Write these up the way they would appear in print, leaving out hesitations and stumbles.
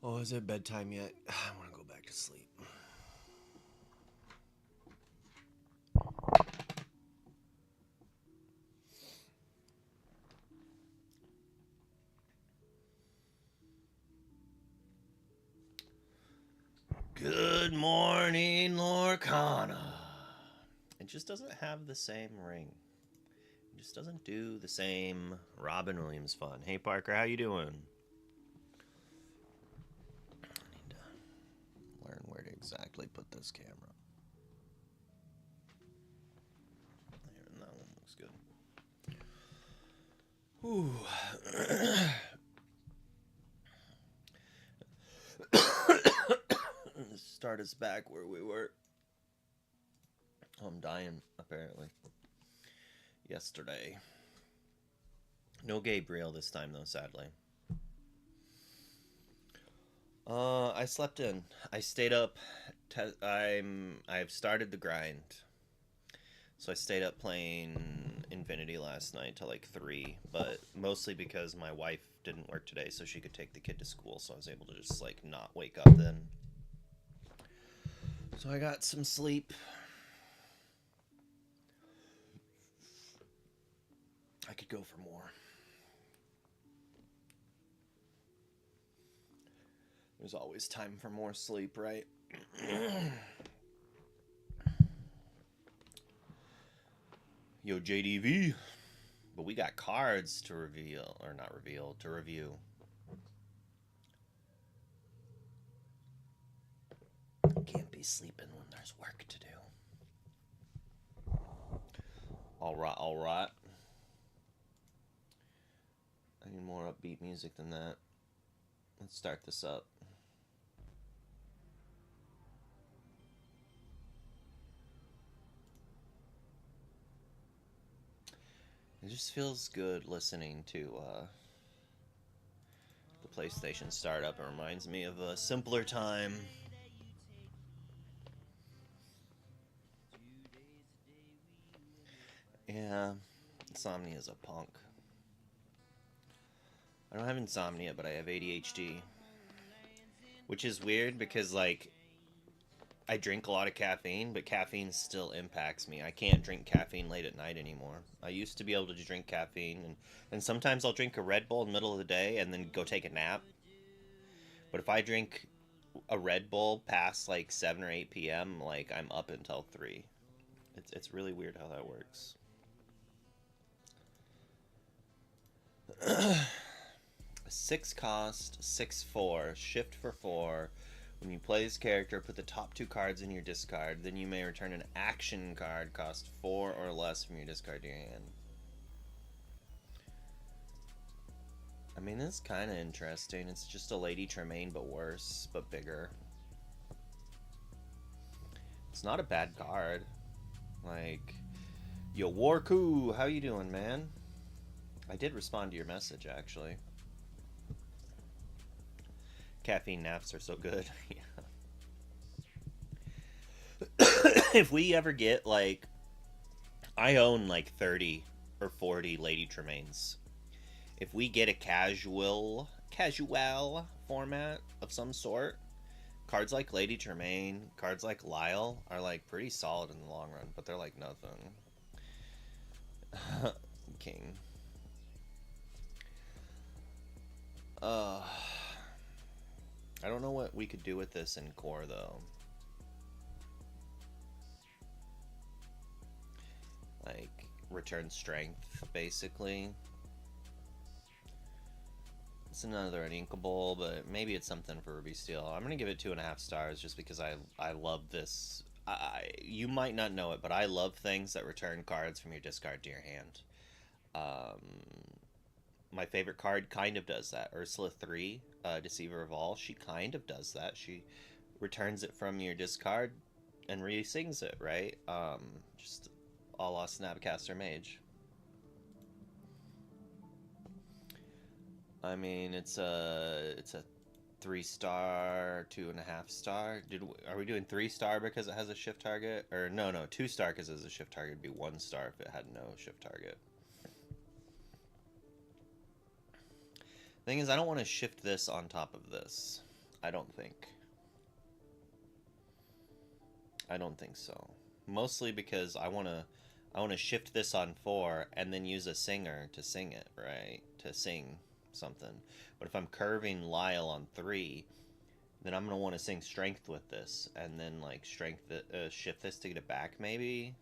Oh, is it bedtime yet? I want to go back to sleep. Good morning, Lorcana. It just doesn't have the same ring. It just doesn't do the same Robin Williams fun. Hey, Parker, how you doing? I need to learn where to exactly put this camera. There, that one looks good. Whew. Start us back where we were. Oh, I'm dying, apparently. Yesterday. No Gabriel this time, though, sadly. I slept in. I stayed up. I've started the grind. So I stayed up playing Infinity last night till like 3, but mostly because my wife didn't work today, so she could take the kid to school, so I was able to just like not wake up then. So I got some sleep. I could go for more. There's always time for more sleep, right? Yo, JDV. But we got cards to reveal, or not reveal, to review. Can't be sleeping when there's work to do. Alright, alright. I need more upbeat music than that. Let's start this up. It just feels good listening to the PlayStation startup. It reminds me of a simpler time. Yeah, insomnia is a punk. I don't have insomnia, but I have ADHD. Which is weird because, like, I drink a lot of caffeine, but caffeine still impacts me. I can't drink caffeine late at night anymore. I used to be able to drink caffeine, and sometimes I'll drink a Red Bull in the middle of the day and then go take a nap. But if I drink a Red Bull past like 7 or 8 p.m., like I'm up until 3. It's really weird how that works. 6 cost, 6/4, shift for 4. When you play this character, put the top 2 cards in your discard. Then you may return an action card cost 4 or less from your discard to your hand. I mean, this is kind of interesting. It's just a Lady Tremaine, but worse, but bigger. It's not a bad card. Like, yo, Warku, how you doing, man? I did respond to your message, actually. Caffeine naps are so good. If we ever get, like, I own like 30 or 40 Lady Tremaines. If we get a casual format of some sort, cards like Lady Tremaine, cards like Lyle are like pretty solid in the long run, but they're like nothing. King. Uh, I don't know what we could do with this in core though. Like return strength, basically. It's another uninkable, but maybe it's something for Ruby Steel. I'm gonna give it 2.5 stars just because I love this. You might not know it, but I love things that return cards from your discard to your hand. Um, my favorite card kind of does that. Ursula 3, Deceiver of All. She kind of does that. She returns it from your discard and re-sings it, right? Just a la Snapcaster Mage. I mean, it's a 3 star, 2.5 star. Are we doing 3 star because it has a shift target, or no 2 star because it has a shift target? It'd be 1 star if it had no shift target. Thing is, I don't want to shift this on top of this. I don't think. I don't think so. Mostly because I want to shift this on 4 and then use a singer to sing it, right? To sing something. But if I'm curving Lyle on 3, then I'm going to want to sing strength with this and then like shift this to get it back maybe.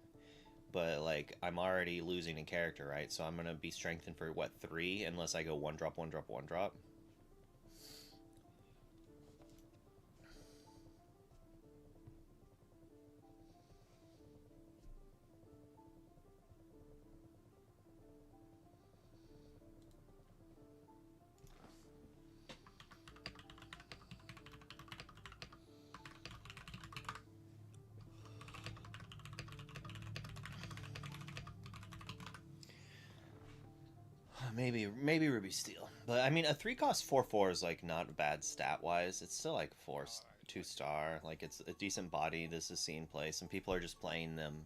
But like I'm already losing a character, right? So I'm going to be strengthened for what, 3 unless I go 1 drop 1 drop 1 drop. Maybe Ruby Steel. But I mean a 3 cost 4/4 is like not bad stat wise. It's still like 2 star. Like it's a decent body. This is seen play. Some people are just playing them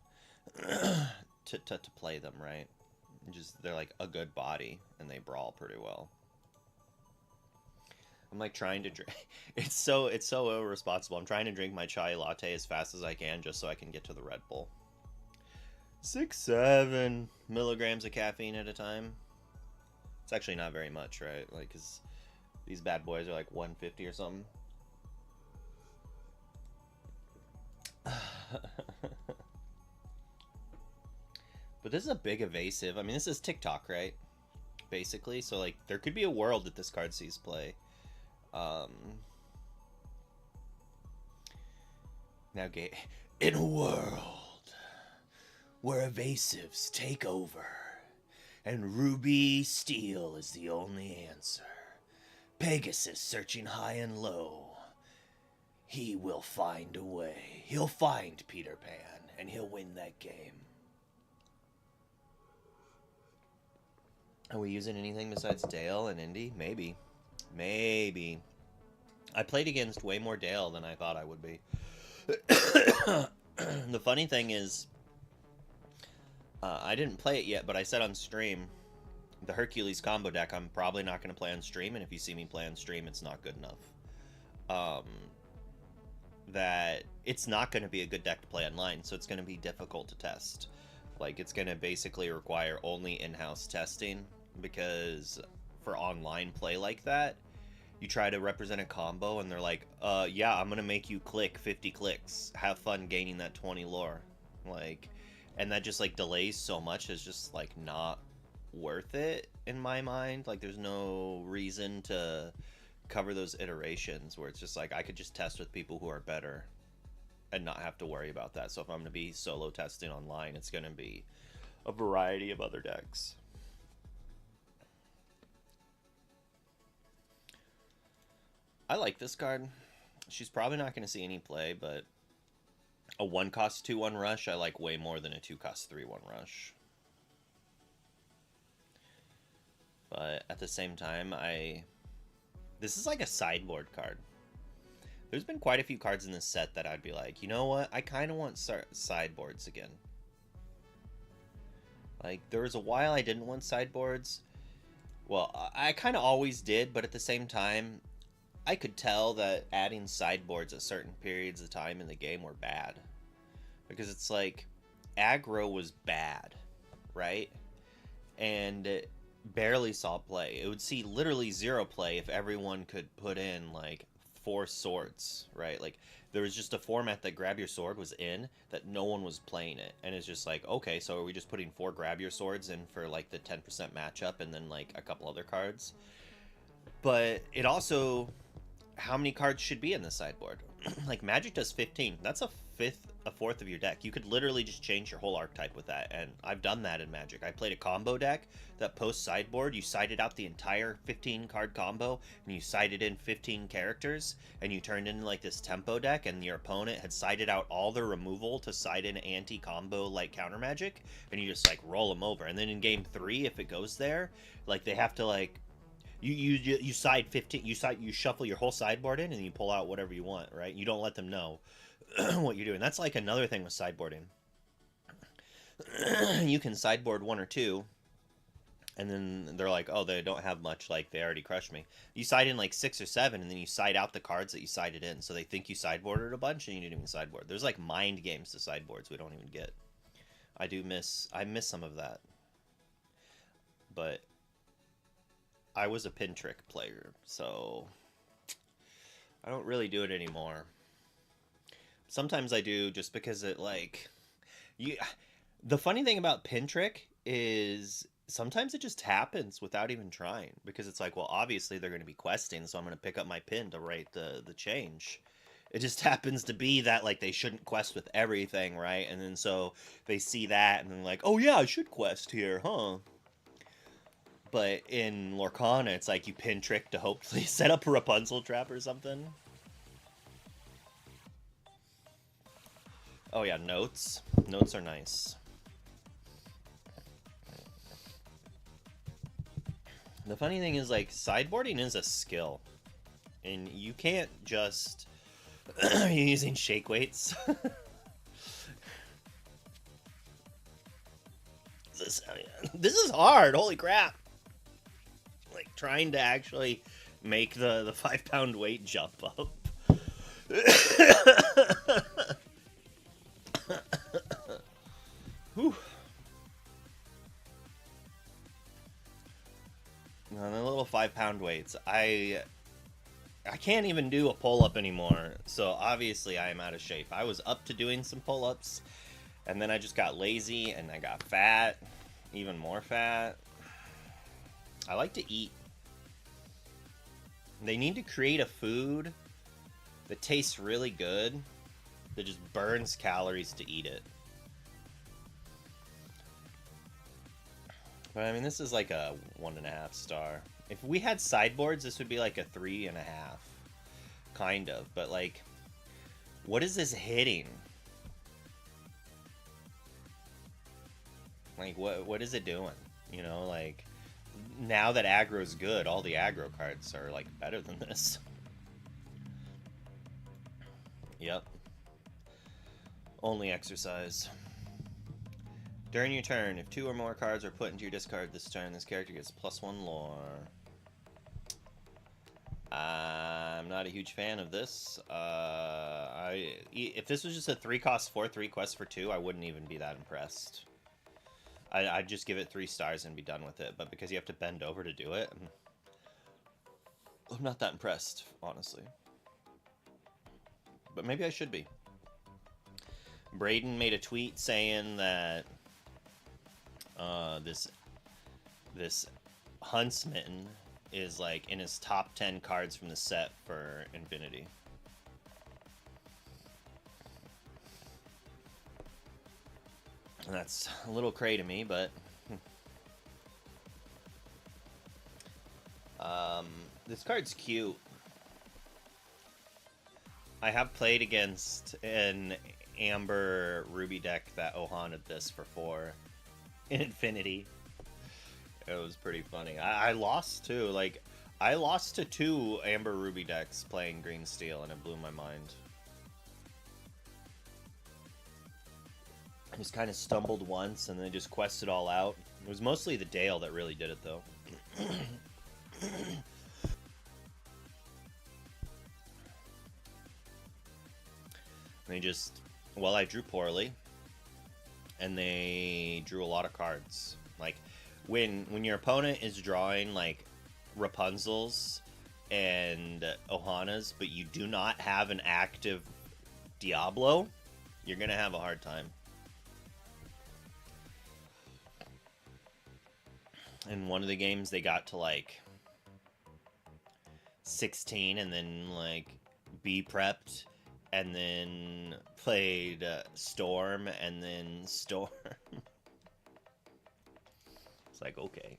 to play them, right? Just they're like a good body and they brawl pretty well. I'm like trying to drink. It's so irresponsible. I'm trying to drink my chai latte as fast as I can just so I can get to the Red Bull. 6-7 milligrams of caffeine at a time. It's actually not very much, right? Like, cause these bad boys are like 150 or something. But this is a big evasive. I mean, this is TikTok, right? Basically, so like there could be a world that this card sees play. Um, now, in a world where evasives take over and Ruby Steel is the only answer, Pegasus searching high and low, he will find a way. He'll find Peter Pan and he'll win that game. Are we using anything besides Dale and Indy? Maybe. Maybe. I played against way more Dale than I thought I would be. The funny thing is, I didn't play it yet, but I said on stream, the Hercules combo deck I'm probably not going to play on stream, and if you see me play on stream, it's not good enough. That it's not going to be a good deck to play online, so it's going to be difficult to test. Like, it's going to basically require only in-house testing, because for online play like that, you try to represent a combo and they're like, yeah, I'm gonna make you click 50 clicks, have fun gaining that 20 lore, like, and that just like delays so much, is just like not worth it in my mind. Like, there's no reason to cover those iterations where it's just like I could just test with people who are better and not have to worry about that. So if I'm gonna be solo testing online, it's gonna be a variety of other decks. I like this card. She's probably not going to see any play, but a 1 cost 2/1 rush I like way more than a 2 cost 3/1 rush. But at the same time, this is like a sideboard card. There's been quite a few cards in this set that I'd be like, you know what? I kind of want sideboards again. Like, there was a while I didn't want sideboards. Well, I kind of always did, but at the same time, I could tell that adding sideboards at certain periods of time in the game were bad. Because it's like, aggro was bad, right? And it barely saw play. It would see literally 0 play if everyone could put in, like, 4 swords, right? Like, there was just a format that grab your sword was in that no one was playing it. And it's just like, okay, so are we just putting 4 grab your swords in for, like, the 10% matchup and then, like, a couple other cards? But it also... how many cards should be in the sideboard? Like, Magic does 15. That's a fourth of your deck. You could literally just change your whole archetype with that, and I've done that in Magic. I played a combo deck that post sideboard, you sided out the entire 15 card combo, and you sided in 15 characters, and you turned into like this tempo deck, and your opponent had sided out all their removal to side in anti-combo like counter Magic, and you just like roll them over. And then in game 3, if it goes there, like they have to like you side 15, you shuffle your whole sideboard in and you pull out whatever you want, right? You don't let them know what you're doing. That's like another thing with sideboarding. You can sideboard 1 or 2 And then they're like, oh, they don't have much, like they already crushed me. You side in like 6 or 7, and then you side out the cards that you sided in, so they think you sideboarded a bunch, and you didn't even sideboard. There's like mind games to sideboards we don't even get. I miss some of that, but I was a pin trick player, so I don't really do it anymore. Sometimes I do just because it like you. The funny thing about pin trick is sometimes it just happens without even trying, because it's like, well, obviously they're going to be questing, so I'm going to pick up my pin to write the change. It just happens to be that like they shouldn't quest with everything, right? And then so they see that and then like, oh yeah, I should quest here, huh? But in Lorcana, it's like you pin trick to hopefully set up a Rapunzel trap or something. Oh yeah, notes. Notes are nice. The funny thing is, like, sideboarding is a skill, and you can't just you're using shake weights. This is hard. Holy crap! Like trying to actually make the 5 pound weight jump up. Whew. No, the little 5 pound weights. I can't even do a pull up anymore. So obviously I am out of shape. I was up to doing some pull ups, and then I just got lazy and I got fat, even more fat. I like to eat. They need to create a food that tastes really good, that just burns calories to eat it. But I mean, this is like a 1.5 star. If we had sideboards, this would be like a 3.5. Kind of. But like, what is this hitting? Like, what is it doing? You know, like, now that aggro's good, all the aggro cards are like better than this. Yep. Only exercise. During your turn, if 2 or more cards are put into your discard this turn, this character gets +1 lore. I'm not a huge fan of this. If this was just a 3-cost 4/3 quest for 2, I wouldn't even be that impressed. I'd just give it 3 stars and be done with it. But because you have to bend over to do it, I'm not that impressed, honestly. But maybe I should be. Braden made a tweet saying that this Huntsman is like in his top 10 cards from the set for Infinity. And that's a little cray to me, but this card's cute. I have played against an Amber Ruby deck that Ohanaed this for 4 in Infinity. It was pretty funny. I lost too. Like, I lost to 2 Amber Ruby decks playing Green Steel, and it blew my mind. I just kind of stumbled once, and then just quested all out. It was mostly the Dale that really did it, though. They just... Well, I drew poorly, and they drew a lot of cards. Like, when your opponent is drawing, like, Rapunzels and Ohanas, but you do not have an active Diablo, you're gonna have a hard time. In one of the games, they got to, like, 16 and then, like, B-prepped and then played Storm and then Storm. It's like, okay.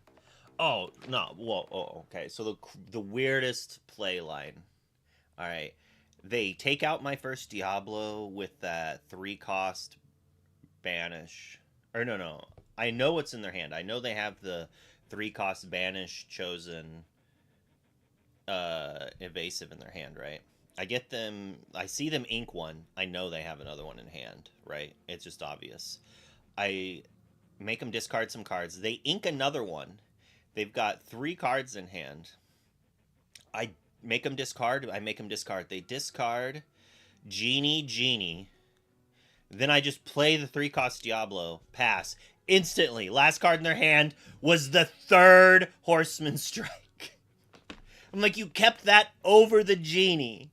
Oh, no. Whoa, oh, okay. So the weirdest play line. All right. They take out my first Diablo with that 3-cost banish. Or no. I know what's in their hand. I know they have the 3-cost banish chosen evasive in their hand, right? I get them. I see them ink one. I know they have another one in hand, right? It's just obvious. I make them discard some cards. They ink another one, They've got 3 cards in hand. I make them discard. I make them discard. They discard Genie. Then I just play the 3-cost Diablo. Pass. Instantly. Last card in their hand was the 3rd Horseman Strike. I'm like, you kept that over the Genie.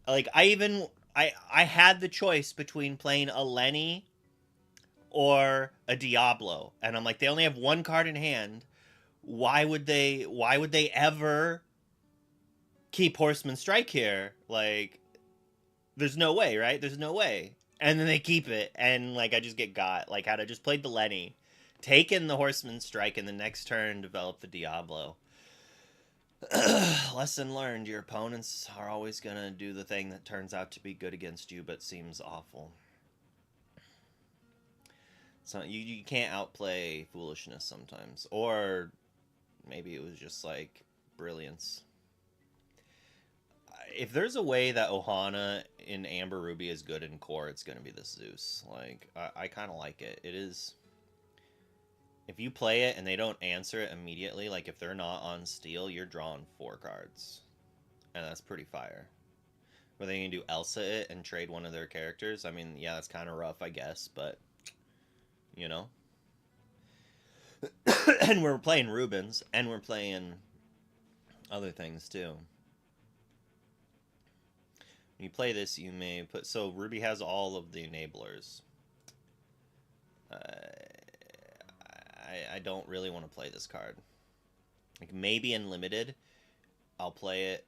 Like, I had the choice between playing a Lenny or a Diablo. And I'm like, they only have 1 card in hand. Why would they ever keep Horseman Strike here? Like, there's no way, right? There's no way. And then they keep it, and like I just get got. Like, had I just played the Lenny, taken the Horseman Strike, and the next turn develop the Diablo. Lesson learned: your opponents are always gonna do the thing that turns out to be good against you, but seems awful. So you can't outplay foolishness sometimes, or maybe it was just like brilliance. If there's a way that Ohana in Amber Ruby is good in core, it's going to be this Zeus. Like, I kind of like it. It is... If you play it and they don't answer it immediately, like if they're not on steel, you're drawing 4 cards. And that's pretty fire. Were they going to do Elsa it and trade one of their characters? I mean, yeah, that's kind of rough, I guess, but... You know? And we're playing Rubens, and we're playing other things, too. When you play this, you may put... So, Ruby has all of the enablers. I don't really want to play this card. Like, maybe in Limited, I'll play it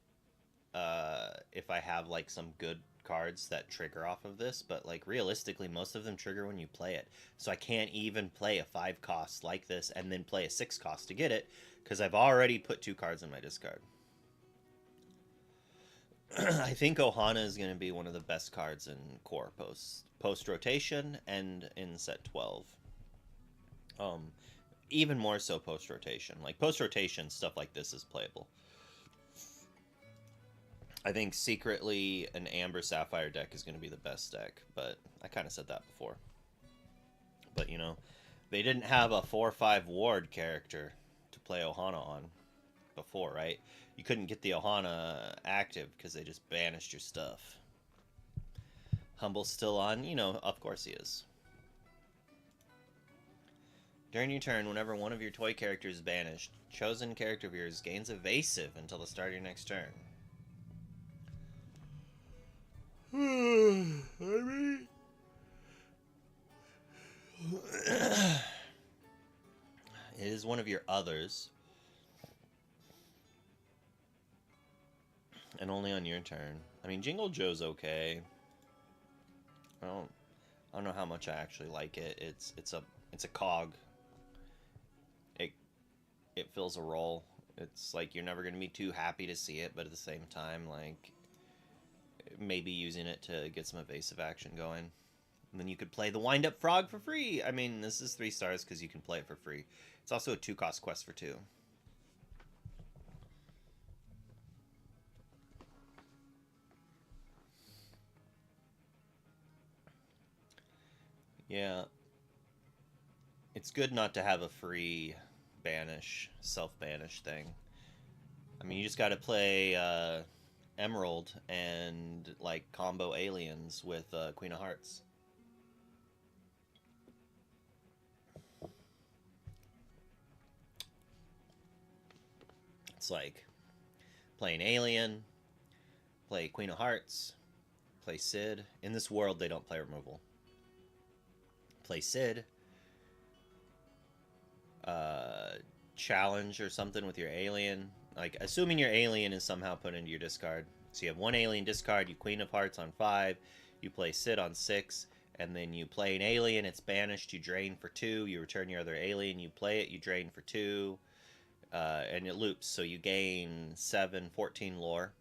if I have, like, some good cards that trigger off of this. But, like, realistically, most of them trigger when you play it. So I can't even play a 5-cost like this and then play a 6-cost to get it, because I've already put 2 cards in my discard. I think Ohana is going to be one of the best cards in core post rotation and in set 12. Even more so post rotation. Like post rotation, stuff like this is playable. I think secretly an Amber Sapphire deck is going to be the best deck, but I kind of said that before. But you know, they didn't have a 4/5 ward character to play Ohana on before, right? You couldn't get the Ohana active because they just banished your stuff. Humble's still on? You know, of course he is. During your turn, whenever one of your toy characters is banished, chosen character of yours gains evasive until the start of your next turn. I mean... It is one of your others. And only on your turn. I mean, Jingle Joe's okay. I don't know how much I actually like it. It's a cog. It fills a role. It's like you're never gonna be too happy to see it, but at the same time, like maybe using it to get some evasive action going. And then you could play the Wind Up Frog for free. I mean, this is 3 stars because you can play it for free. It's also a 2-cost quest for 2. Yeah. It's good not to have a free banish, self-banish thing. I mean, you just gotta play Emerald and, like, combo aliens with Queen of Hearts. It's like playing Alien, play Queen of Hearts, play Sid. In this world, they don't play removal. Play Sid, challenge or something with your alien. Like, assuming your alien is somehow put into your discard. So you have 1 alien discard, you Queen of Hearts on 5, you play Sid on 6, and then you play an alien, it's banished, you drain for 2, you return your other alien, you play it, you drain for 2, and it loops. So you gain 14 lore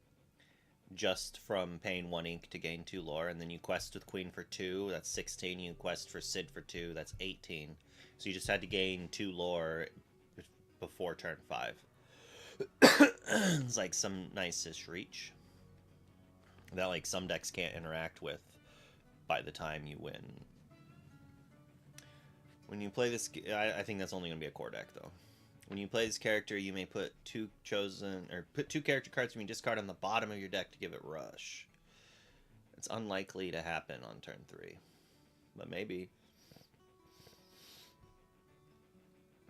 just from paying 1 ink to gain 2 lore, and then you quest with Queen for 2, that's 16, you quest for Sid for 2, that's 18. So you just had to gain 2 lore before turn 5. It's like some nice-ish reach that like some decks can't interact with by the time you win. When you play this, I think that's only going to be a core deck, though. When you play this character, you may put two character cards from your discard on the bottom of your deck to give it rush. It's unlikely to happen on turn 3, but maybe.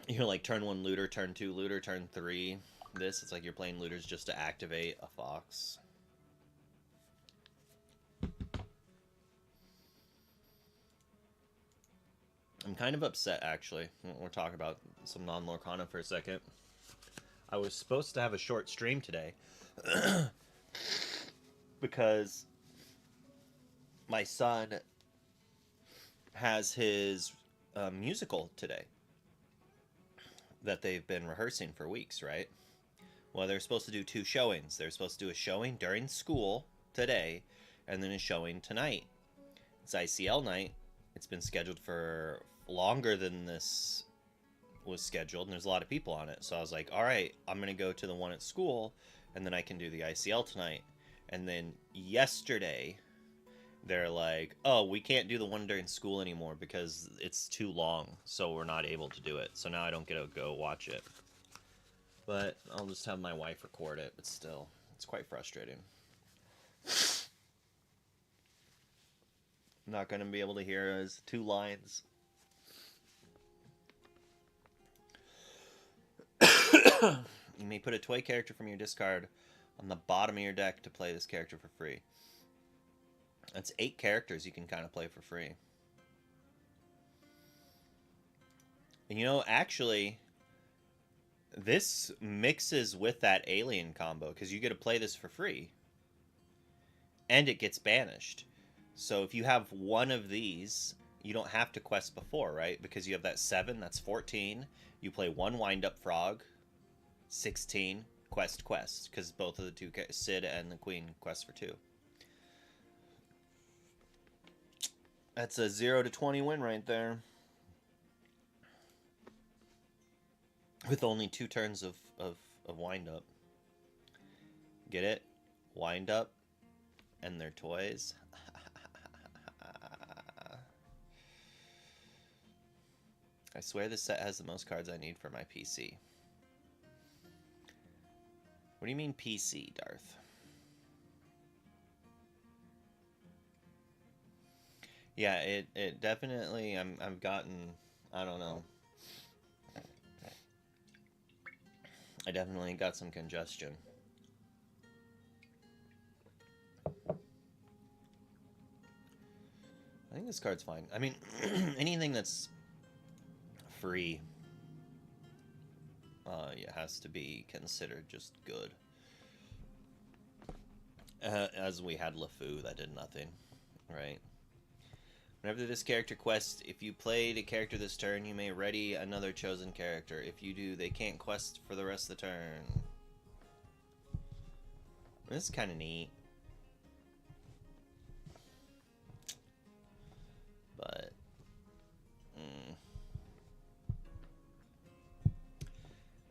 You're like turn 1 looter, turn 2 looter, turn 3 this. It's like you're playing looters just to activate a fox. I'm kind of upset, actually. We'll talk about some non-Lorcana for a second. I was supposed to have a short stream today because my son has his musical today that they've been rehearsing for weeks, right? Well, they're supposed to do 2 showings. They're supposed to do a showing during school today and then a showing tonight. It's ICL night. It's been scheduled for longer than this was scheduled, and there's a lot of people on it. So I was like, all right, I'm going to go to the one at school, and then I can do the ICL tonight. And then yesterday, they're like, oh, we can't do the one during school anymore because it's too long, so we're not able to do it. So now I don't get to go watch it. But I'll just have my wife record it, but still, it's quite frustrating. I'm not going to be able to hear his 2 lines. You may put a toy character from your discard on the bottom of your deck to play this character for free. That's 8 characters you can kind of play for free. And you know, actually, this mixes with that alien combo because you get to play this for free. And it gets banished. So if you have one of these, you don't have to quest before, right? Because you have that 7, that's 14. You play 1 wind-up frog, 16, quest, because both of the 2, Sid and the Queen, quest for 2. That's a 0 to 20 win right there. With only 2 turns of wind-up. Get it? Wind-up and their toys. I swear this set has the most cards I need for my PC. What do you mean PC, Darth? Yeah, it definitely, I've gotten, I don't know. I definitely got some congestion. I think this card's fine. I mean, anything that's free, it has to be considered just good. As we had LeFou, that did nothing, right? Whenever this character quests, if you played a character this turn, you may ready another chosen character. If you do, they can't quest for the rest of the turn. This is kind of neat. But...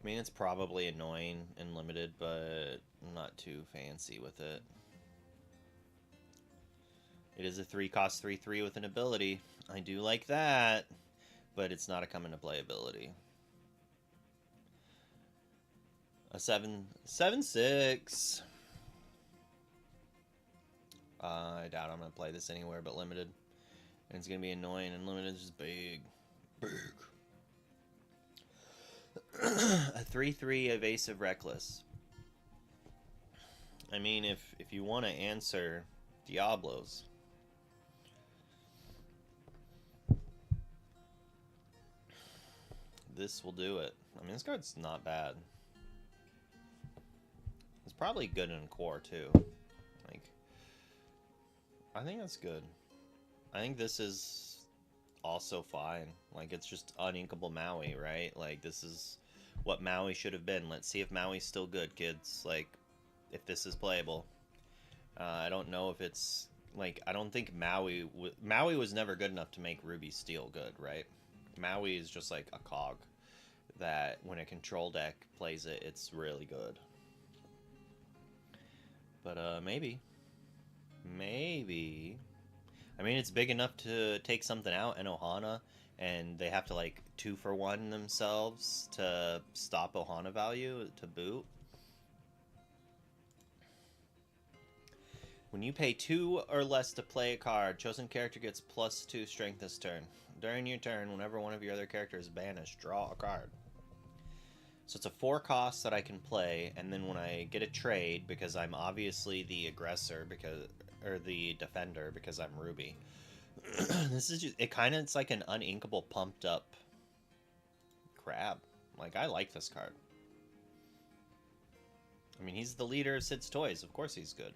I mean, it's probably annoying and limited, but I'm not too fancy with it. It is a 3-cost 3/3 with an ability. I do like that, but it's not a come into play ability. A 7/6. I doubt I'm gonna play this anywhere but limited, and it's gonna be annoying. And limited is just big. A 3/3 evasive reckless. I mean, if you want to answer Diablos, this will do it. I mean, this card's not bad. It's probably good in core too. Like, I think that's good. I think this is also fine. Like, it's just uninkable Maui, right? Like, this is what Maui should have been. Let's see if Maui's still good, kids. Like, if this is playable. I don't know if it's... Like, I don't think Maui was never good enough to make Ruby Steel good, right? Maui is just like a cog that when a control deck plays it, it's really good. But, maybe. Maybe. I mean, it's big enough to take something out in Ohana, and they have to, like, 2-for-1 themselves to stop Ohana value to boot. When you pay 2 or less to play a card, chosen character gets +2 strength this turn. During your turn, whenever one of your other characters is banished, draw a card. So it's a 4 cost that I can play, and then when I get a trade, because I'm obviously the aggressor, or the defender, because I'm Ruby. This is just, it's like an uninkable pumped up crab. Like, I like this card. I mean, he's the leader of Sid's Toys. Of course he's good.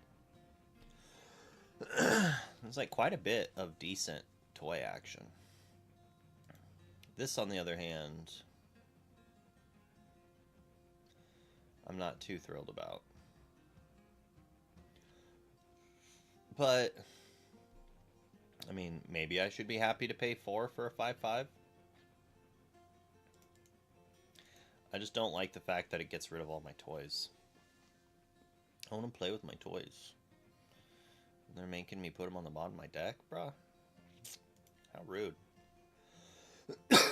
There's like quite a bit of decent toy action. This, on the other hand, I'm not too thrilled about. But, I mean, maybe I should be happy to pay 4 for a 5/5. I just don't like the fact that it gets rid of all my toys. I want to play with my toys. They're making me put them on the bottom of my deck, bruh. How rude. At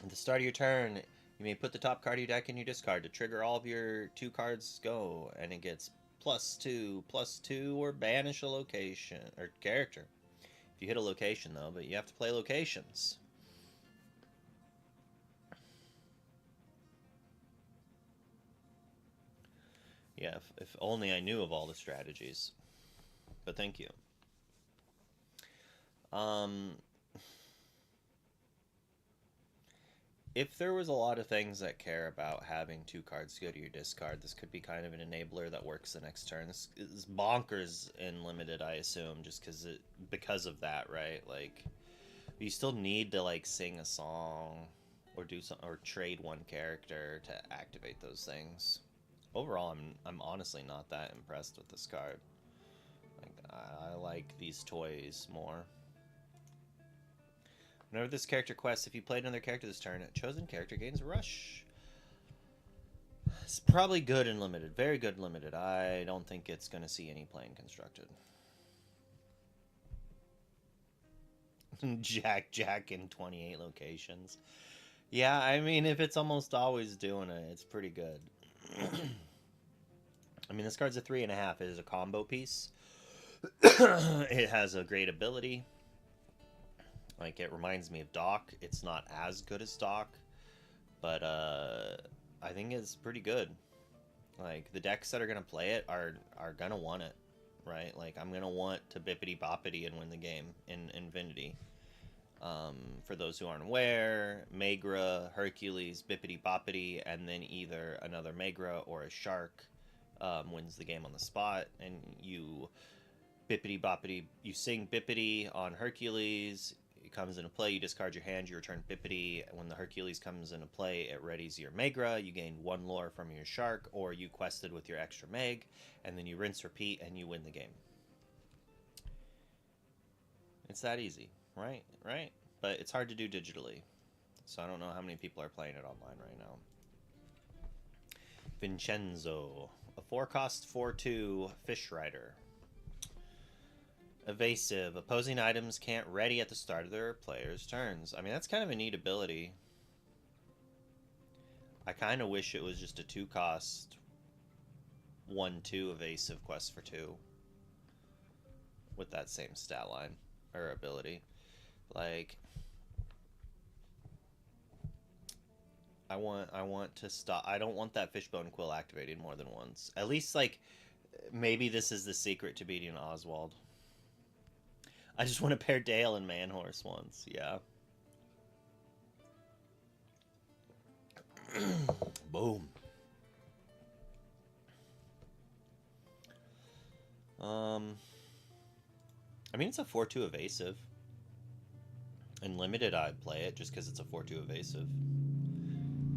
the start of your turn, you may put the top card of your deck in your discard to trigger all of your 2 cards go, and it gets +2/+2, or banish a location or character. If you hit a location, though, but you have to play locations. Yeah, if only I knew of all the strategies. But thank you. If there was a lot of things that care about having 2 cards go to your discard, this could be kind of an enabler that works the next turn. This is bonkers in Limited, I assume, just because of that, right? Like, you still need to like sing a song or do some, or trade one character to activate those things. Overall, I'm honestly not that impressed with this card. Like, I like these toys more. Whenever this character quests, if you played another character this turn, a chosen character gains Rush. It's probably good in Limited. Very good in Limited. I don't think it's going to see any playing constructed. Jack in 28 locations. Yeah, I mean, if it's almost always doing it, it's pretty good. I mean, this card's a 3.5. It is a combo piece. It has a great ability. Like, it reminds me of Doc. It's not as good as Doc, but I think it's pretty good. Like, the decks that are gonna play it are gonna want it, right? Like, I'm gonna want to bippity boppity and win the game in Infinity. For those who aren't aware, Megra, Hercules, bippity boppity, and then either another Megra or a Shark wins the game on the spot, and you bippity boppity, you sing bippity on Hercules. It comes into play, you discard your hand, you return bippity. When the Hercules comes into play, it readies your Megra. You gain 1 lore from your Shark, or you quested with your extra Meg, and then you rinse, repeat, and you win the game. It's that easy, right? Right? But it's hard to do digitally, so I don't know how many people are playing it online right now. Vincenzo, a 4-cost 4/2 Fish Rider. Evasive. Opposing items can't ready at the start of their player's turns. I mean, that's kind of a neat ability. I kind of wish it was just a 2-cost 1/2 evasive quest for 2 with that same stat line or ability. Like, I want to stop. I don't want that Fishbone Quill activated more than once. At least, like, maybe this is the secret to beating Oswald. I just want to pair Dale and Manhorse once, yeah. Boom. I mean, it's a 4/2 evasive. In Limited, I'd play it just because it's a 4/2 evasive.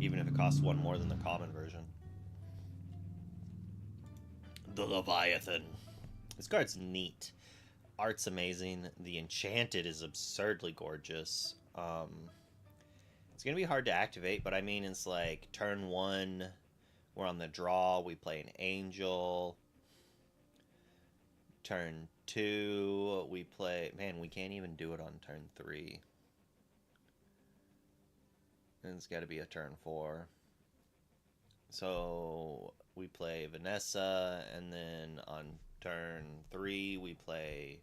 Even if it costs 1 more than the common version. The Leviathan. This card's neat. Art's amazing. The Enchanted is absurdly gorgeous. It's going to be hard to activate, but I mean, it's like turn 1, we're on the draw, we play an Angel. Turn 2, we play... Man, we can't even do it on turn 3. And it's got to be a turn 4. So we play Vanessa, and then on turn 3 we play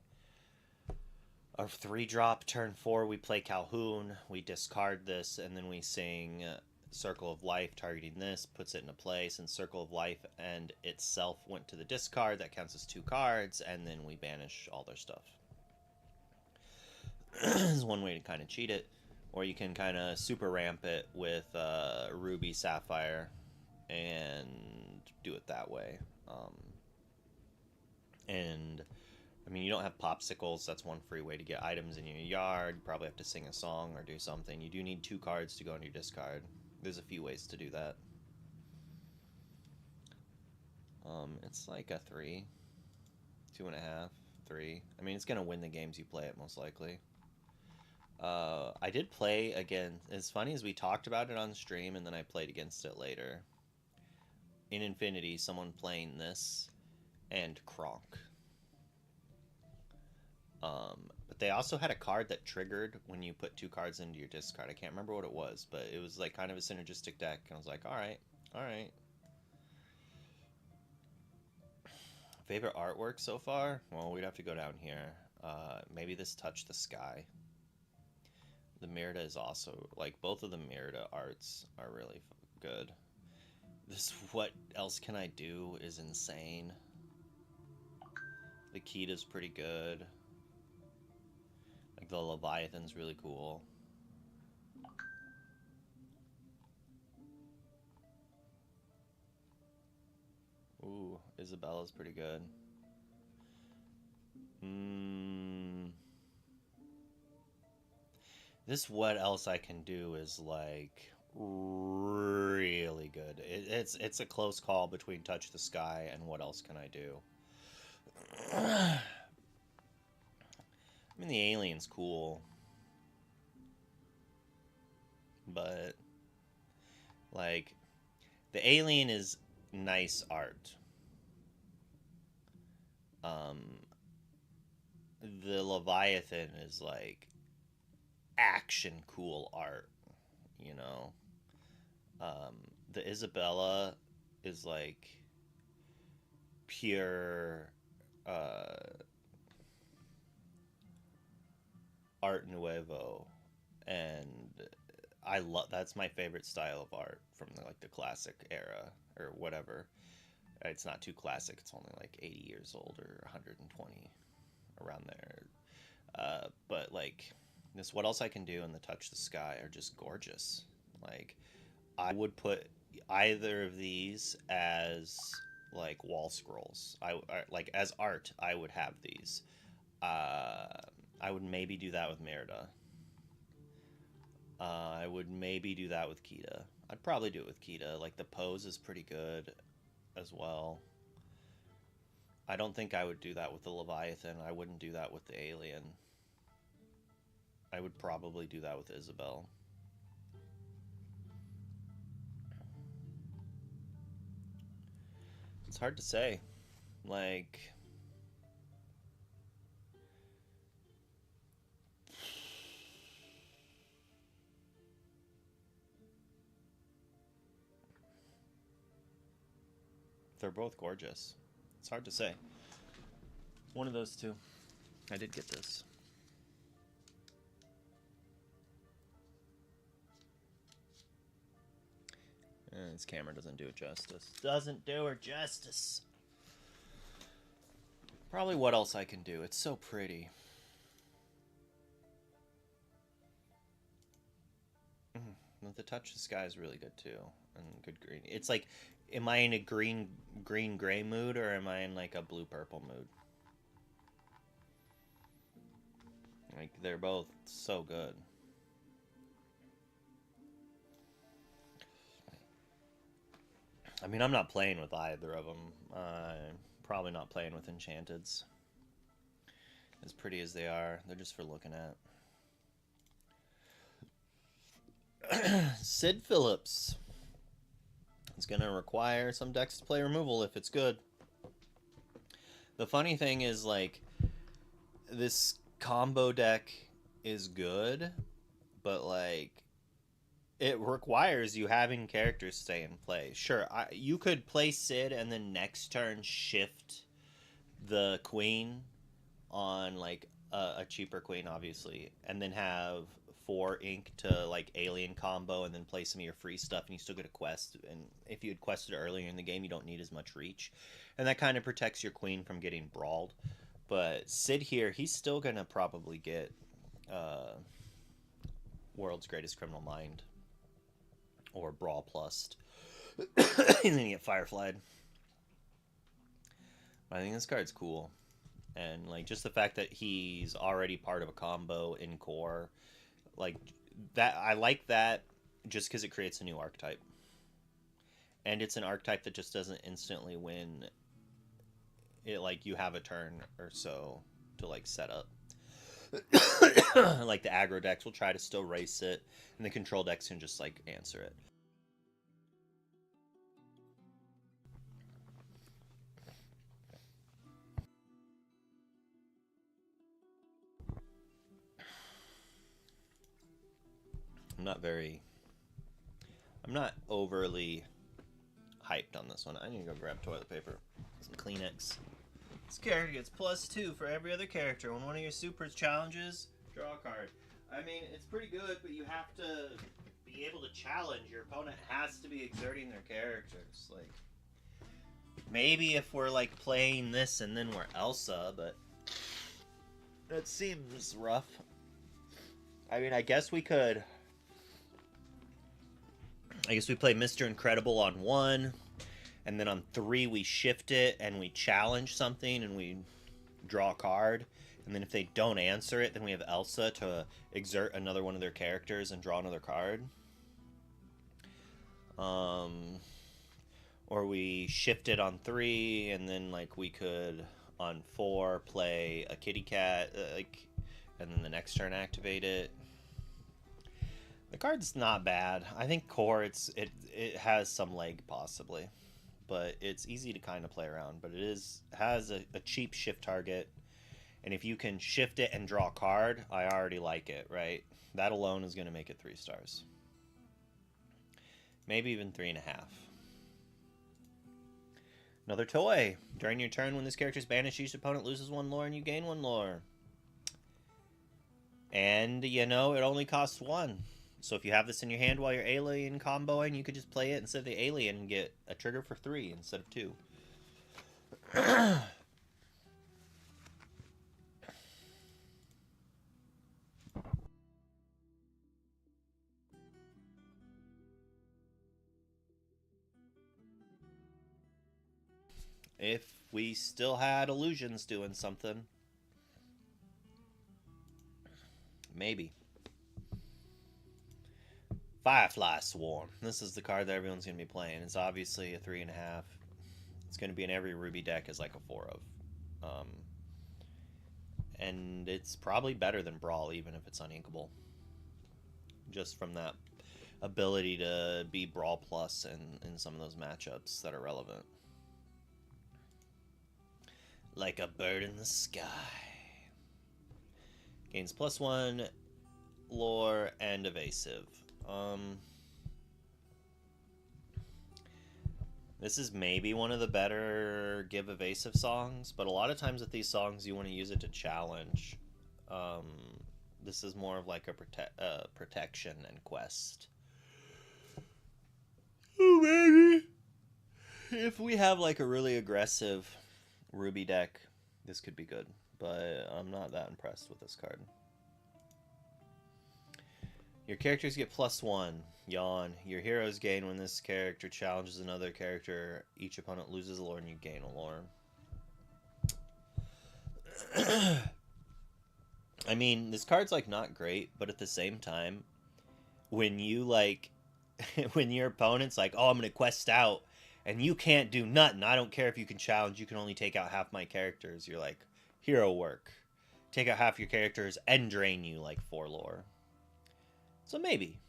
a 3-drop. Turn 4 we play Calhoun. We discard this, and then we sing Circle of Life, targeting this, puts it into place, and Circle of Life and itself went to the discard. That counts as 2 cards, and then we banish all their stuff. This is one way to kind of cheat it. Or you can kind of super ramp it with Ruby Sapphire and do it that way. And I mean, you don't have popsicles. That's one free way to get items in your yard. You probably have to sing a song or do something. You do need 2 cards to go in your discard. There's a few ways to do that. It's like a 3, 2.5, 3. I mean, it's gonna win the games you play it most likely. I did play again. As funny as we talked about it on stream, and then I played against it later. In Infinity, someone playing this and Kronk. But they also had a card that triggered when you put 2 cards into your discard. I can't remember what it was, but it was like kind of a synergistic deck. And I was like, all right. Favorite artwork so far? Well, we'd have to go down here. Maybe this Touch the Sky. The Merida is also, like, both of the Merida arts are really good. This What Else Can I Do is insane. The Kita's pretty good. Like, the Leviathan's really cool. Ooh, Isabella's pretty good. This What Else I Can Do is, like, really good. It's a close call between Touch the Sky and What Else Can I Do. I mean, the alien's cool, but like, the alien is nice art. The Leviathan is like action cool art, you know. The Isabella is like pure art nouveau, and I love, that's my favorite style of art from the classic era or whatever. It's not too classic. It's only like 80 years old or 120, around there. But like this, What Else I Can Do and the Touch the Sky are just gorgeous. Like, I would put either of these as like wall scrolls. I like, as art, I would have these. I would maybe do that with Merida. I would maybe do that with Kita. I'd probably do it with Kita. Like, the pose is pretty good as well. I don't think I would do that with the Leviathan. I wouldn't do that with the alien. I would probably do that with Isabel. It's hard to say. Like, they're both gorgeous. It's hard to say. One of those two. I did get this. This camera doesn't do it justice. Doesn't do her justice. Probably What Else I Can Do. It's so pretty. The Touch the Sky is really good too, and good green. It's like, am I in a green gray mood, or am I in like a blue purple mood? Like, they're both so good. I mean, I'm not playing with either of them. Probably not playing with Enchanteds. As pretty as they are, they're just for looking at. Sid Phillips. It's going to require some decks to play removal if it's good. The funny thing is, like, this combo deck is good, but, like, it requires you having characters stay in play. Sure, you could play Sid and then next turn shift the queen on like a cheaper queen, obviously, and then have 4 ink to like alien combo, and then play some of your free stuff, and you still get a quest. And if you had quested earlier in the game, you don't need as much reach, and that kind of protects your queen from getting brawled. But Sid here, he's still gonna probably get uh, World's Greatest Criminal Mind or Brawl Plus, and then you get Fireflied. I think this card's cool, and like just the fact that he's already part of a combo in core, like that. I like that just because it creates a new archetype, and it's an archetype that just doesn't instantly win. It like you have a turn or so to like set up. Like the aggro decks will try to still race it, and the control decks can just like answer it. I'm not overly hyped on this one. I need to go grab toilet paper, some Kleenex. This character gets +2 for every other character. When one of your supers challenges, draw a card. I mean, it's pretty good, but you have to be able to challenge. Your opponent has to be exerting their characters. Like, maybe if we're like playing this and then we're Elsa, but that seems rough. I mean, I guess we could. I guess we play Mr. Incredible on 1, and then on 3 we shift it and we challenge something and we draw a card. And then if they don't answer it, then we have Elsa to exert another one of their characters and draw another card. Or we shift it on 3, and then like we could on 4 play a kitty cat, like, and then the next turn activate it. The card's not bad. I think core it has some leg possibly, but it's easy to kind of play around. But it has a cheap shift target, and if you can shift it and draw a card, I already like it, right? That alone is going to make it 3 stars. Maybe even 3.5. Another toy. During your turn, when this character is banished, each opponent loses 1 lore and you gain 1 lore. And, you know, it only costs 1. So if you have this in your hand while you're alien comboing, you could just play it instead of the alien and get a trigger for 3 instead of 2. If we still had illusions doing something. Maybe. Firefly Swarm. This is the card that everyone's going to be playing. It's obviously a 3.5. It's going to be in every Ruby deck as like a 4 of. And it's probably better than Brawl, even if it's uninkable. Just from that ability to be Brawl Plus in some of those matchups that are relevant. Like a bird in the sky. Gains +1, lore, and evasive. This is maybe one of the better give evasive songs, but a lot of times with these songs you want to use it to challenge. This is more of like a protection and quest. Oh, maybe. If we have like a really aggressive Ruby deck, this could be good, but I'm not that impressed with this card. Your characters get +1. Yawn. Your heroes gain when this character challenges another character. Each opponent loses a lore and you gain a lore. I mean, this card's like not great, but at the same time, when you like, when your opponent's like, oh, I'm gonna quest out, and you can't do nothing. I don't care if you can challenge. You can only take out half my characters. You're like, hero work. Take out half your characters and drain you like 4 lore. So maybe.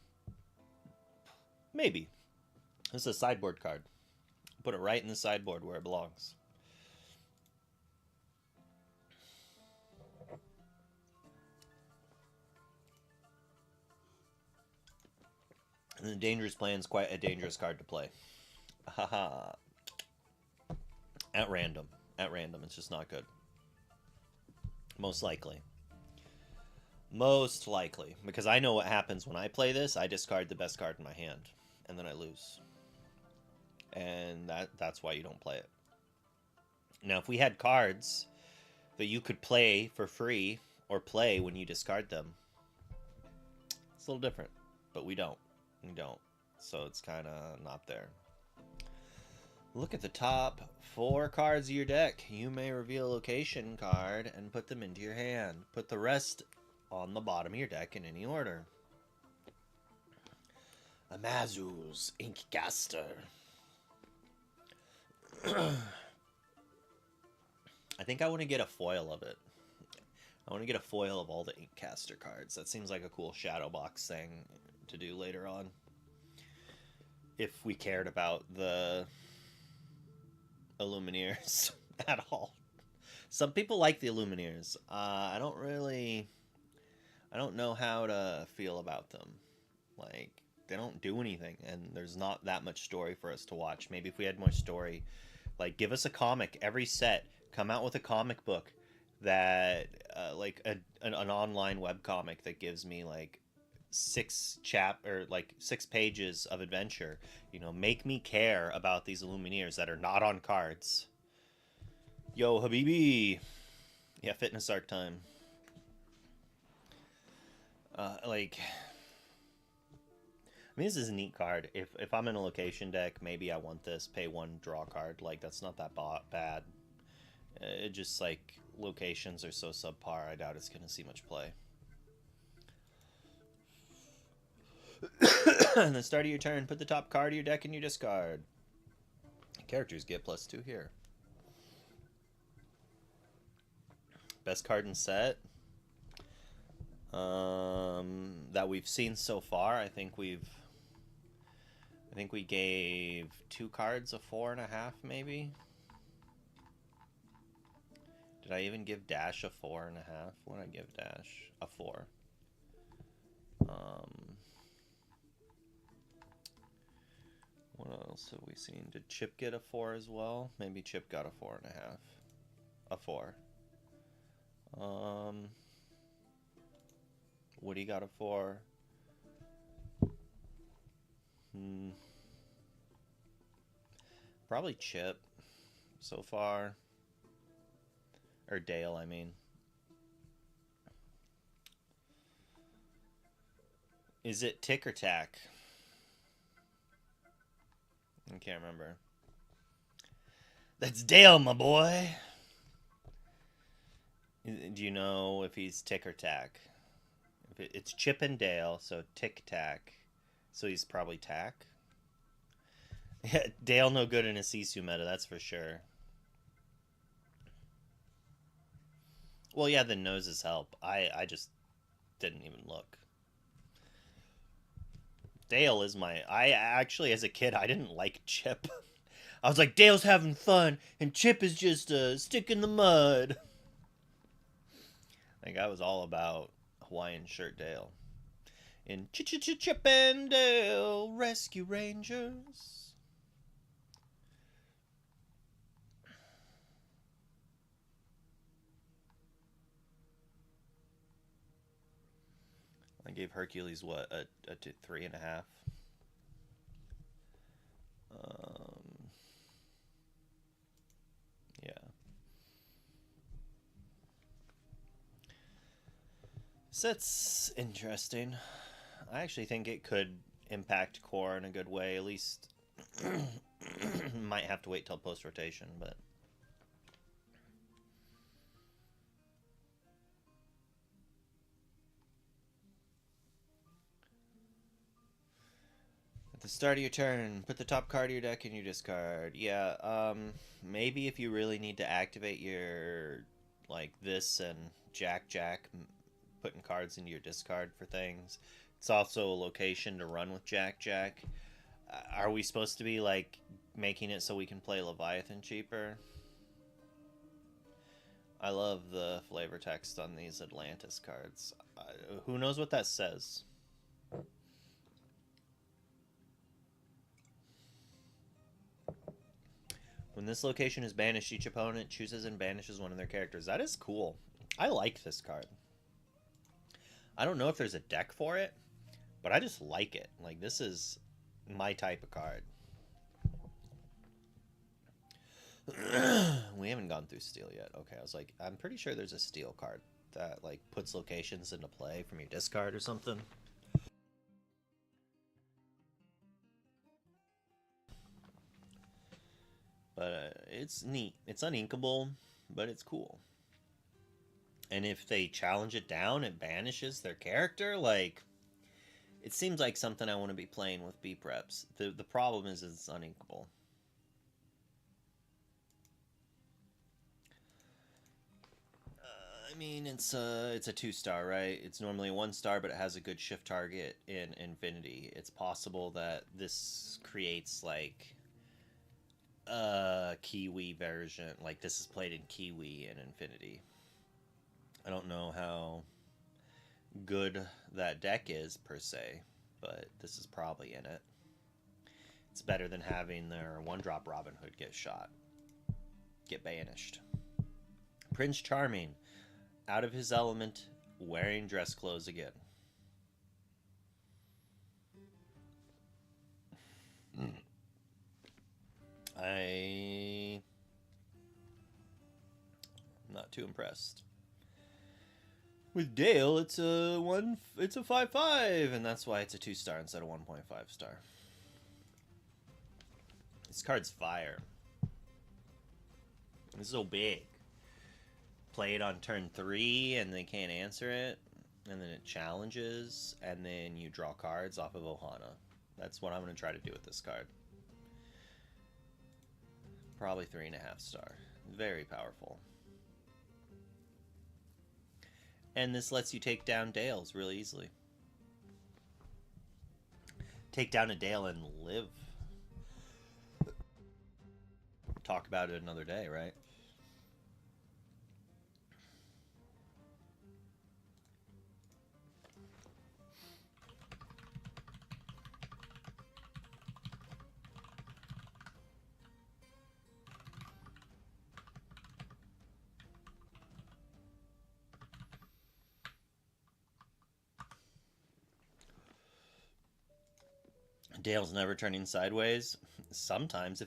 Maybe. This is a sideboard card. Put it right in the sideboard where it belongs. And the Dangerous Plan's quite a dangerous card to play. Haha. At random. At random. It's just not good. Most likely. Most likely. Because I know what happens when I play this. I discard the best card in my hand. And then I lose. And that's why you don't play it. Now, if we had cards that you could play for free or play when you discard them, it's a little different. But we don't. We don't. So it's kind of not there. Look at the top 4 cards of your deck. You may reveal a location card and put them into your hand. Put the rest on the bottom of your deck in any order. Amazu's Inkcaster. I think I want to get a foil of it. I want to get a foil of all the Inkcaster cards. That seems like a cool shadow box thing to do later on. If we cared about the Illumineers at all. Some people like the Illumineers. I don't know how to feel about them. Like, they don't do anything, and there's not that much story for us to watch. Maybe if we had more story, like, give us a comic every set. Come out with a comic book that, like, an online web comic that gives me, like, 6 pages of adventure. You know, make me care about these Illumineers that are not on cards. Yo, Habibi. Yeah, fitness arc time. Like, I mean, this is a neat card. If I'm in a location deck, maybe I want this. Pay 1, draw a card. Like, that's not that bad. It just, like, locations are so subpar, I doubt it's going to see much play. And the start of your turn, put the top card of your deck in your discard. Characters get +2 here. Best card in set that we've seen so far. I think we gave 2 cards a 4.5, maybe. Did I even give Dash a 4.5? What did I give Dash? A 4. What else have we seen? Did Chip get a 4 as well? Maybe Chip got a 4.5. A 4. Woody got a 4. Probably Chip so far. Or Dale, I mean. Is it Tick or Tack? I can't remember. That's Dale, my boy. Do you know if he's Tick or Tack? It's Chip and Dale, so Tick Tack. So he's probably Tack. Yeah, Dale no good in a Sisu meta, that's for sure. Well, yeah, the noses help. I just didn't even look. Dale is I actually, as a kid, I didn't like Chip. I was like, Dale's having fun, and Chip is just a stick in the mud. Like, I was all about Hawaiian Shirt Dale. In Chip and Dale Rescue Rangers. I gave Hercules, what, a 3.5? Yeah. So that's interesting. I actually think it could impact core in a good way, at least. Might have to wait till post-rotation, but... At the start of your turn, put the top card of your deck in your discard. Yeah, maybe if you really need to activate your, like, this and Jack, putting cards into your discard for things. It's also a location to run with Jack. Are we supposed to be, like, making it so we can play Leviathan cheaper? I love the flavor text on these Atlantis cards. Who knows what that says? When this location is banished, each opponent chooses and banishes one of their characters. That is cool. I like this card. I don't know if there's a deck for it, but I just like it. Like, this is my type of card. We haven't gone through steel yet. Okay, I was like, I'm pretty sure there's a steel card that, like, puts locations into play from your discard or something. But it's neat. It's uninkable, but it's cool. And if they challenge it down, it banishes their character. Like, it seems like something I want to be playing with beep reps. The problem is it's uninkable. I mean, it's a 2-star, right? It's normally a 1-star, but it has a good shift target in Infinity. It's possible that this creates, like, a Kiwi version. Like, this is played in Kiwi in Infinity. I don't know how good that deck is, per se, but this is probably in it. It's better than having their 1-drop Robin Hood get shot. Get banished. Prince Charming. Out of his element, wearing dress clothes again. I'm not too impressed. With Dale, it's a 5/5, and that's why it's a 2-star instead of 1.5-star. This card's fire. It's so big. Play it on turn 3 and they can't answer it, and then it challenges, and then you draw cards off of Ohana. That's what I'm going to try to do with this card. Probably 3.5-star. Very powerful. And this lets you take down Dales really easily. Take down a Dale and live. Talk about it another day, right? Dale's never turning sideways. Sometimes,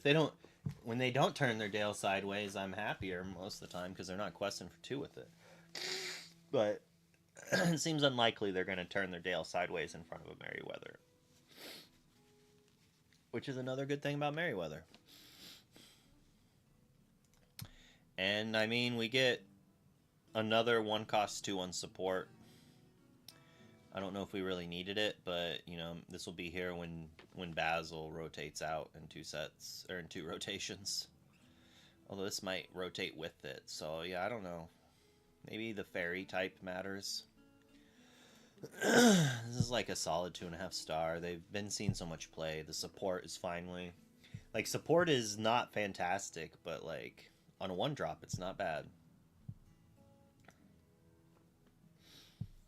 when they don't turn their Dale sideways, I'm happier most of the time because they're not questing for 2 with it. But it seems unlikely they're going to turn their Dale sideways in front of a Merryweather. Which is another good thing about Merryweather. And, I mean, we get another 1-cost 2-1 support. I don't know if we really needed it, but, you know, this will be here when Basil rotates out in 2 sets, or in 2 rotations. Although this might rotate with it, so yeah, I don't know. Maybe the fairy type matters. This is like a solid 2.5-star. They've been seeing so much play. The support is finally... Like, support is not fantastic, but, like, on a 1-drop, it's not bad.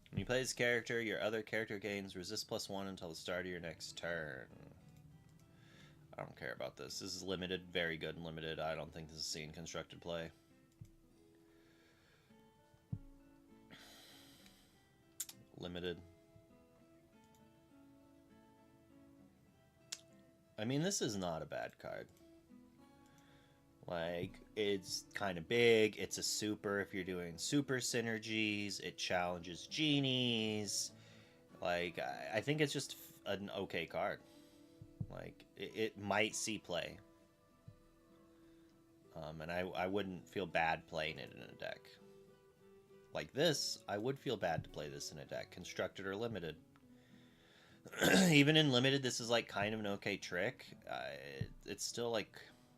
When you play this character, your other character gains resist +1 until the start of your next turn. I don't care about this. This is limited, very good and limited. I don't think this is seeing constructed play. Limited. I mean, this is not a bad card. Like, it's kind of big. It's a super if you're doing super synergies. It challenges genies. Like, I think it's just an okay card. Like, it might see play. And I wouldn't feel bad playing it in a deck. Like this, I would feel bad to play this in a deck, constructed or limited. Even in limited, this is like kind of an okay trick. It's still like...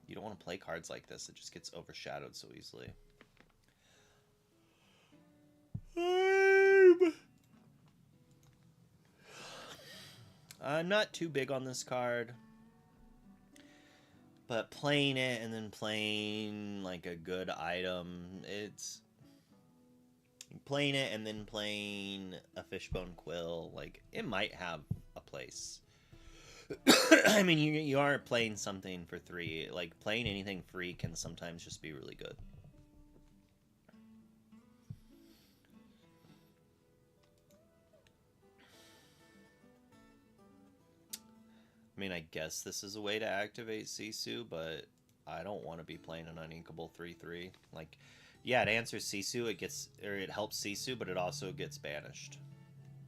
You don't want to play cards like this. It just gets overshadowed so easily. I'm not too big on this card. But playing it and then playing like a good item, it's... Playing it and then playing a Fishbone Quill, like, it might have a place. I mean, you are playing something for 3. Like, playing anything free can sometimes just be really good. I mean, I guess this is a way to activate Sisu, but I don't want to be playing an uninkable 3/3. Like, yeah, it answers Sisu, it helps Sisu, but it also gets banished.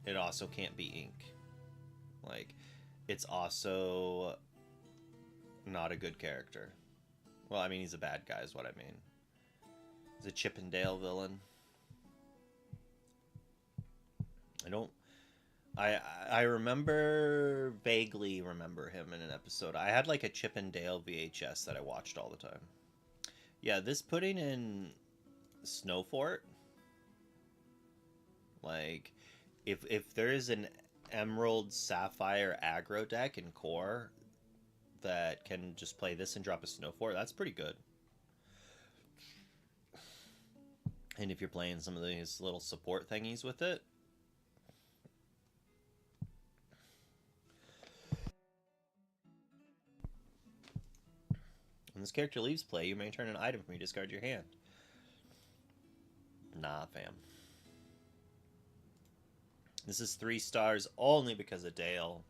It also can't be ink. Like, it's also not a good character. Well, I mean, he's a bad guy is what I mean. He's a Chip and Dale villain. I don't I vaguely remember him in an episode. I had like a Chip and Dale VHS that I watched all the time. Yeah, this putting in Snowfort, like if there is an Emerald Sapphire aggro deck in core that can just play this and drop a Snowfort, that's pretty good. And if you're playing some of these little support thingies with it, when this character leaves play, you may turn an item from your discard to your hand. Nah, fam. This is 3 stars only because of Dale.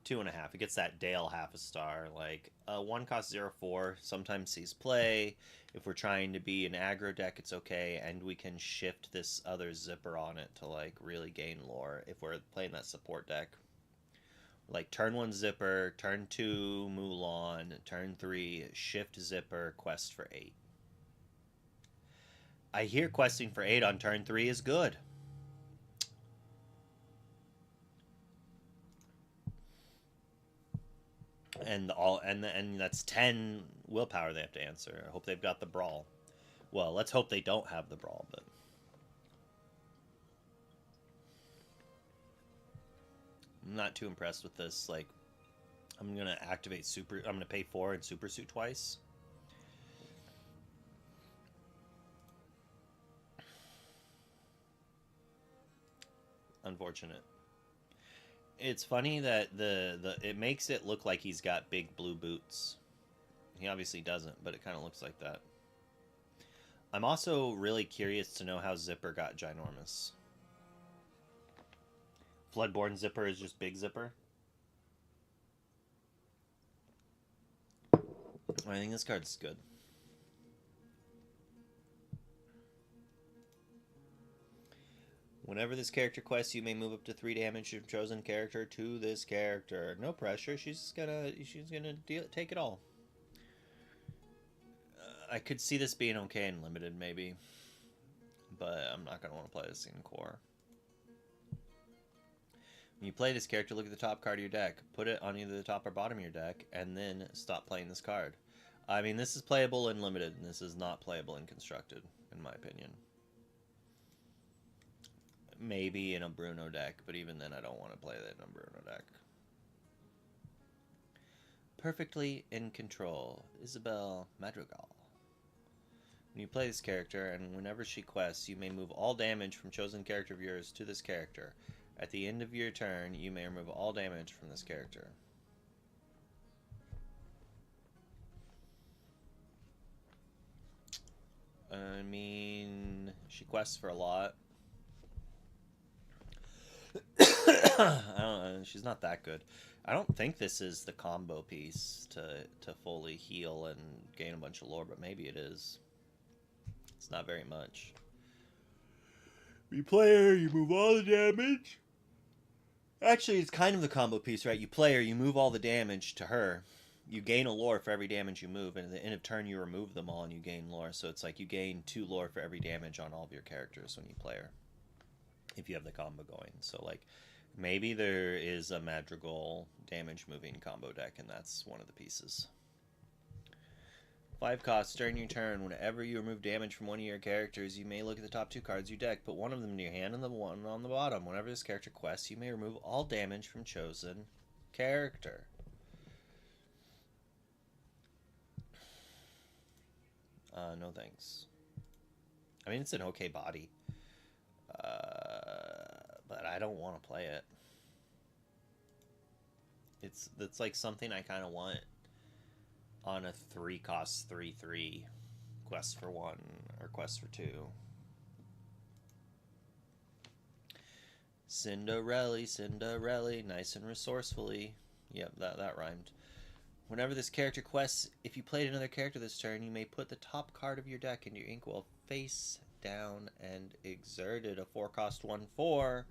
2.5. It gets that Dale half a star. Like, 1 costs 0/4. Sometimes sees play. If we're trying to be an aggro deck, it's okay. And we can shift this other zipper on it to, like, really gain lore if we're playing that support deck. Like, turn 1 zipper, turn 2 Mulan, turn 3 shift zipper, quest for 8. I hear questing for 8 on turn 3 is good. And that's 10 willpower they have to answer. I hope they've got the brawl. Well, let's hope they don't have the brawl, but I'm not too impressed with this. Like, I'm gonna activate super. I'm gonna pay 4 and super suit twice. Unfortunate. It's funny that it makes it look like he's got big blue boots. He obviously doesn't, but it kind of looks like that. I'm also really curious to know how Zipper got ginormous. Floodborn Zipper is just big Zipper. I think this card's good. Whenever this character quests, you may move up to 3 damage from chosen character to this character. No pressure. She's gonna take it all. I could see this being okay in limited, maybe, but I'm not gonna want to play this in core. When you play this character, look at the top card of your deck. Put it on either the top or bottom of your deck, and then stop playing this card. I mean, this is playable in limited, and this is not playable in constructed, in my opinion. Maybe in a Bruno deck, but even then I don't want to play that in a Bruno deck. Perfectly in control, Isabel Madrigal. When you play this character, and whenever she quests, you may move all damage from chosen character of yours to this character. At the end of your turn, you may remove all damage from this character. I mean, she quests for a lot. I don't know, she's not that good. I don't think this is the combo piece to fully heal and gain a bunch of lore, but maybe it is. It's not very much. You play her, you move all the damage. Actually, it's kind of the combo piece, right? You play her, you move all the damage to her. You gain a lore for every damage you move, and at the end of turn you remove them all and you gain lore. So it's like you gain 2 lore for every damage on all of your characters when you play her, if you have the combo going. So like, maybe there is a Madrigal damage moving combo deck, and that's one of the pieces. 5 costs. During your turn, whenever you remove damage from one of your characters, you may look at the top 2 cards of your deck. Put one of them in your hand and the one on the bottom. Whenever this character quests, you may remove all damage from chosen character. No thanks. I mean, it's an okay body. But I don't want to play it. It's like something I kind of want on a 3 cost 3/3 quest for 1 or quest for 2. Cinderella, Cinderella, nice and resourcefully. Yep, that rhymed. Whenever this character quests, if you played another character this turn, you may put the top card of your deck into your inkwell face down and exerted. A 4 cost 1/4.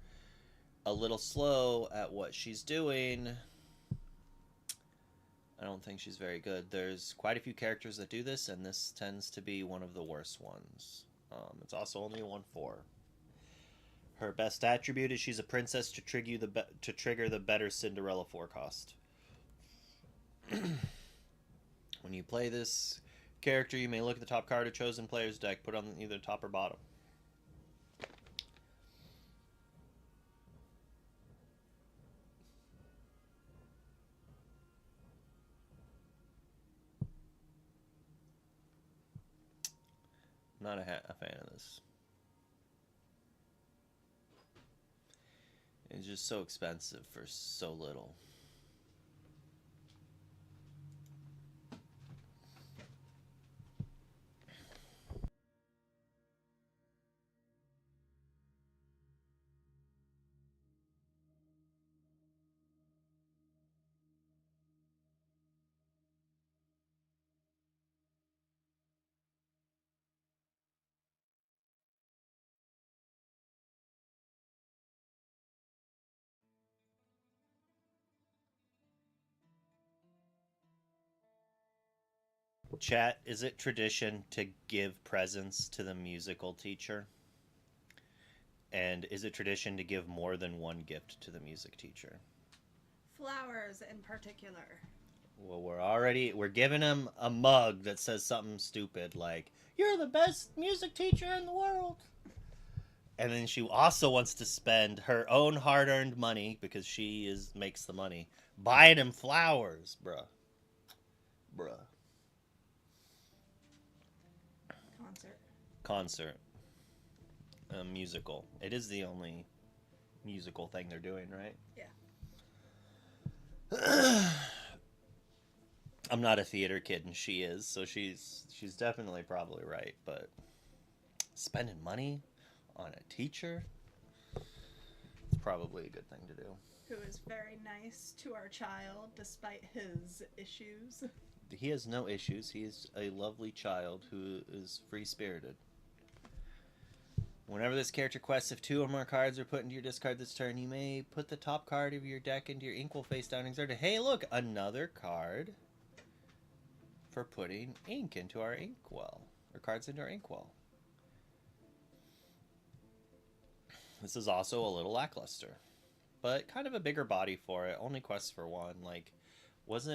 A little slow at what she's doing. I don't think she's very good. There's quite a few characters that do this, and this tends to be one of the worst ones. It's also only a 1/4. Her best attribute is she's a princess to trigger the better Cinderella 4 cost. When you play this character, you may look at the top card of chosen player's deck, put on either top or bottom. Not a fan of this. It's just so expensive for so little. Chat, is it tradition to give presents to the musical teacher? And is it tradition to give more than one gift to the music teacher? Flowers in particular. Well, we're giving him a mug that says something stupid like, "You're the best music teacher in the world." And then she also wants to spend her own hard-earned money, because she makes the money, buying him flowers, bruh. Concert. A musical. It is the only musical thing they're doing, right? Yeah. I'm not a theater kid, and she is, so she's definitely probably right. But spending money on a teacher, it's probably a good thing to do. Who is very nice to our child despite his issues. He has no issues. He's a lovely child who is free-spirited. Whenever this character quests, if 2 or more cards are put into your discard this turn, you may put the top card of your deck into your inkwell face down and exert it. Hey, look, another card for putting ink into our inkwell, or cards into our inkwell. This is also a little lackluster, but kind of a bigger body for it. Only quests for 1. Like, was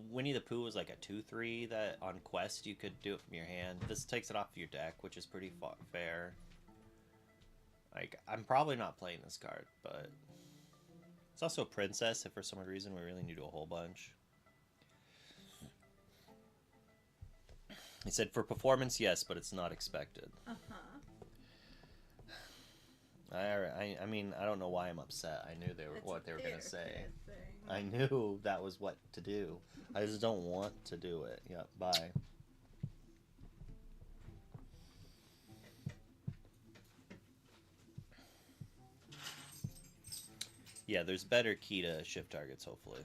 Winnie the Pooh was like a 2/3 that on quest you could do it from your hand. This takes it off your deck, which is pretty fair. Like, I'm probably not playing this card, but it's also a princess if for some reason we really need to do a whole bunch. He said for performance, yes, but it's not expected. I mean, I don't know why I'm upset. I knew what they were going to say. I knew that was what to do. I just don't want to do it. Yep, bye. Yeah, there's better key to shift targets, hopefully.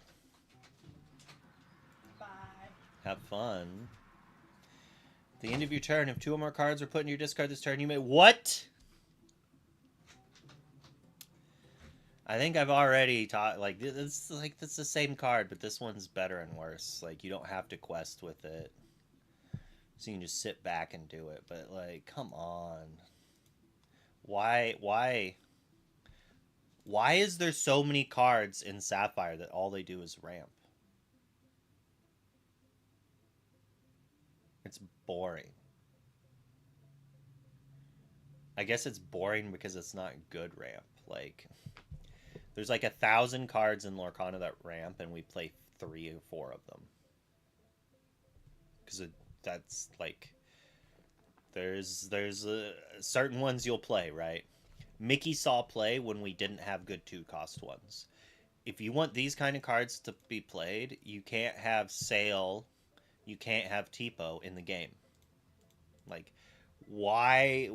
Bye. Have fun. At the end of your turn, if 2 or more cards are put in your discard this turn, you may... What? I think I've already taught, like, it's the same card, but this one's better and worse. Like, you don't have to quest with it. So you can just sit back and do it. But, like, come on. Why is there so many cards in Sapphire that all they do is ramp? It's boring. I guess it's boring because it's not good ramp. Like, there's like 1,000 cards in Lorcana that ramp, and we play 3 or 4 of them. Because that's like, there's certain ones you'll play, right? Mickey saw play when we didn't have good 2-cost ones. if you want these kind of cards to be played, you can't have Sail, you can't have Tipo in the game. Like, why?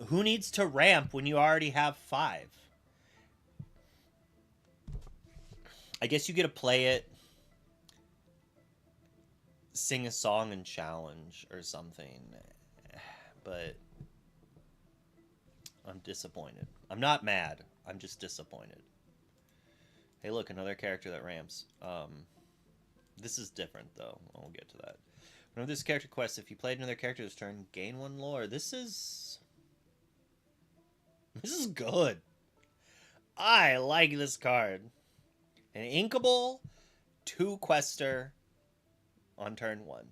Who needs to ramp when you already have 5? I guess you get to play it, sing a song and challenge or something. But I'm disappointed. I'm not mad. I'm just disappointed. Hey, look, another character that ramps. This is different, though. We'll get to that. Remember this character quest, if you played another character this turn, gain 1 lore. This is good. I like this card. An Inkable 2 quester on turn 1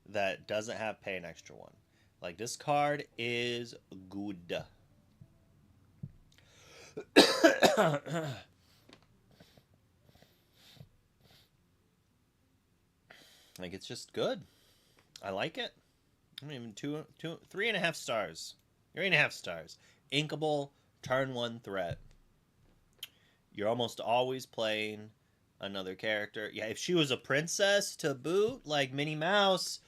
that doesn't have pay an extra 1. Like, this card is good. Like, it's just good. I like it. I'm even 3.5 stars. 3.5 stars. Inkable, turn 1 threat. You're almost always playing another character. Yeah, if she was a princess to boot, like Minnie Mouse,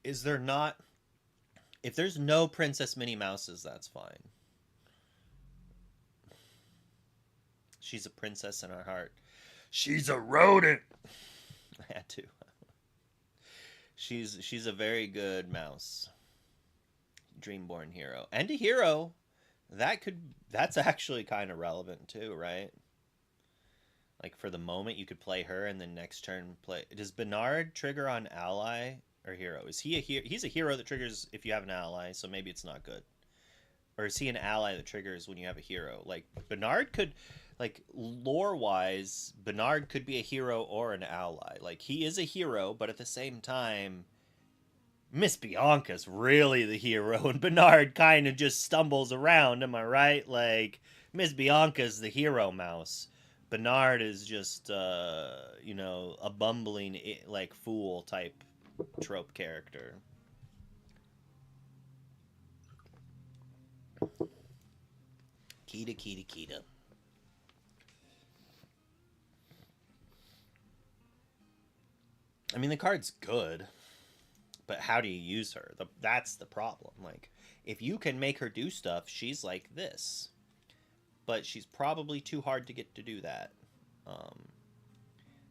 is there not? If there's no Princess Minnie Mouses, that's fine. She's a princess in our heart. She's a rodent. I had to. She's a very good mouse. Dreamborn hero. And a hero. That's actually kind of relevant too, right? Like, for the moment, you could play her, and then next turn play. Does Bernard trigger on ally or hero? Is he a hero? He's a hero that triggers if you have an ally, so maybe it's not good. Or is he an ally that triggers when you have a hero? Like, Bernard could, like, lore-wise, Bernard could be a hero or an ally. Like, he is a hero, but at the same time, Miss Bianca's really the hero, and Bernard kind of just stumbles around, am I right? Like, Miss Bianca's the hero mouse. Bernard is just, a bumbling, like, fool type trope character. Kita. I mean, the card's good, but how do you use her? That's the problem. Like, if you can make her do stuff, she's like this. But she's probably too hard to get to do that.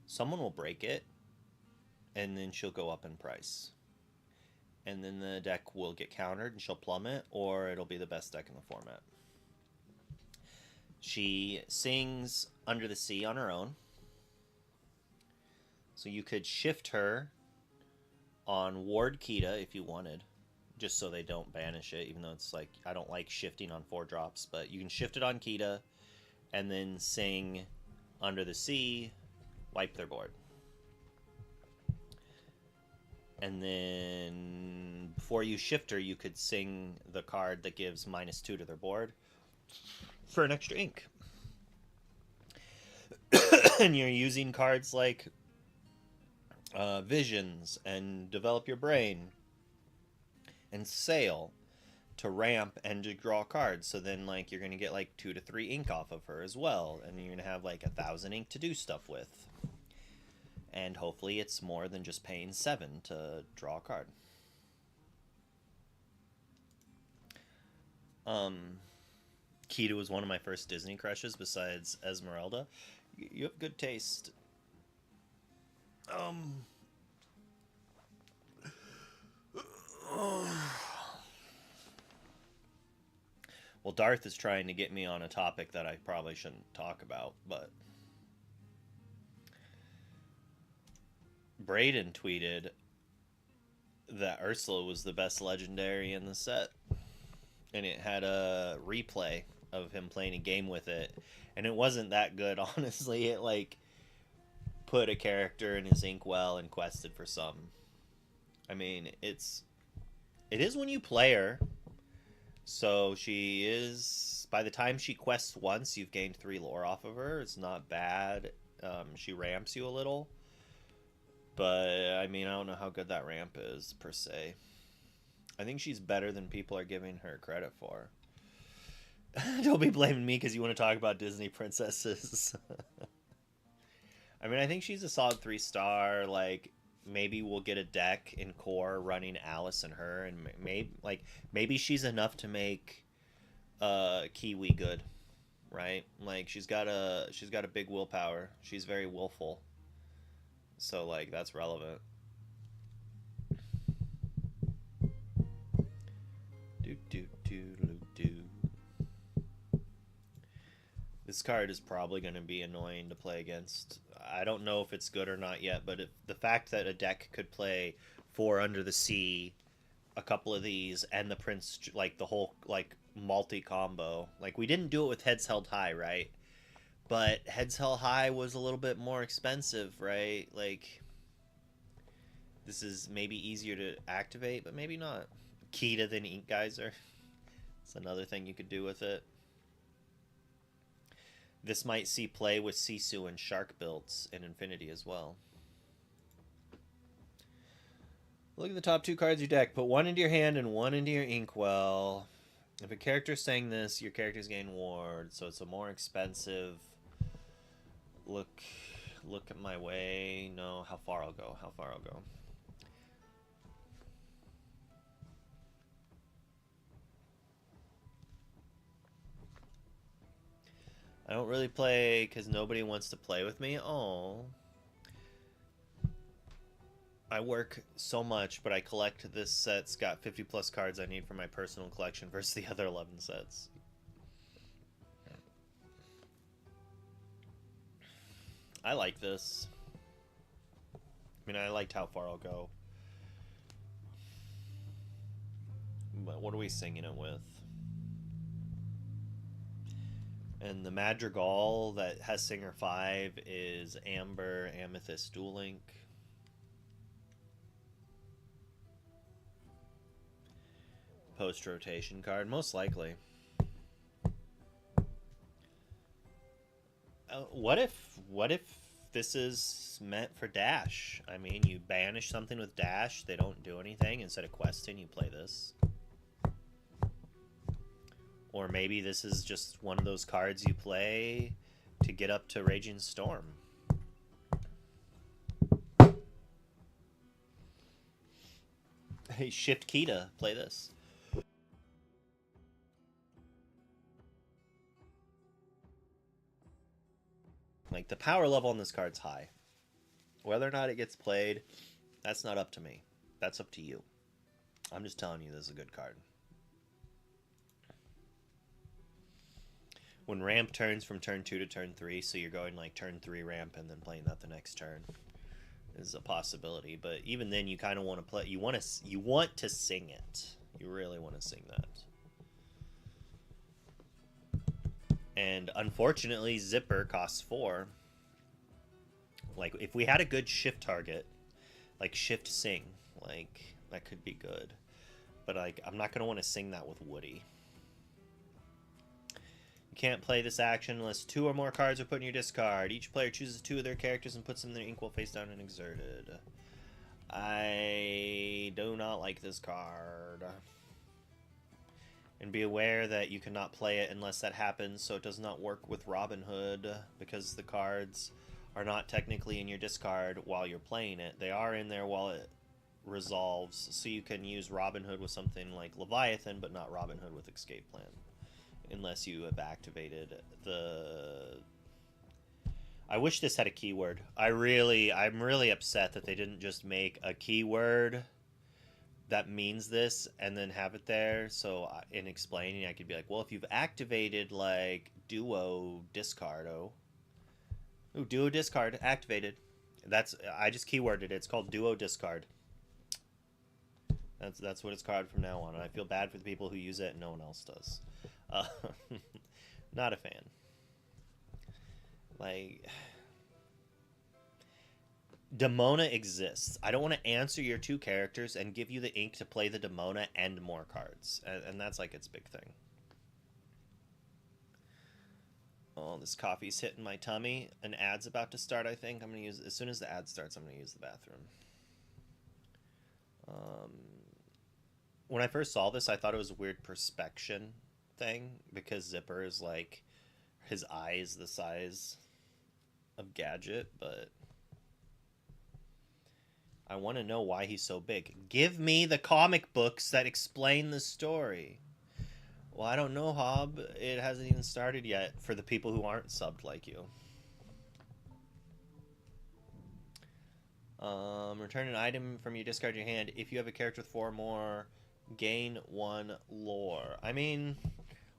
Someone will break it, and then she'll go up in price. And then the deck will get countered, and she'll plummet, or it'll be the best deck in the format. She sings Under the Sea on her own. So you could shift her on Ward Kita if you wanted, just so they don't banish it, even though it's like, I don't like shifting on 4 drops, but you can shift it on Kita, and then sing Under the Sea, wipe their board. And then before you shift her, you could sing the card that gives -2 to their board for an extra ink. And you're using cards like Visions and Develop Your Brain and Sail to ramp and to draw cards. So then, like, you're going to get like 2 to 3 ink off of her as well, and you're going to have like 1,000 ink to do stuff with. And hopefully it's more than just paying 7 to draw a card. Kita was one of my first Disney crushes besides Esmeralda. You have good taste. Well, Darth is trying to get me on a topic that I probably shouldn't talk about, but Braden tweeted that Ursula was the best legendary in the set, and it had a replay of him playing a game with it, and it wasn't that good, honestly. It like put a character in his inkwell and quested for some. I mean, it is when you play her. So she is, by the time she quests once, you've gained 3 lore off of her. It's not bad. She ramps you a little. But, I mean, I don't know how good that ramp is, per se. I think she's better than people are giving her credit for. Don't be blaming me because you want to talk about Disney princesses. I mean, I think she's a solid 3 star. Like, maybe we'll get a deck in core running Alice and her, and maybe she's enough to make Kiwi good, right? Like she's got a big willpower. She's very willful, so like that's relevant. Do do do do do. This card is probably going to be annoying to play against. I don't know if it's good or not yet, but the fact that a deck could play 4 Under the Sea, a couple of these, and the Prince, like the whole like multi combo, like we didn't do it with Heads Held High, right? But Heads Held High was a little bit more expensive, right? Like this is maybe easier to activate, but maybe not. Kita than Ink Geyser. It's another thing you could do with it. This might see play with Sisu and Shark builds in Infinity as well. Look at the top 2 cards of your deck. Put 1 into your hand and 1 into your Inkwell. If a character's saying this, your character's gain ward, so it's a more expensive. Look at my way. No, how far I'll go. How far I'll go. I don't really play because nobody wants to play with me. Oh. I work so much, but I collect this set's got 50 plus cards I need for my personal collection versus the other 11 sets. I like this. I mean, I liked how far I'll go. But what are we singing it with? And the Madrigal that has Singer 5 is Amber, Amethyst, Duel Link. Post-rotation card, most likely. What if this is meant for Dash? I mean, you banish something with Dash, they don't do anything. Instead of questing, you play this. Or maybe this is just one of those cards you play to get up to Raging Storm. Hey, Shift Kita, play this. Like, the power level on this card's high. Whether or not it gets played, that's not up to me. That's up to you. I'm just telling you this is a good card. When ramp turns from turn 2 to turn 3, so you're going like turn 3 ramp and then playing that the next turn, is a possibility. But even then, you kind of want to play. You want to sing it. You really want to sing that. And unfortunately, Zipper costs 4. Like, if we had a good shift target, like shift sing, like that could be good. But like, I'm not gonna want to sing that with Woody. You can't play this action unless 2 or more cards are put in your discard. Each player chooses 2 of their characters and puts them in their inkwell face down and exerted. I do not like this card. And be aware that you cannot play it unless that happens, so it does not work with Robin Hood, because the cards are not technically in your discard while you're playing it. They are in there while it resolves, so you can use Robin Hood with something like Leviathan, but not Robin Hood with Escape Plan. Unless you have activated the... I wish this had a keyword. I'm really upset that they didn't just make a keyword that means this and then have it there. So in explaining, I could be like, well, if you've activated like duo discard, duo discard activated. I just keyworded it. It's called duo discard. That's what it's called from now on. And I feel bad for the people who use it and no one else does. Not a fan. Like, Demona exists. I don't want to answer your 2 characters and give you the ink to play the Demona and more cards. And that's like its big thing. Oh, this coffee's hitting my tummy. An ad's about to start, I think. I'm going to use... As soon as the ad starts, I'm going to use the bathroom. When I first saw this, I thought it was a weird perspection thing because Zipper is like his eye is the size of Gadget, but I want to know why he's so big. Give me the comic books that explain the story. Well, I don't know, Hob. It hasn't even started yet for the people who aren't subbed like you. Return an item from your discard your hand. If you have a character with 4 more, gain 1 lore. I mean,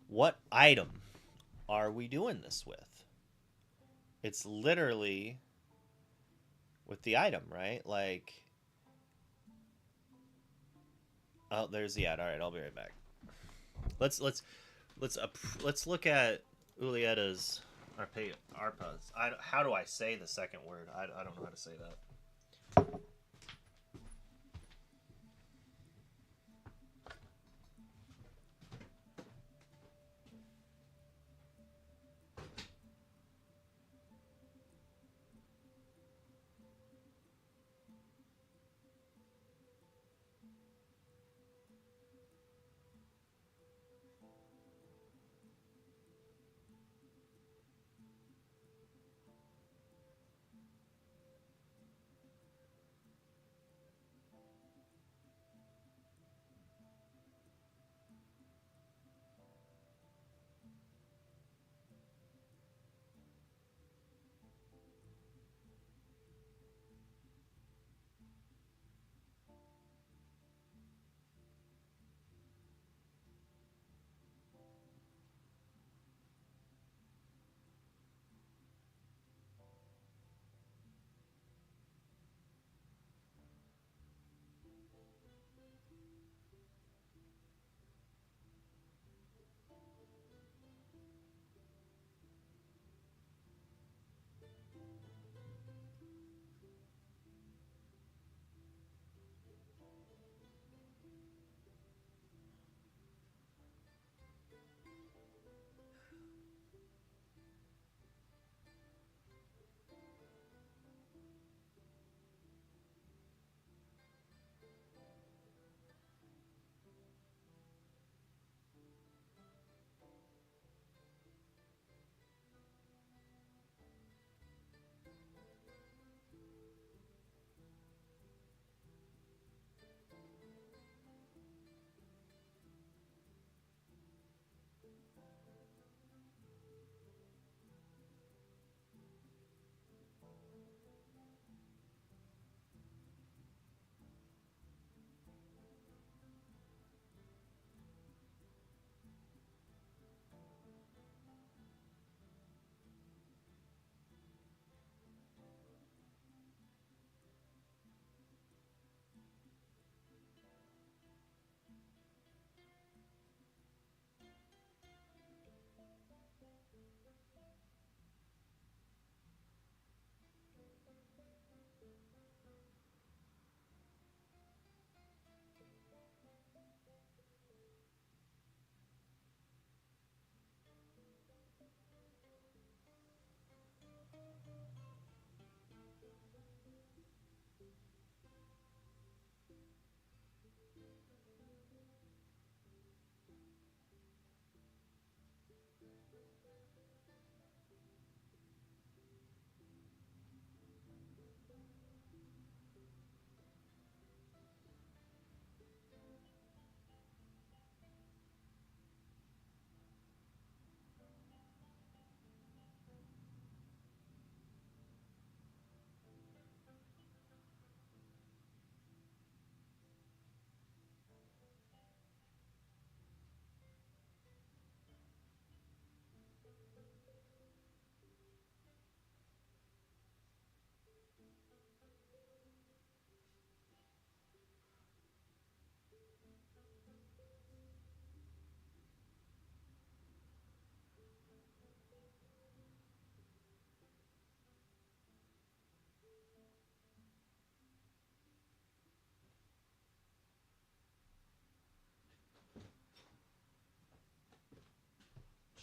what item are we doing this with? It's literally with the item, right? Like, oh, there's the ad. All right, I'll be right back. Let's look at Ulietta's Arpa's. How do I say the second word? I don't know how to say that.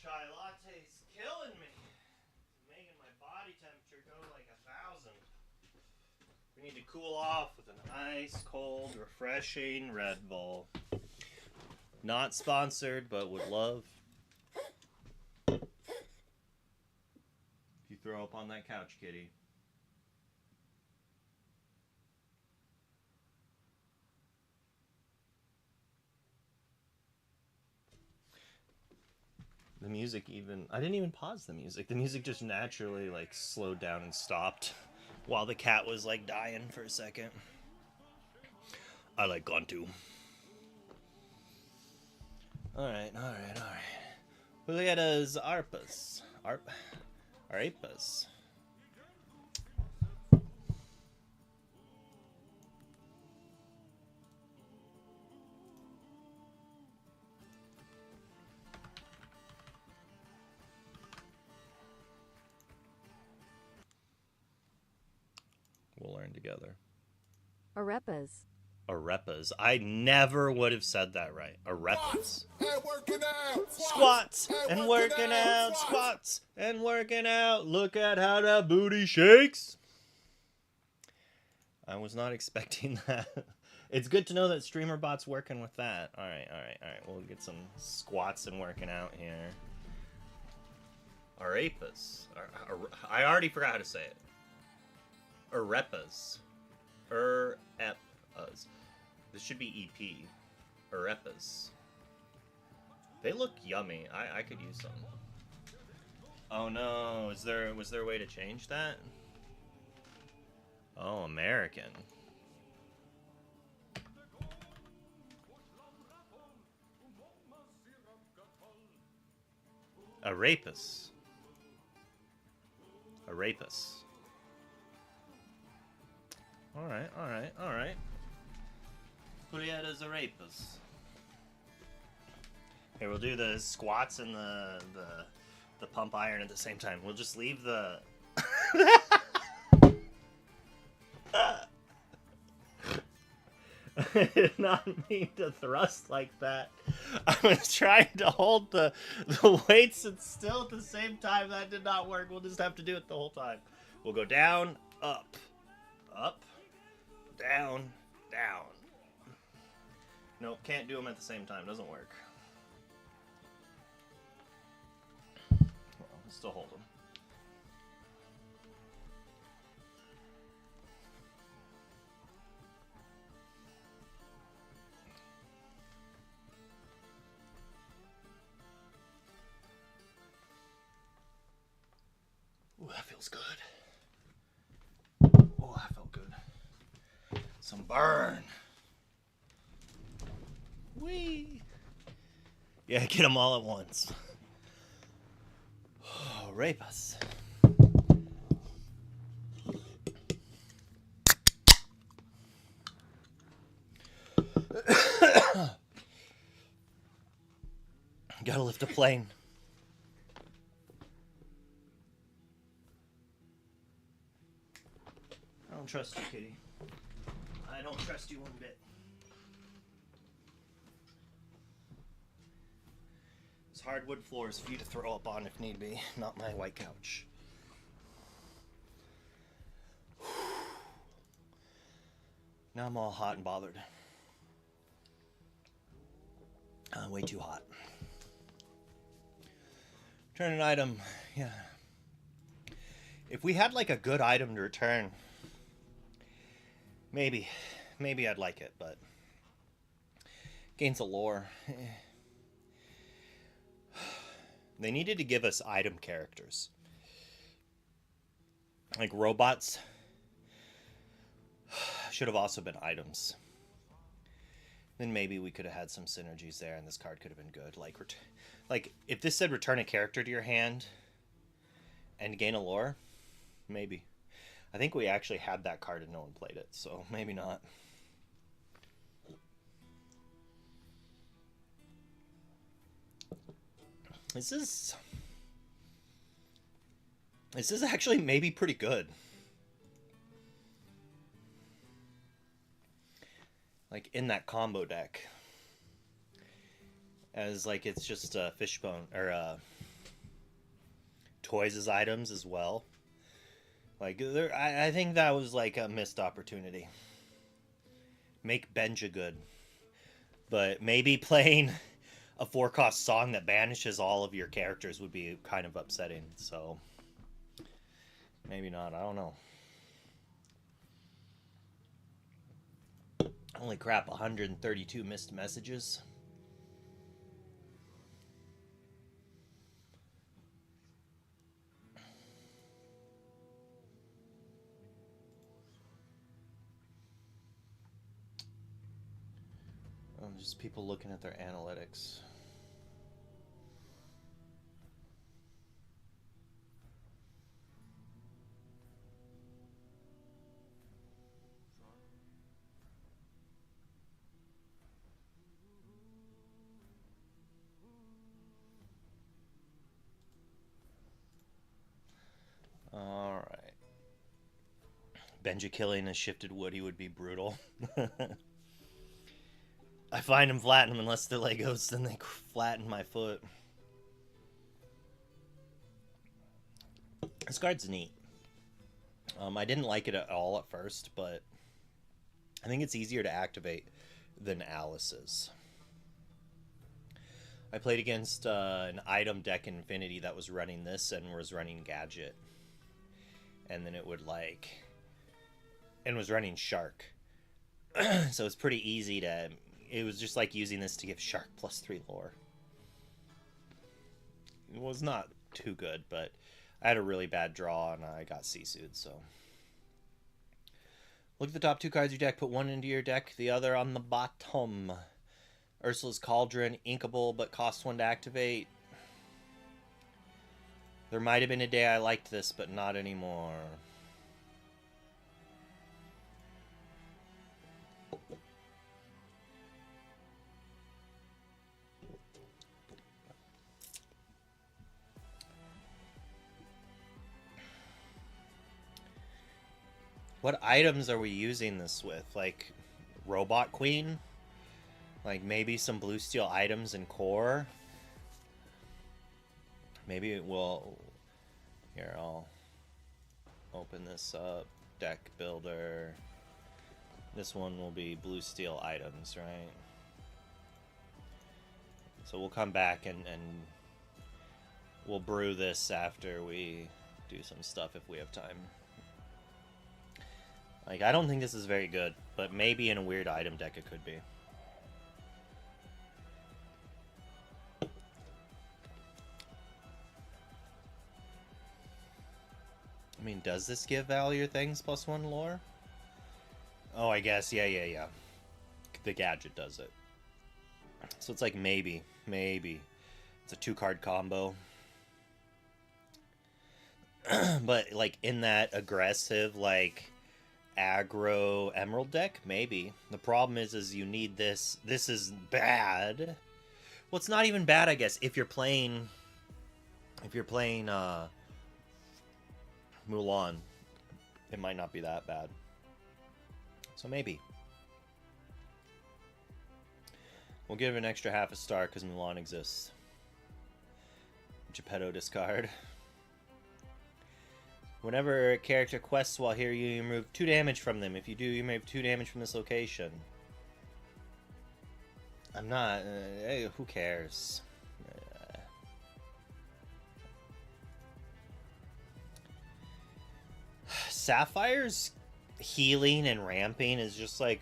Chai latte's killing me. It's making my body temperature go like 1,000. We need to cool off with an ice cold, refreshing Red Bull. Not sponsored, but would love throw up on that couch, kitty. The music even... I didn't even pause the music. The music just naturally, like, slowed down and stopped while the cat was, like, dying for a second. I like Gontu. Alright. Julieta's Arpas. Arepas. We'll learn together. Arepas. Arepas. I never would have said that right. Arepas. And working out. Squats and working out. Squats and working out. Look at how that booty shakes. I was not expecting that. It's good to know that StreamerBot's working with that. All right. We'll get some squats and working out here. Arepas. I already forgot how to say it. Arepas. Arepas. This should be EP. Arepas. They look yummy. I could use some. Oh no, was there a way to change that? Oh, American. Arepas. Arepas. Alright. Julieta's Arepas. Here, we'll do the squats and the pump iron at the same time. We'll just leave the... I did not mean to thrust like that. I was trying to hold the weights and still at the same time. That did not work. We'll just have to do it the whole time. We'll go down, up, down. Nope, can't do them at the same time. Doesn't work. Well, still hold them. Ooh, that feels good. Oh, that felt good. Some burn. Whee! Yeah, get them all at once. Oh, rape us. Gotta lift a plane. I don't trust you, kitty. I don't trust you one bit. It's hardwood floors for you to throw up on if need be, not my white couch. Now I'm all hot and bothered. Way too hot. Return an item. Yeah. If we had like a good item to return, maybe I'd like it, but gains a lore. They needed to give us item characters. Like robots should have also been items. Then maybe we could have had some synergies there and this card could have been good. Like if this said return a character to your hand and gain a lore, maybe. I think we actually had that card and no one played it, so maybe not. This is actually maybe pretty good. Like in that combo deck. As like it's just fishbone or toys as items as well. Like I think that was like a missed opportunity. Make Benja good. But maybe playing a 4-cost song that banishes all of your characters would be kind of upsetting, so Maybe not. I don't know. Holy crap, 132 missed messages. Just people looking at their analytics. All right. Benji killing a shifted Woody would be brutal. I find him flatten them unless they're Legos, then they flatten my foot. This card's neat. I didn't like it at all at first, but I think it's easier to activate than Alice's. I played against an item deck in Infinity that was running this and was running Gadget. And then it would like... and was running Shark. So it's pretty easy to... it was just like using this to give Shark +3 lore. It was not too good, but I had a really bad draw and I got Seasued, so... Look at the top 2 cards of your deck. Put one into your deck, the other on the bottom. Ursula's Cauldron, inkable, but costs 1 to activate. There might have been a day I liked this, but not anymore. What items are we using this with? Like, Robot Queen? Like, maybe some blue steel items in core? Maybe it will... Here, I'll open this up. Deck builder. This one will be blue steel items, right? So we'll come back and we'll brew this after we do some stuff if we have time. Like, I don't think this is very good, but maybe in a weird item deck it could be. I mean, does this give value things +1 lore? Oh, I guess, yeah. The Gadget does it. So it's like maybe. It's a 2-card combo. But, like, in that aggressive, like... aggro emerald deck, maybe. The problem is you need this. This is bad. Well, it's not even bad, I guess, if you're playing Mulan. It might not be that bad. So maybe. We'll give it an extra half a star because Mulan exists. Geppetto discard. Whenever a character quests while here, you remove 2 damage from them. If you do, you remove 2 damage from this location. I'm not... hey, who cares? Sapphire's healing and ramping is just, like,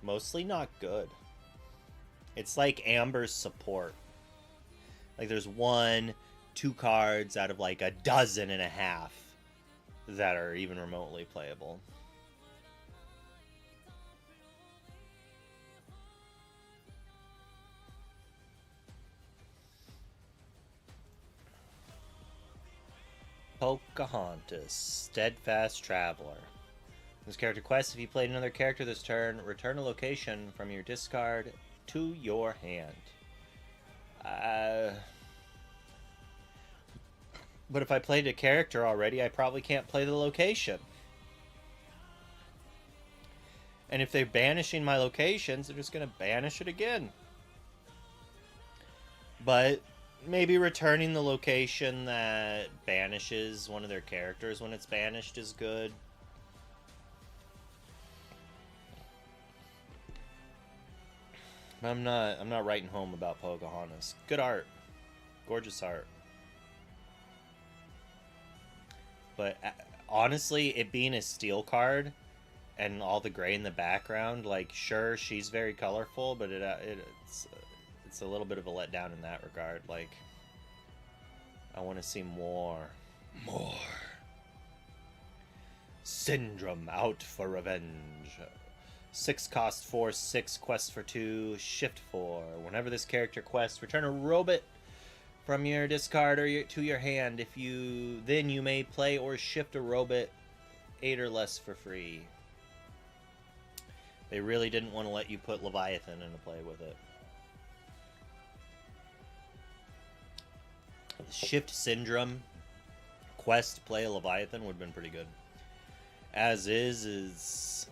mostly not good. It's like Amber's support. Like, there's 1, 2 cards out of, like, 12.5 that are even remotely playable. Pocahontas, Steadfast Traveler. This character quests, if you played another character this turn, return a location from your discard to your hand. But if I played a character already, I probably can't play the location. And if they're banishing my locations, they're just going to banish it again. But maybe returning the location that banishes one of their characters when it's banished is good. I'm not writing home about Pocahontas. Good art. Gorgeous art. But honestly, it being a steel card and all the gray in the background, like, sure, she's very colorful, but it's a little bit of a letdown in that regard. Like, I want to see more. More. Syndrome out for revenge. 6 cost 4, 6 quests for 2, shift 4. Whenever this character quests, return a robot from your discard or to your hand. If you then you may play or shift a robot 8 or less for free. They really didn't want to let you put Leviathan into play with it. Shift Syndrome quest play a Leviathan would have been pretty good. As is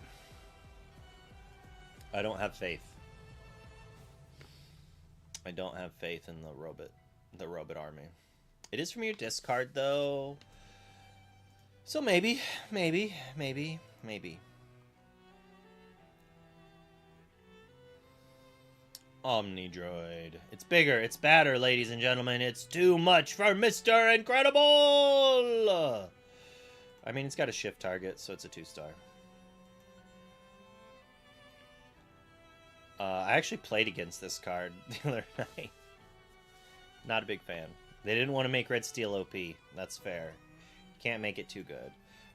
I don't have faith. I don't have faith in the robot army. It is from your discard though. So maybe. Omnidroid. It's bigger, it's badder, ladies and gentlemen. It's too much for Mr. Incredible! I mean, it's got a shift target, so it's a 2-star. I actually played against this card the other night. Not a big fan. They didn't want to make Red Steel OP. That's fair. Can't make it too good.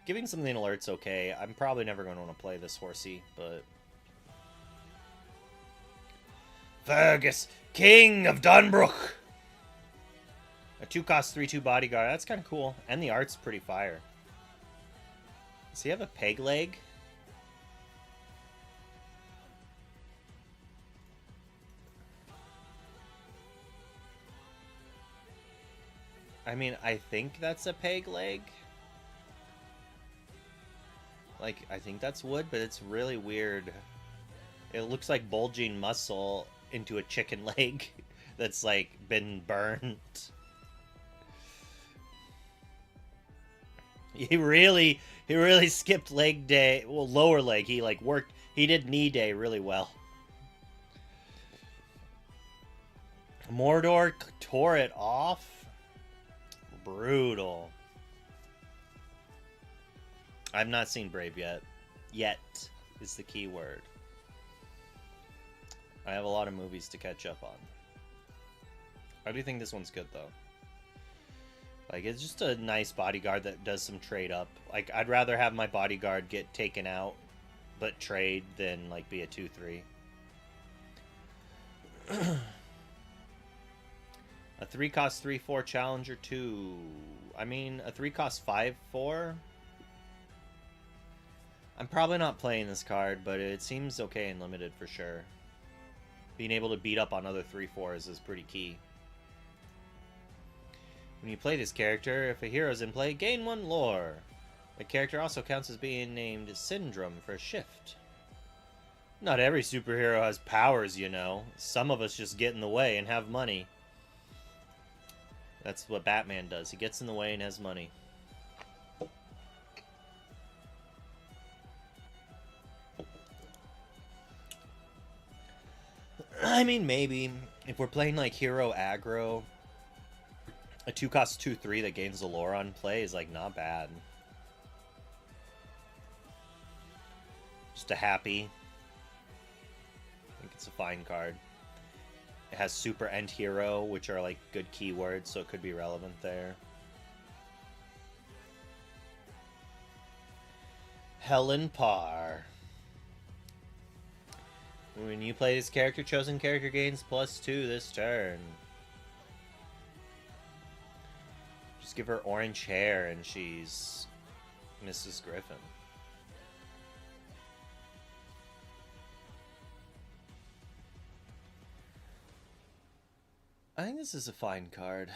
Giving something alert's okay. I'm probably never going to want to play this horsey, but... Fergus, King of Dunbrook! A 2-cost 3/2 bodyguard. That's kind of cool. And the art's pretty fire. Does he have a peg leg? I mean, I think that's a peg leg. Like, I think that's wood, but it's really weird. It looks like bulging muscle into a chicken leg that's, like, been burnt. He really skipped leg day. Well, lower leg. He, like, he did knee day really well. Mordor tore it off. Brutal. I've not seen Brave yet. Yet is the key word. I have a lot of movies to catch up on. I do think this one's good, though. Like, it's just a nice bodyguard that does some trade up. Like, I'd rather have my bodyguard get taken out, but trade than, like, be a 2/3. A 3-cost 3/4 Challenger 2. I mean, a 3-cost 5/4? I'm probably not playing this card, but it seems okay in limited for sure. Being able to beat up on other 3/4s is pretty key. When you play this character, if a hero's in play, gain 1 lore. The character also counts as being named Syndrome for shift. Not every superhero has powers, you know. Some of us just get in the way and have money. That's what Batman does. He gets in the way and has money. I mean, maybe. If we're playing, like, hero aggro, a 2-cost 2/3 that gains the lore on play is, like, not bad. Just a happy. I think it's a fine card. It has super and hero, which are, like, good keywords, so it could be relevant there. Helen Parr. When you play this character, chosen character gains +2 this turn. Just give her orange hair and she's Mrs. Griffin. I think this is a fine card.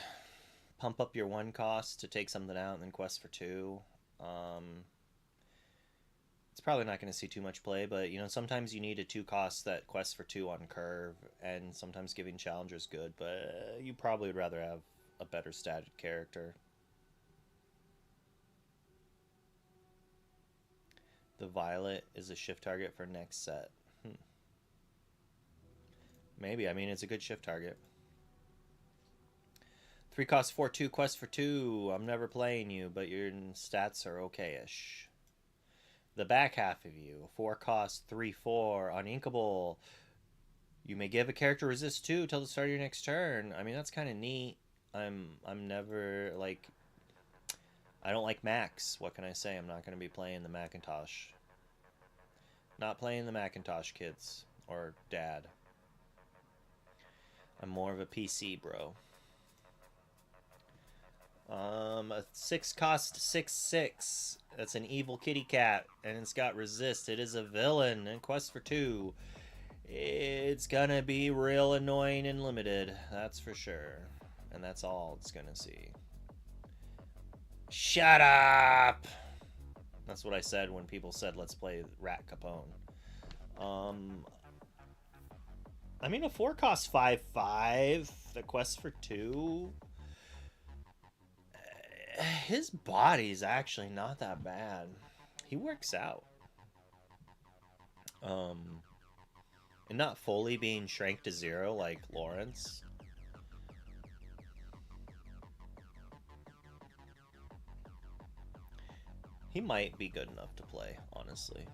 Pump up your 1 cost to take something out and then quest for 2. It's probably not going to see too much play, but, you know, sometimes you need a 2 cost that quests for 2 on curve, and sometimes giving challengers good, but you probably would rather have a better statted character. The Violet is a shift target for next set. Maybe. I mean, it's a good shift target. 3 cost 4/2, quest for 2. I'm never playing you, but your stats are okay-ish. The back half of you, 4 cost 3/4, uninkable. You may give a character resist 2 till the start of your next turn. I mean, that's kind of neat. I'm never like, I don't like Macs. What can I say? I'm not going to be playing the Macintosh. Not playing the Macintosh, kids or dad. I'm more of a PC bro. A 6 cost 6/6. That's an evil kitty cat, and it's got resist. It is a villain and quest for 2. It's gonna be real annoying and limited, that's for sure. And that's all it's gonna see. Shut up! That's what I said when people said let's play Rat Capone. I mean, a 4 cost 5/5. The quest for 2. His body's actually not that bad. He works out. And not fully being shrank to 0 like Lawrence. He might be good enough to play, honestly.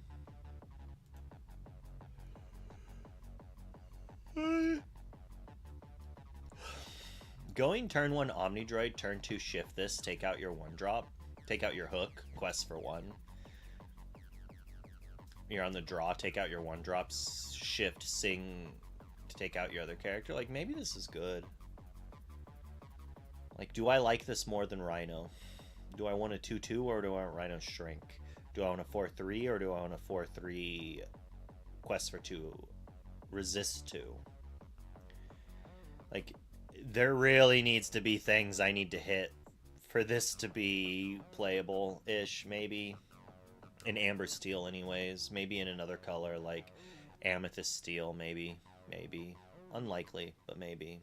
Going turn 1 Omnidroid, turn 2 shift this, take out your 1-drop. Take out your hook, quest for 1. You're on the draw, take out your 1-drops, shift, sing to take out your other character. Like, maybe this is good. Like, do I like this more than Rhino? Do I want a 2/2 or do I want Rhino shrink? Do I want a 4/3 or do I want a 4/3 quest for 2, resist 2? Like, there really needs to be things I need to hit for this to be playable-ish, maybe. In Amber Steel, anyways. Maybe in another color, like Amethyst Steel, maybe. Maybe. Unlikely, but maybe.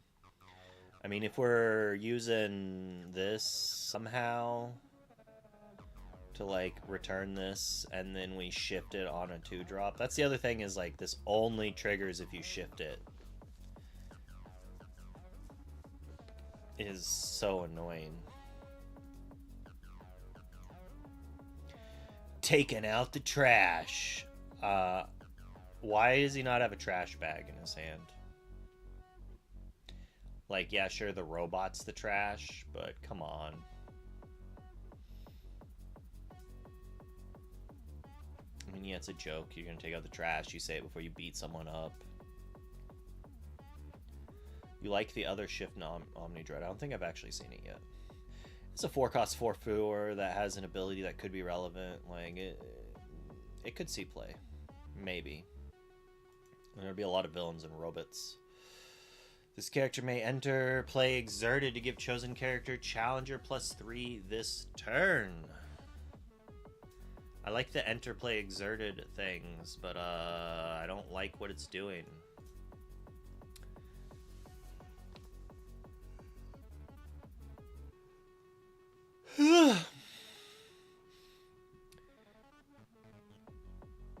I mean, if we're using this somehow to, like, return this, and then we shift it on a 2-drop. That's the other thing is, like, this only triggers if you shift it. Is so annoying. Taking out the trash. Why does he not have a trash bag in his hand? Like, yeah, sure, the robot's the trash, but come on. I mean, yeah, it's a joke. You're gonna take out the trash. You say it before you beat someone up. You like the other shift Omnidroid? I don't think I've actually seen it yet. It's a 4 cost 4/4 that has an ability that could be relevant. Like, it could see play. Maybe. There'll be a lot of villains and robots. This character may enter play exerted to give chosen character challenger +3 this turn. I like the enter play exerted things, but I don't like what it's doing.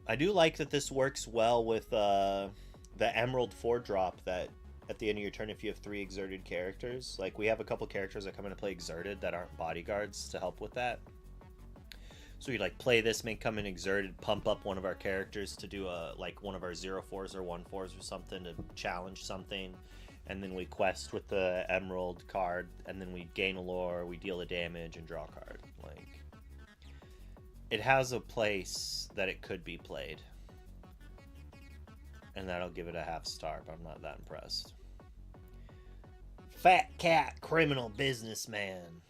I do like that this works well with the Emerald 4-drop that at the end of your turn, if you have 3 exerted characters, like we have a couple characters that come into play exerted that aren't bodyguards to help with that. So you like play this, may come in exerted, pump up one of our characters to do a like one of our 0/4s or 1/4s or something to challenge something, and then we quest with the Emerald card, and then we gain a lore, we deal a damage, and draw a card. Like, it has a place that it could be played, and that'll give it a half star, but I'm not that impressed. Fat cat, criminal businessman.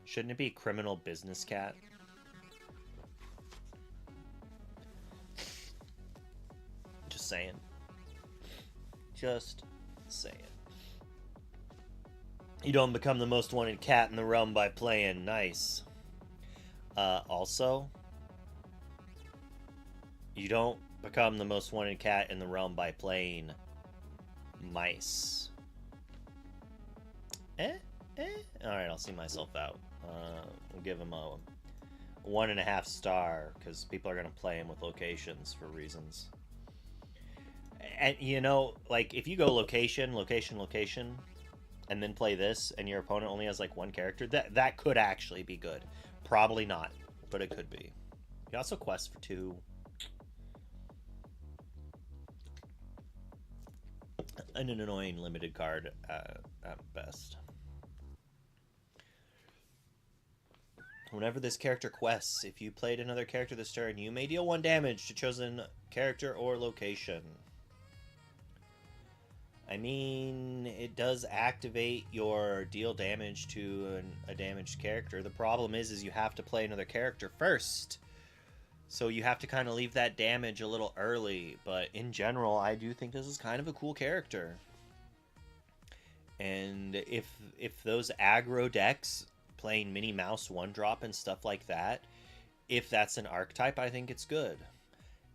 Shouldn't it be criminal business cat? Just saying. Just saying. You don't become the most wanted cat in the realm by playing nice. Also, you don't become the most wanted cat in the realm by playing mice. Alright, I'll see myself out. We'll give him a 1.5 star, because people are going to play him with locations for reasons. And, you know, like, if you go location, location, location, and then play this, and your opponent only has like one character, that could actually be good. Probably not, but it could be. He also quests for 2. And an annoying limited card at best. Whenever this character quests, if you played another character this turn, you may deal 1 damage to chosen character or location. I mean, it does activate your deal damage to a damaged character. The problem is you have to play another character first. So you have to kind of leave that damage a little early. But in general, I do think this is kind of a cool character. And if those aggro decks playing Minnie Mouse 1-drop and stuff like that, if that's an archetype, I think it's good.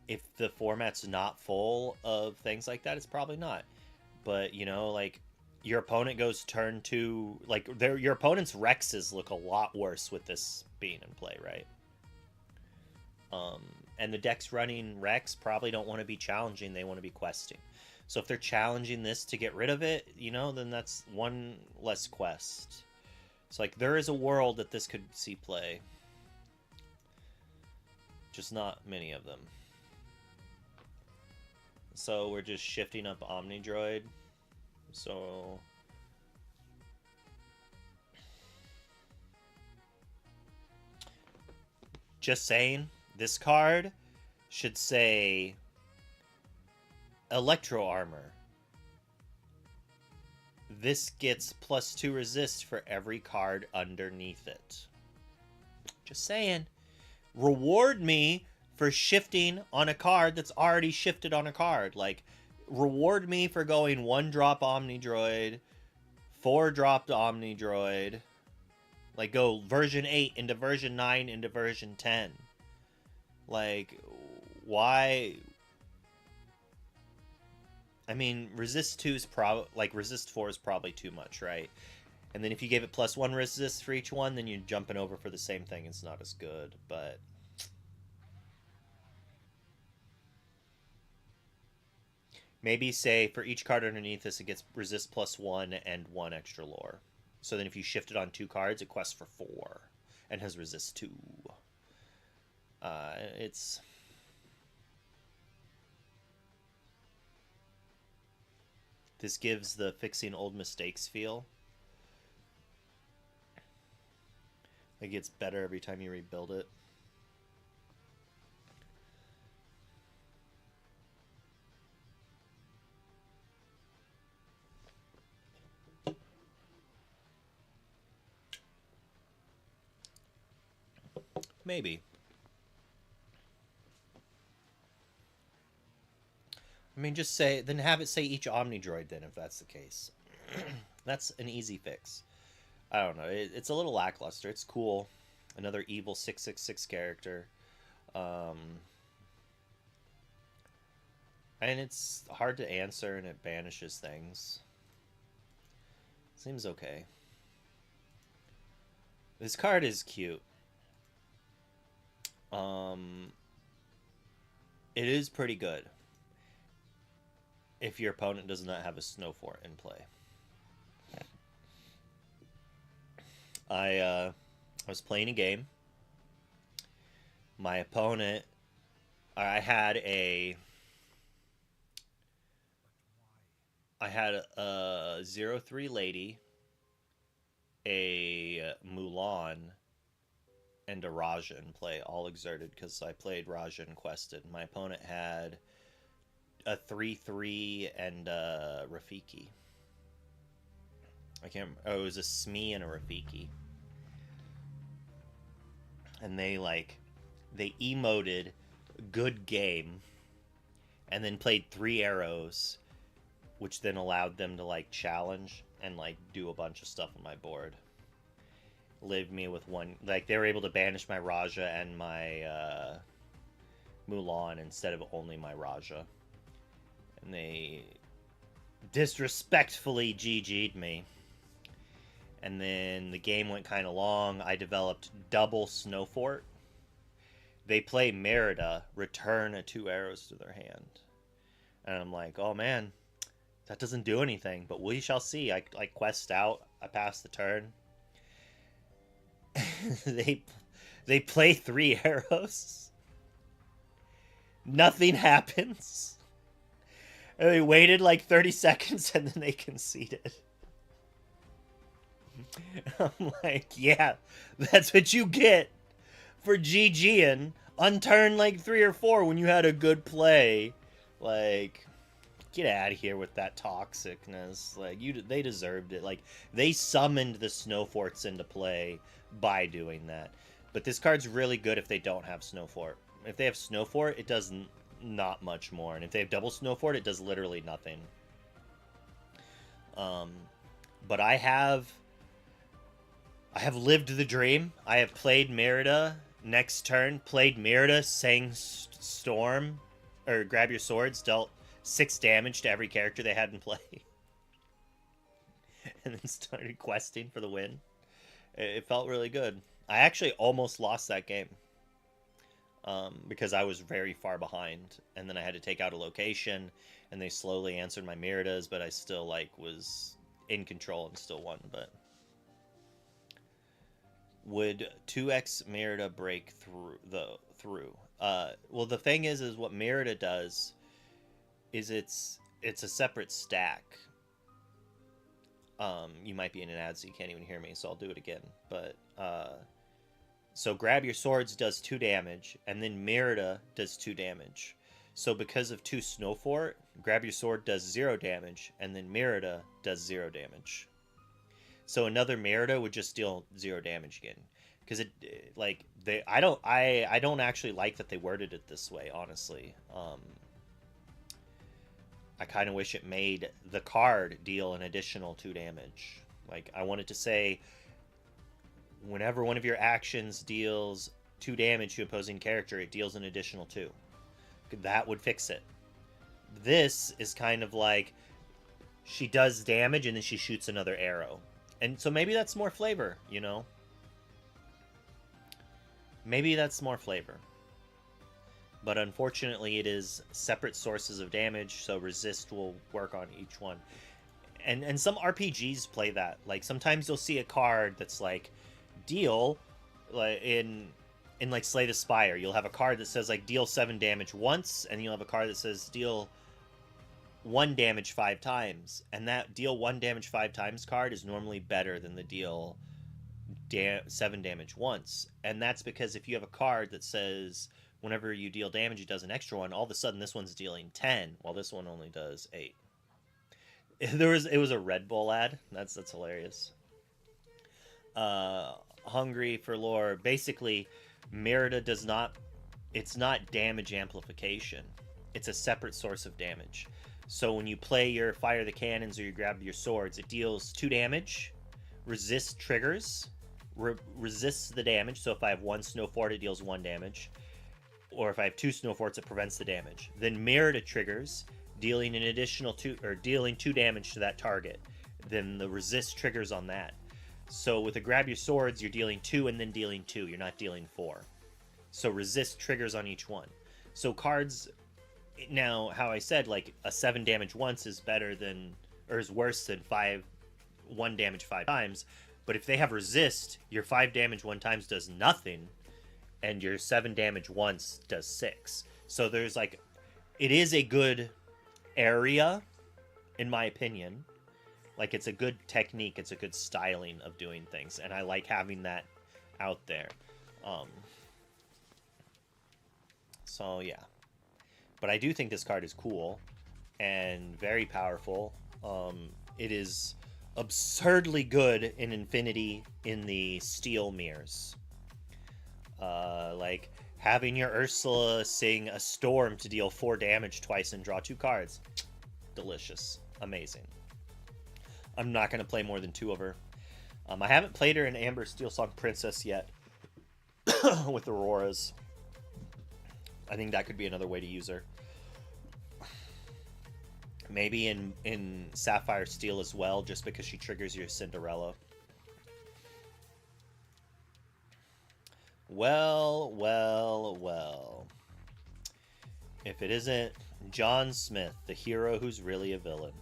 If the format's not full of things like that, it's probably not. But, you know, like, your opponent goes turn 2... Like, your opponent's Rexes look a lot worse with this being in play, right? And the decks running Rex probably don't want to be challenging, they want to be questing. So if they're challenging this to get rid of it, you know, then that's 1 less quest. So, like, there is a world that this could see play. Just not many of them. So we're just shifting up Omnidroid. So... Just saying, this card should say Electro Armor. This gets +2 resist for every card underneath it. Just saying. Reward me for shifting on a card that's already shifted on a card. Like, reward me for going 1-drop Omnidroid, 4-dropped Omnidroid. Like, go version 8 into version 9 into version 10. Like, why? I mean, resist 2 is probably, like, resist 4 is probably too much, right? And then if you gave it +1 resist for each one, then you're jumping over for the same thing. It's not as good, but... Maybe say for each card underneath this, it gets resist +1 and 1 extra lore. So then if you shift it on 2 cards, it quests for 4 and has resist 2. It's... This gives the fixing old mistakes feel. It gets better every time you rebuild it. Maybe. I mean, just say, then have it say each Omnidroid then, if that's the case. That's an easy fix. I don't know. It's a little lackluster. It's cool. Another evil 666 character. And it's hard to answer, and it banishes things. Seems okay. This card is cute. It is pretty good if your opponent does not have a Snow Fort in play. I was playing a game. My opponent, I had a 0/3 lady, a Mulan, and a Raja in play, all exerted because I played Raja and quested. My opponent had a 3/3 and a Rafiki. I can't. Oh, it was a Smee and a Rafiki. And they emoted good game, and then played 3 arrows, which then allowed them to like challenge and like do a bunch of stuff on my board. Leave me with 1. Like, they were able to banish my Raja and my Mulan instead of only my Raja. And they disrespectfully GG'd me. And then the game went kind of long. I developed double Snow Fort. They play Merida, return a 2 arrows to their hand. And I'm like, oh man, That doesn't do anything, but we shall see. I quest out. I pass the turn. they they play 3 arrows. Nothing happens. And they waited like 30 seconds and then they conceded. I'm like, yeah, that's what you get for GGing on turn like 3 or 4 when you had a good play. Like, get out of here with that toxicness. Like, they deserved it. Like, they summoned the snow forts into play by doing that. But this card's really good if they don't have snow fort. If they have snow fort, it does not much more. And if they have double snow fort, it does literally nothing. But I have lived the dream. I have played Merida next turn, played Merida, sang Storm, or Grab Your Swords, dealt 6 damage to every character they had in play. And then started questing for the win. It felt really good. I actually almost lost that game. Because I was very far behind. And then I had to take out a location, and they slowly answered my Meridas, but I still, like, was in control and still won, but... Would 2x Merida break through? Well, the thing is what Merida does is it's a separate stack. You might be in an ad, so you can't even hear me, so I'll do it again. But so Grab Your Swords does 2 damage, and then Merida does 2 damage. So because of 2 Snow Fort, Grab Your Sword does 0 damage, and then Merida does 0 damage. So another Merida would just deal 0 damage again, because I don't actually like that they worded it this way, honestly. I kind of wish it made the card deal an additional 2 damage. Like, I wanted to say, whenever one of your actions deals 2 damage to opposing character, it deals an additional 2. That would fix it. This is kind of like she does damage and then she shoots another arrow. And so maybe that's more flavor, you know? Maybe that's more flavor. But unfortunately, it is separate sources of damage, so resist will work on each one. And some RPGs play that. Like, sometimes you'll see a card that's like, deal, like in like Slay the Spire, you'll have a card that says like deal 7 damage once, and you'll have a card that says deal 1 damage 5 times, and that deal 1 damage 5 times card is normally better than the deal 7 damage once. And that's because if you have a card that says whenever you deal damage it does an extra 1, all of a sudden this one's dealing 10 while this one only does 8. It was a Red Bull ad. That's hilarious. Hungry for lore. Basically, Merida does not... It's not damage amplification. It's a separate source of damage. So when you play your Fire the Cannons or you Grab Your Swords, it deals 2 damage, resist triggers, resists the damage. So if I have 1 Snow Fort, it deals 1 damage. Or if I have 2 Snow Forts, it prevents the damage. Then Merida triggers, dealing an additional 2, or dealing 2 damage to that target. Then the resist triggers on that. So with a Grab Your Swords, you're dealing 2 and then dealing 2. You're not dealing 4. So resist triggers on each one. So cards... Now, how I said, like, a 7 damage once is better than... Or is worse than 1 damage 5 times. But if they have resist, your 5 damage 1 times does nothing. And your 7 damage once does 6. So there's, like... It is a good area, in my opinion. Like, it's a good technique. It's a good styling of doing things. And I like having that out there. So, yeah. But I do think this card is cool and very powerful. It is absurdly good in Infinity in the Steel Mirrors. Like, having your Ursula sing a Storm to deal 4 damage twice and draw 2 cards. Delicious. Amazing. I'm not going to play more than 2 of her. I haven't played her in Amber Steel Song Princess yet with Auroras. I think that could be another way to use her. Maybe in Sapphire Steel as well, just because she triggers your Cinderella. Well, well, well. If it isn't John Smith, the hero who's really a villain.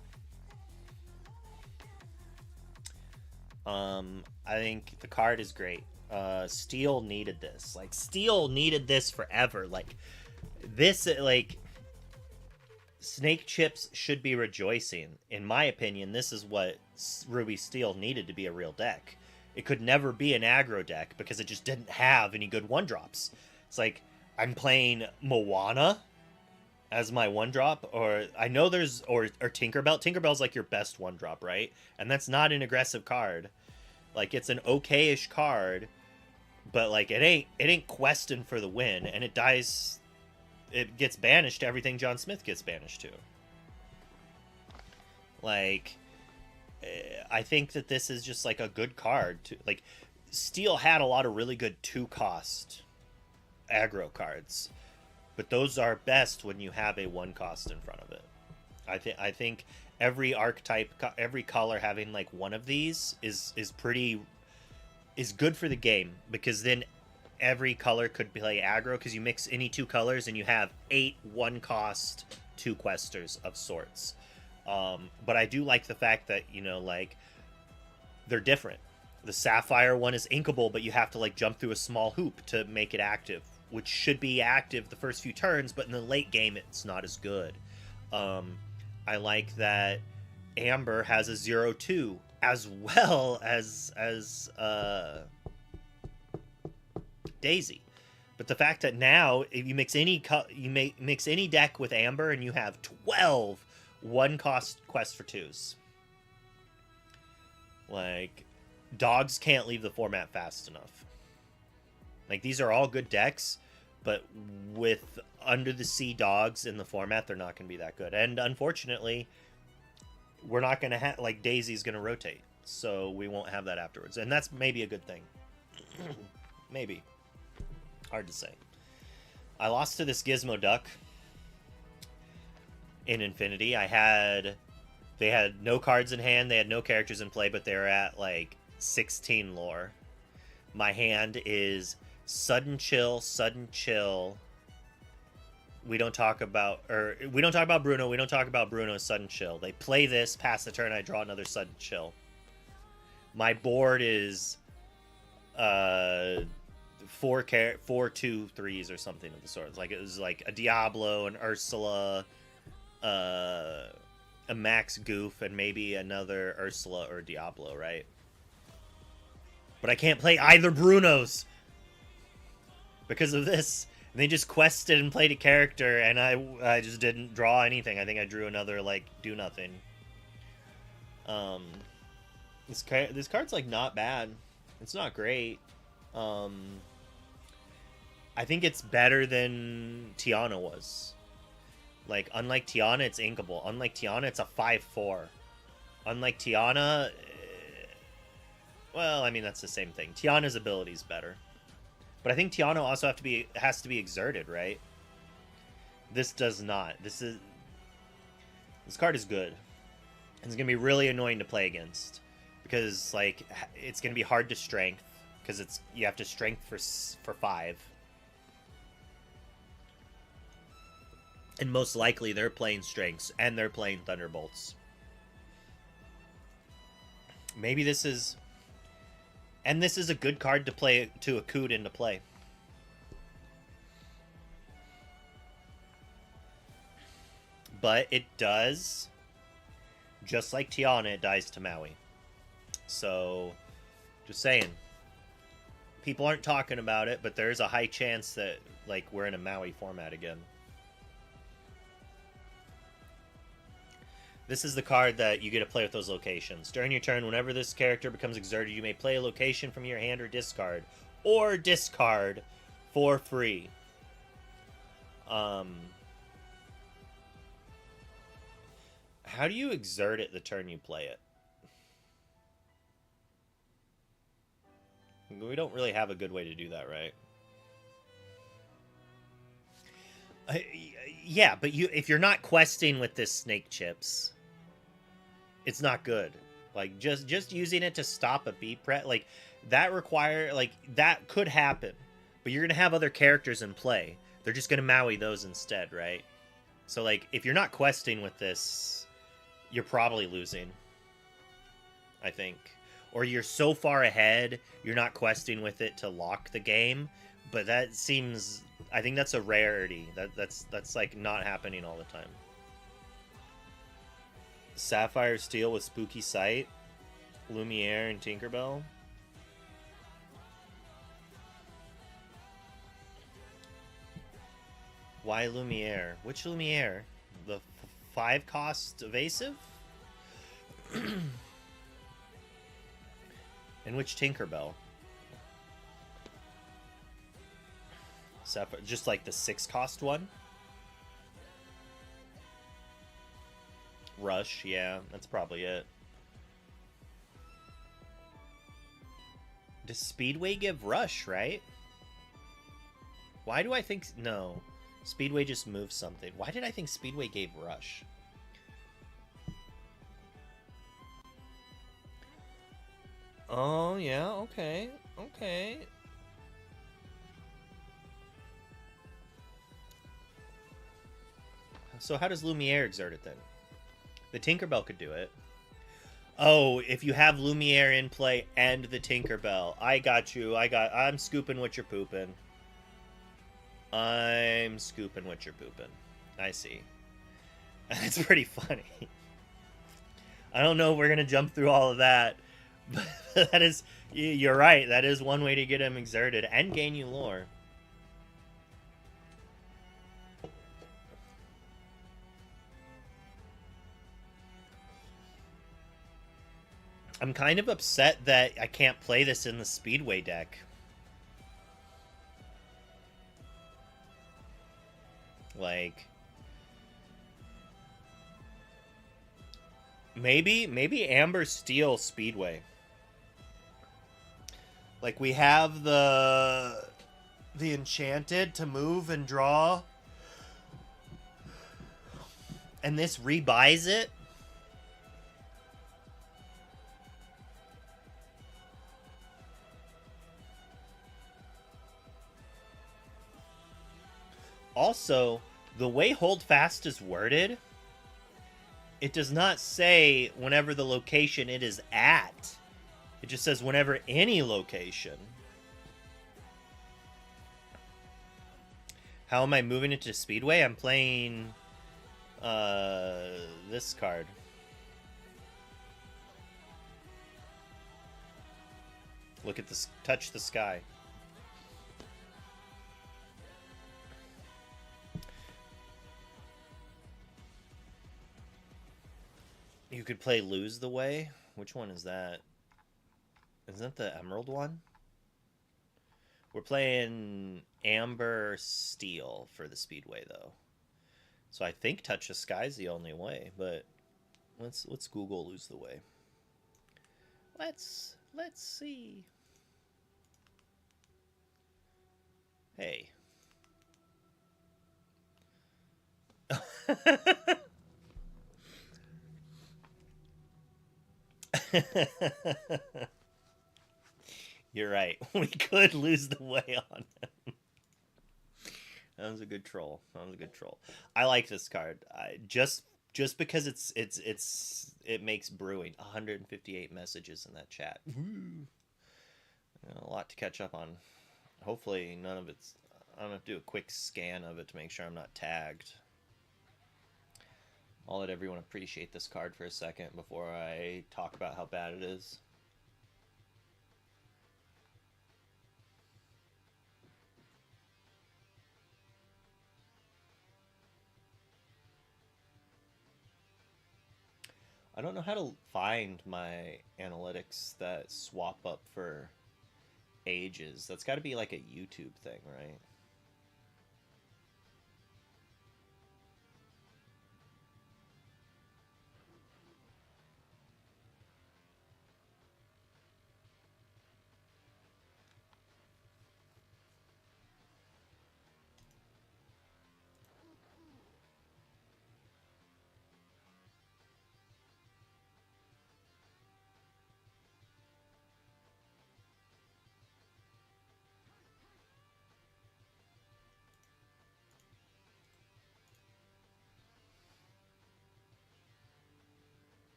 I think the card is great. Steel needed this. Like, Steel needed this forever. Like, this, like, Snake Chips should be rejoicing. In my opinion, this is what Ruby Steel needed to be a real deck. It could never be an aggro deck because it just didn't have any good 1-drops. It's like, I'm playing Moana as my 1-drop, or I know there's, or Tinkerbell. Tinkerbell's like your best 1-drop, right? And that's not an aggressive card. Like, it's an okay-ish card, but like it ain't questing for the win, and it dies. It gets banished to everything John Smith gets banished to. Like, I think that this is just like a good card. Like, Steel had a lot of really good 2-cost aggro cards, but those are best when you have a 1-cost in front of it. I think every archetype, every color having like one of these is good for the game, because then every color could play aggro, because you mix any 2 colors and you have 8 1-cost 2-questers of sorts. But I do like the fact that, you know, like, they're different. The Sapphire one is inkable, but you have to like jump through a small hoop to make it active, which should be active the first few turns, but in the late game it's not as good. I like that Amber has a 0-2 as well as Daisy. But the fact that now if you mix any deck with Amber and you have 12 1-cost quests for 2s. Like, dogs can't leave the format fast enough. Like, these are all good decks, but with Under the Sea dogs in the format, they're not going to be that good. And unfortunately, we're not going to have, like, Daisy's going to rotate, so we won't have that afterwards. And that's maybe a good thing. Maybe. Hard to say. I lost to this Gizmo Duck in Infinity. They had no cards in hand, they had no characters in play, but they were at like 16 lore. My hand is Sudden Chill. We don't talk about Bruno. We don't talk about Bruno's Sudden Chill. They play this, pass the turn, I draw another Sudden Chill. My board is 4 2/3s or something of the sort. Like, it was like a Diablo, an Ursula, a Max Goof, and maybe another Ursula or Diablo, right? But I can't play either Brunos because of this. And they just quested and played a character, and I just didn't draw anything. I think I drew another, like, do nothing. This card's like not bad. It's not great. I think it's better than Tiana was. Like, unlike Tiana, it's inkable. Unlike Tiana, it's a 5/4. Unlike Tiana, well, I mean, that's the same thing. Tiana's ability is better. But I think Tiana also has to be exerted, right? This does not. This card is good. It's going to be really annoying to play against. Because, like, it's going to be hard to strength. Because you have to strength for 5. And most likely they're playing strengths and they're playing thunderbolts. Maybe this is... And this is a good card to play, to Akud into play. But it does, just like Tiana, it dies to Maui. So, just saying. People aren't talking about it, but there's a high chance that, like, we're in a Maui format again. This is the card that you get to play with those locations. During your turn, whenever this character becomes exerted, you may play a location from your hand or discard. Or discard for free. How do you exert it the turn you play it? We don't really have a good way to do that, right? Yeah, but if you're not questing with this Snake Chips, it's not good. Like, just using it to stop a beat press, like, that could happen. But you're going to have other characters in play. They're just going to Maui those instead, right? So, like, if you're not questing with this, you're probably losing, I think. or you're so far ahead you're not questing with it to lock the game. But that seems, I think that's a rarity. That's like not happening all the time. Sapphire Steel with Spooky Sight, Lumiere, and Tinkerbell. Why Lumiere? Which Lumiere? The 5-cost evasive? And which Tinkerbell? Sapphire, just like the 6-cost one? Rush, yeah, that's probably it. Does Speedway give Rush, right? Why do I think... No. Speedway just moves something. Why did I think Speedway gave Rush? Oh, yeah, okay. Okay. So how does Lumiere exert it then? The Tinkerbell could do it. Oh, if you have Lumiere in play and the Tinkerbell. I got you. I'm scooping what you're pooping. I'm scooping what you're pooping. I see. It's pretty funny. I don't know if we're going to jump through all of that. But that is... You're right. That is one way to get him exerted and gain you lore. I'm kind of upset that I can't play this in the Speedway deck. Like, maybe Amber Steel Speedway. Like, we have the Enchanted to move and draw, and this rebuys it. Also, the way Hold Fast is worded, it does not say whenever the location it is at. It just says whenever any location. How am I moving it to Speedway? I'm playing this card. Look at this. Touch the sky. You could play Lose the Way. Which one is that? Is that the Emerald one? We're playing Amber Steel for the Speedway, though. So I think Touch the Sky is the only way, but let's Google Lose the Way. Let's see. Hey. You're right. We could lose the way on him. That was a good troll. That was a good troll. I like this card. Just because it makes brewing. 158 messages in that chat. A lot to catch up on. Hopefully none of it's... I'm going to have to do a quick scan of it to make sure I'm not tagged. I'll let everyone appreciate this card for a second before I talk about how bad it is. I don't know how to find my analytics that swap up for ages. That's got to be like a YouTube thing, right?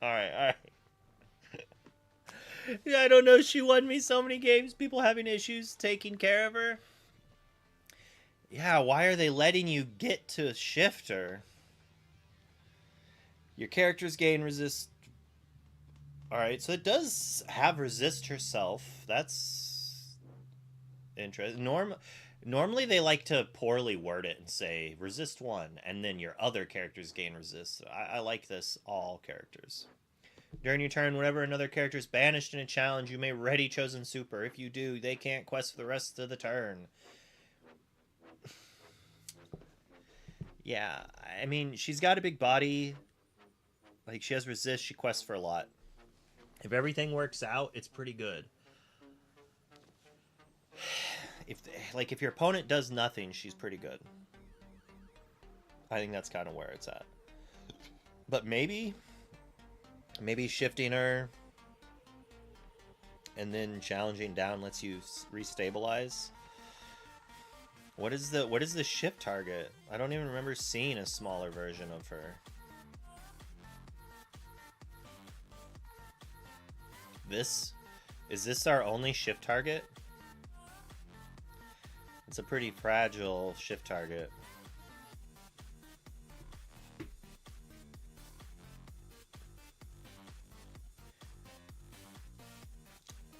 Alright, alright. Yeah, I don't know. She won me so many games. People having issues taking care of her. Yeah, why are they letting you get to shift her? Your characters gain resist. Alright, so it does have resist herself. That's interesting. Normally they like to poorly word it and say resist 1, and then your other characters gain resist. I like this, all characters. During your turn, whenever another character is banished in a challenge, you may ready chosen super. If you do, they can't quest for the rest of the turn. Yeah, I mean, she's got a big body. Like, she has resist, she quests for a lot. If everything works out, it's pretty good. If your opponent does nothing, she's pretty good. I think that's kind of where it's at. But maybe shifting her and then challenging down lets you restabilize. What is the shift target? I don't even remember seeing a smaller version of her. Is this our only shift target? It's a pretty fragile shift target.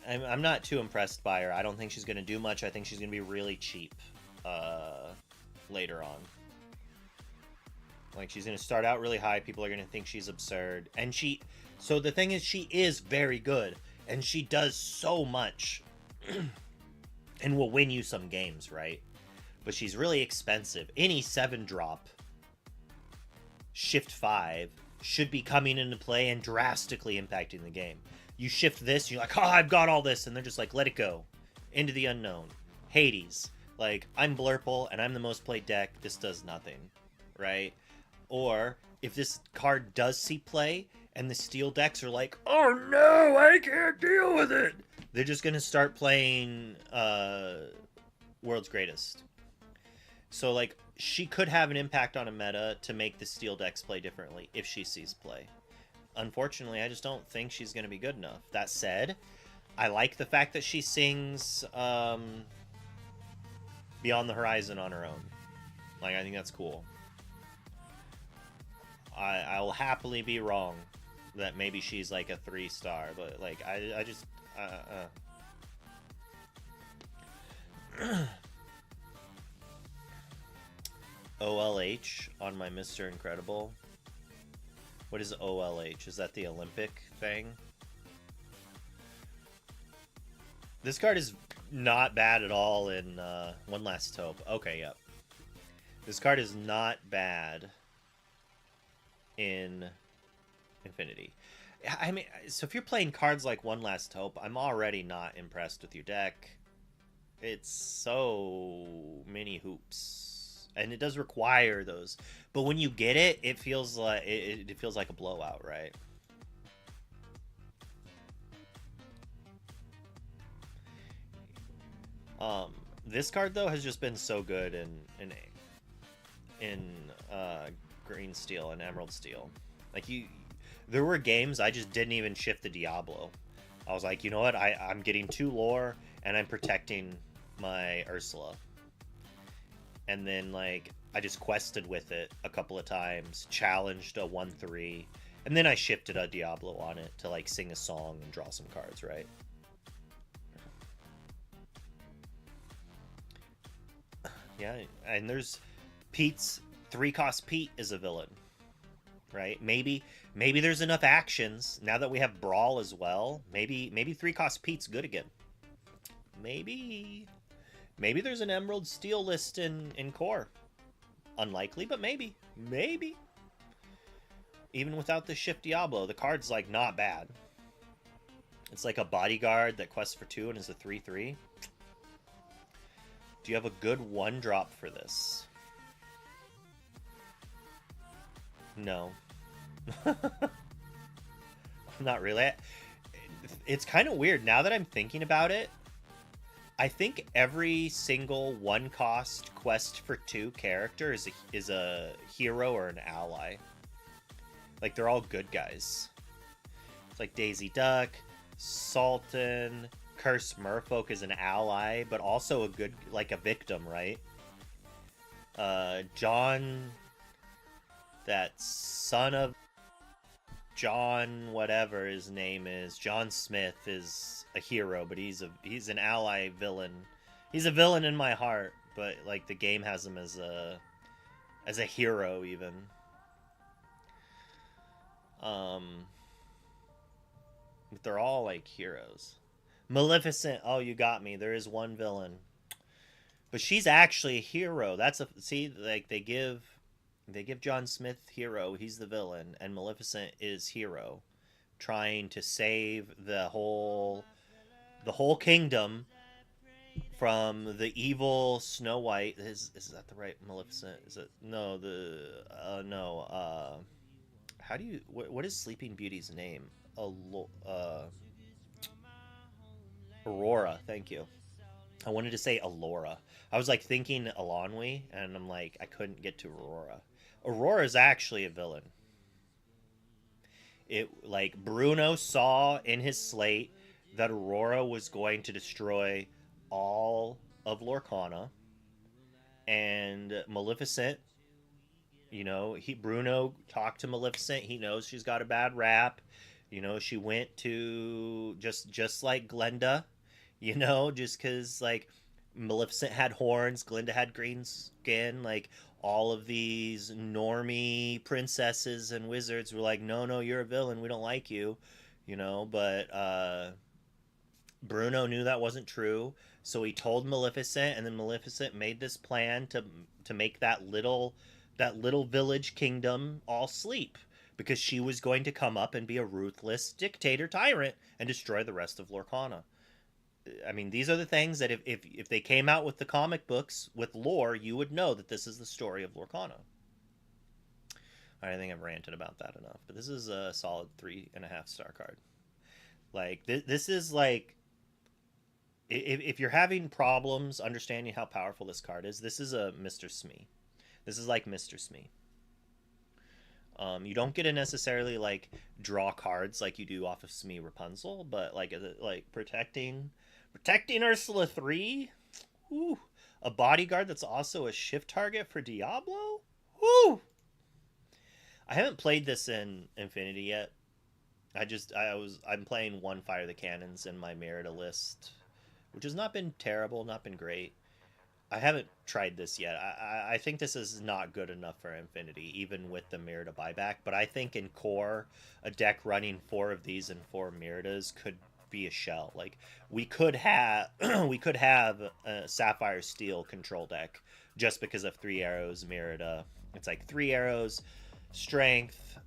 I'm not too impressed by her. I don't think she's going to do much. I think she's going to be really cheap later on. Like, she's going to start out really high. People are going to think she's absurd. And so the thing is, she is very good. And she does so much. And will win you some games, right? But she's really expensive. Any 7-drop shift 5 should be coming into play and drastically impacting the game. You shift this, you're like, oh, I've got all this, and they're just like, let it go. Into the unknown. Hades. Like, I'm Blurple, and I'm the most played deck, this does nothing. Right? Or, if this card does see play, and the steel decks are like, oh no, I can't deal with it! They're just gonna start playing World's Greatest. So, like, she could have an impact on a meta to make the steel decks play differently if she sees play. Unfortunately, I just don't think she's going to be good enough. That said, I like the fact that she sings Beyond the Horizon on her own. Like, I think that's cool. I'll happily be wrong that maybe she's like a 3-star, but like, I just... OLH on my Mr. Incredible. What is OLH? Is that the Olympic thing? This card is not bad at all in One Last Hope. Okay, yep. This card is not bad in Infinity. I mean, so if you're playing cards like One Last Hope, I'm already not impressed with your deck. It's so many hoops. And it does require those, but when you get it, it feels like it feels like a blowout, right? This card though has just been so good in Green Steel and Emerald Steel. Like, there were games I just didn't even shift the Diablo. I was like, you know what? I'm getting 2 lore and I'm protecting my Ursula. And then, like, I just quested with it a couple of times, challenged a 1/3, and then I shifted a Diablo on it to, like, sing a song and draw some cards, right? Yeah, and there's Pete's 3-cost Pete is a villain, right? Maybe there's enough actions now that we have Brawl as well. Maybe 3-cost Pete's good again. Maybe there's an Emerald Steel list in Core. Unlikely, but maybe. Maybe. Even without the Shift Diablo, the card's, like, not bad. It's like a bodyguard that quests for 2 and is a 3/3. Do you have a good 1-drop for this? No. Not really. It's kind of weird. Now that I'm thinking about it, I think every single one cost quest for 2 character is a hero or an ally. Like they're all good guys. It's like Daisy Duck, Sultan, Curse Merfolk is an ally, but also a good, like a victim, right? John, that son of John, whatever his name is, John Smith is a hero, but he's an ally villain. He's a villain in my heart, but like the game has him as a hero even. But they're all like heroes. Maleficent, oh you got me. There is one villain. But she's actually a hero. That's a see, like they give John Smith hero, he's the villain, and Maleficent is hero, trying to save the whole kingdom from the evil Snow White. Is that the right Maleficent? Is it no the no how do you what is Sleeping Beauty's name? Aurora. Thank you. I wanted to say Alora. I was like thinking Alonwe, and I'm like I couldn't get to Aurora. Aurora is actually a villain. It like Bruno saw in his slate that Aurora was going to destroy all of Lorcana, and Maleficent. You know, Bruno talked to Maleficent. He knows she's got a bad rap. You know, she went to just like Glenda. You know, just because like Maleficent had horns, Glinda had green skin. Like all of these normie princesses and wizards were like, no, no, you're a villain. We don't like you. You know, but Bruno knew that wasn't true, so he told Maleficent, and then Maleficent made this plan to make that little village kingdom all sleep because she was going to come up and be a ruthless dictator tyrant and destroy the rest of Lorcana. I mean, these are the things that if they came out with the comic books with lore, you would know that this is the story of Lorcana. I think I've ranted about that enough, but this is a solid 3.5-star card. Like this is like if you're having problems understanding how powerful this card is, this is a Mr. Smee. This is like Mr. Smee. You don't get to necessarily like draw cards like you do off of Smee Rapunzel, but like protecting Ursula 3. Ooh, a bodyguard that's also a shift target for Diablo. Woo! I haven't played this in Infinity yet. I'm playing one Fire the Cannons in my Merida list, which has not been terrible, not been great. I haven't tried this yet. I think this is not good enough for Infinity, even with the Merida buyback. But I think in core, a deck running 4 of these and 4 Meridas could be a shell. Like we could have a Sapphire Steel control deck just because of 3 arrows Merida. It's like 3 arrows, strength,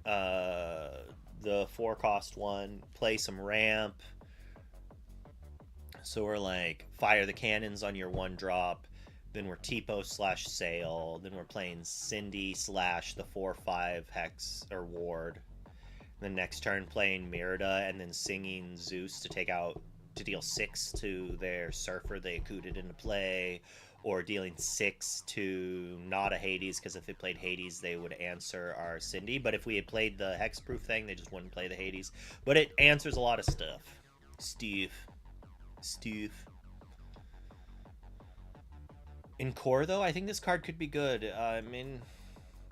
the 4-cost one, play some ramp. So we're like fire the cannons on your 1-drop, then we're Tipo / Sail, then we're playing Cindy / the 4/5 Hex or Ward. The next turn playing Merida and then singing Zeus to deal 6 to their Surfer they accooted into play, or dealing 6 to not a Hades, because if they played Hades they would answer our Cindy, but if we had played the Hexproof thing they just wouldn't play the Hades. But it answers a lot of stuff. Steve. In core, though, I think this card could be good. I mean,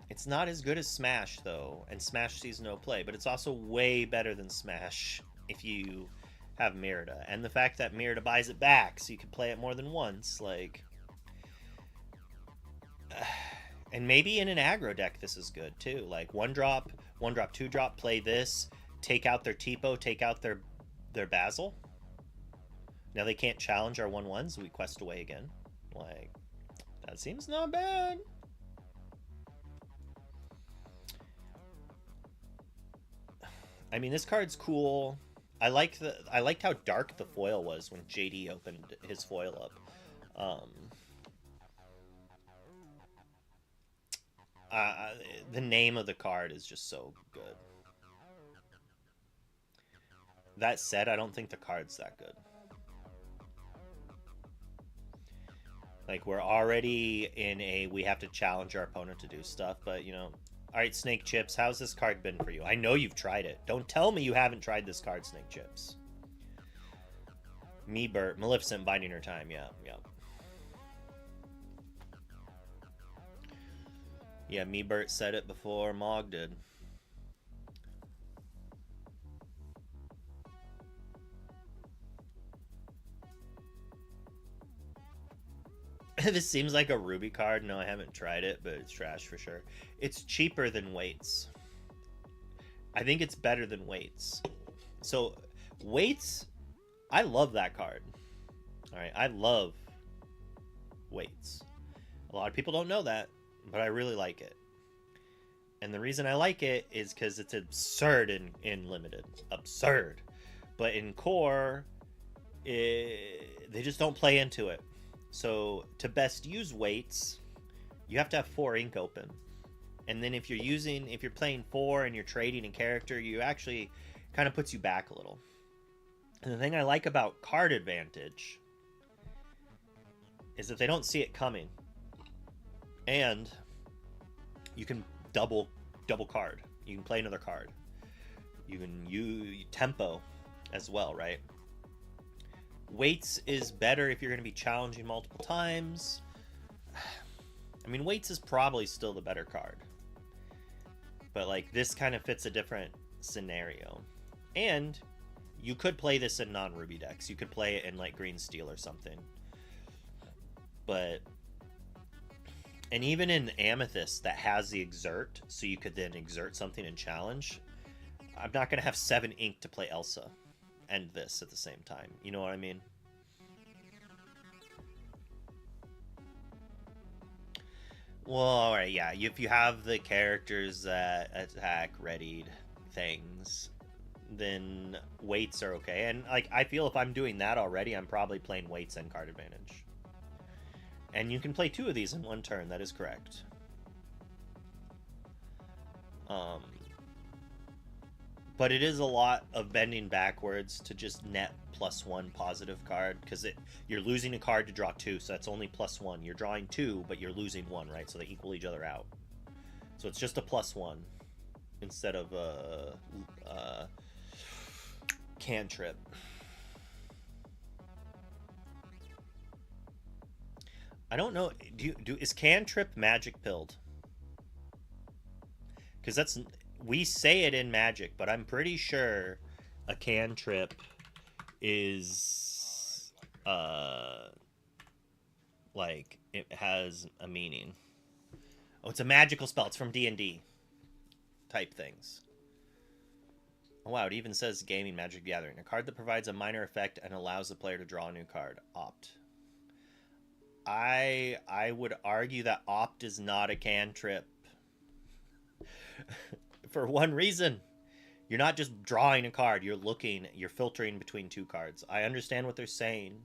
it's not as good as Smash, though, and Smash sees no play, but it's also way better than Smash if you have Merida. And the fact that Merida buys it back, so you can play it more than once, like... And maybe in an aggro deck this is good, too. Like, 1-drop, 2-drop, play this, take out their Tipo, take out their Basil. Now they can't challenge our 1/1s, so we quest away again. Like, that seems not bad. I mean, this card's cool. I liked how dark the foil was when JD opened his foil up. The name of the card is just so good. That said, I don't think the card's that good. Like, we're already in a we have to challenge our opponent to do stuff, but, you know. Alright, Snake Chips, how's this card been for you? I know you've tried it. Don't tell me you haven't tried this card, Snake Chips. Bert, Maleficent biding her time, yeah. Yeah, Bert said it before Mog did. This seems like a Ruby card. No, I haven't tried it, but it's trash for sure. It's cheaper than Weights. I think it's better than Weights. So, Weights, I love that card. Alright, I love Weights. A lot of people don't know that, but I really like it. And the reason I like it is because it's absurd in Limited. Absurd. But in Core, they just don't play into it. So to best use Weights, you have to have 4 ink open. And then if you're playing 4 and you're trading a character, you actually kind of puts you back a little. And the thing I like about Card Advantage is that they don't see it coming. And you can double card. You can play another card. You can use tempo as well, right? Weights is better if you're going to be challenging multiple times. I mean, Weights is probably still the better card. But, like, this kind of fits a different scenario. And you could play this in non-Ruby decks. You could play it in, like, Green Steel or something. But... And even in Amethyst that has the Exert, so you could then exert something and challenge, I'm not going to have 7 ink to play Elsa and this at the same time. You know what I mean? Well, alright, yeah. If you have the characters that attack readied things, then Weights are okay. And, like, I feel if I'm doing that already, I'm probably playing Weights and Card Advantage. And you can play 2 of these in one turn, that is correct. But it is a lot of bending backwards to just net +1 positive card, because you're losing a card to draw 2, so that's only +1. You're drawing 2, but you're losing 1, right? So they equal each other out. So it's just a +1 instead of a cantrip. I don't know. Is cantrip magic pilled? Because we say it in Magic, but I'm pretty sure a cantrip is like it has a meaning. Oh, it's a magical spell. It's from D&D type things. Oh, wow, it even says Gaming Magic the Gathering. A card that provides a minor effect and allows the player to draw a new card. Opt. I would argue that Opt is not a cantrip. For one reason. You're not just drawing a card. You're filtering between 2 cards. I understand what they're saying.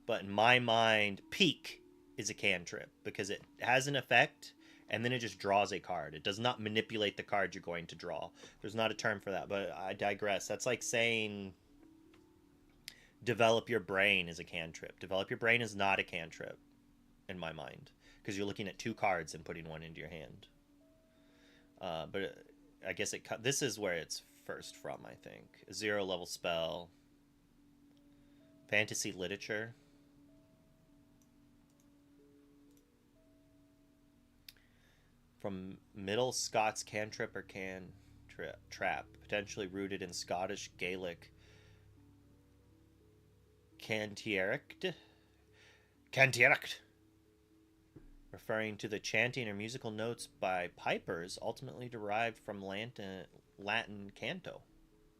But in my mind, Peak is a cantrip. Because it has an effect, and then it just draws a card. It does not manipulate the card you're going to draw. There's not a term for that, but I digress. That's like saying... Develop Your Brain is a cantrip. Develop Your Brain is not a cantrip, in my mind, because you're looking at 2 cards and putting one into your hand. But I guess this is where it's first from, I think. A 0-level spell. Fantasy literature. From Middle Scots cantrip or trap, potentially rooted in Scottish Gaelic Cantierict, referring to the chanting or musical notes by pipers, ultimately derived from Latin canto,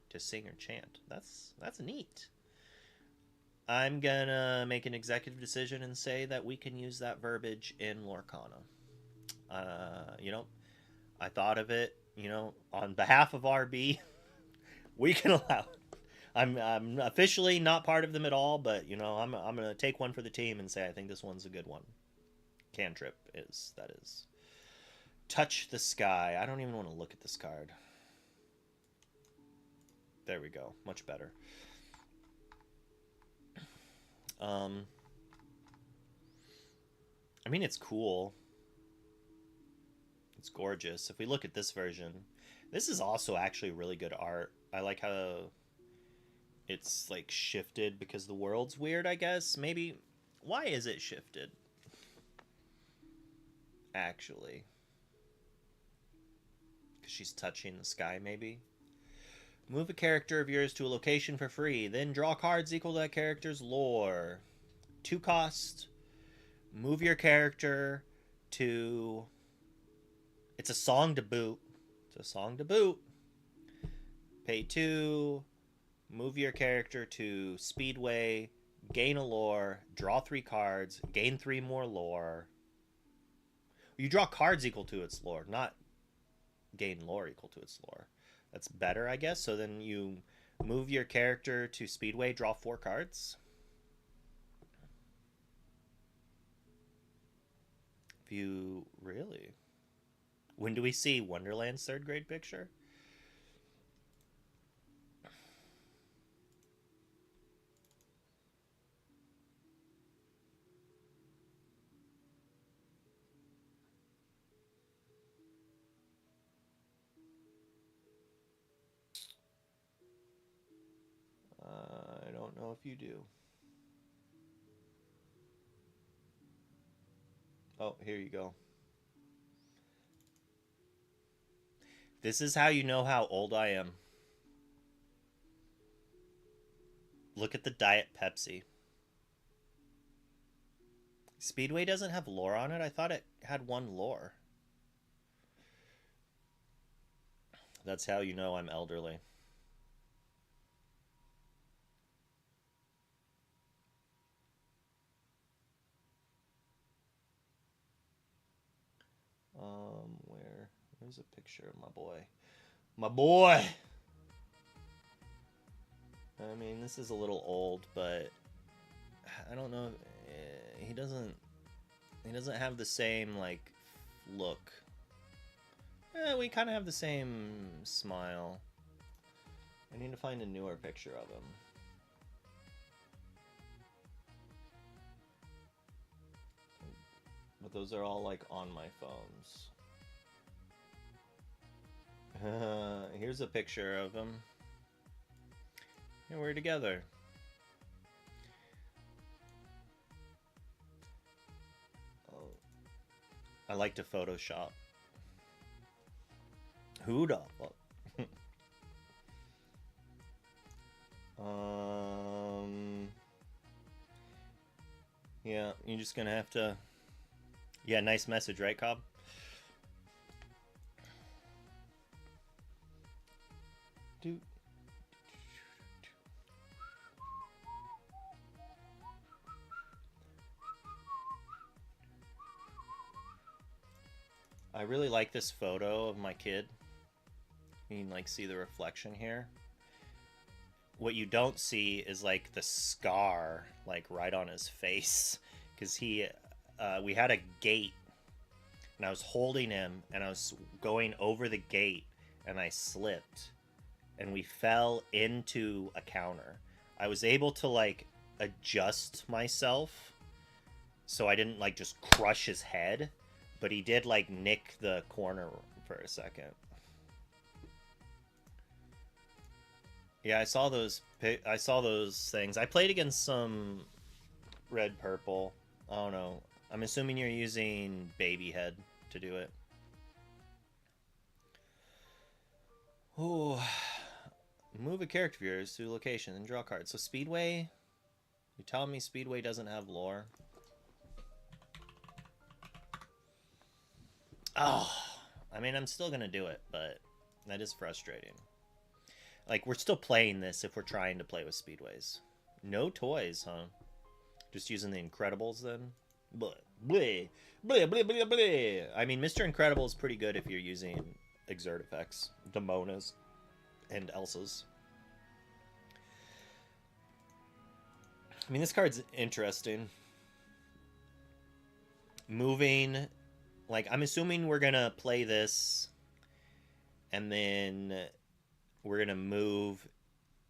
to sing or chant. That's neat. I'm gonna make an executive decision and say that we can use that verbiage in Lorcana. I thought of it, on behalf of RB, we can allow it. I'm officially not part of them at all, but I'm gonna take one for the team and say I think this one's a good one. Cantrip is. Touch the Sky. I don't even want to look at this card. There we go. Much better. I mean, it's cool. It's gorgeous. If we look at this version, this is also actually really good art. I like how it's like shifted because the world's weird, I guess. Maybe. Why is it shifted? Actually. Because she's touching the sky, maybe? Move a character of yours to a location for free, then draw cards equal to that character's lore. 2 cost. Move your character to. It's a song to boot. It's a song to boot. Pay 2. Move your character to Speedway. Gain a lore. Draw 3 cards. Gain 3 more lore. You draw cards equal to its lore, not gain lore equal to its lore. That's better, I guess. So then you move your character to Speedway, draw 4 cards. View. Really? When do we see Wonderland's 3rd grade picture? I don't know if you do. Oh, here you go. This is how you know how old I am. Look at the Diet Pepsi. Speedway doesn't have lore on it? I thought it had 1 lore. That's how you know I'm elderly. Where's a picture of my boy? My boy! I mean, this is a little old, but I don't know. He doesn't have the same, like, look. We kind of have the same smile. I need to find a newer picture of him. But those are all, like, on my phones. Here's a picture of him. And we're together. Oh. I like to Photoshop. Who the fuck? Yeah, you're just gonna have to. Yeah, nice message, right, Cobb? Dude. I really like this photo of my kid. You can like see the reflection here. What you don't see is like the scar like right on his face because we had a gate and I was holding him and I was going over the gate and I slipped and we fell into a counter. I was able to like adjust myself so I didn't like just crush his head, but he did like nick the corner for a second. Yeah, I saw those things. I played against some red purple. I don't know. I'm assuming you're using baby head to do it. Oh, move a character of yours to a location and draw a card. So Speedway, you're telling me Speedway doesn't have lore? Oh, I mean, I'm still gonna do it, but that is frustrating. Like, we're still playing this if we're trying to play with Speedways. No toys, huh? Just using the Incredibles, then? Blah, blah, blah, blah, blah, blah. I mean, Mr. Incredible is pretty good if you're using Exert Effects, Demonas, and Elsas. I mean, this card's interesting. Moving... Like, I'm assuming we're gonna play this, and then we're gonna move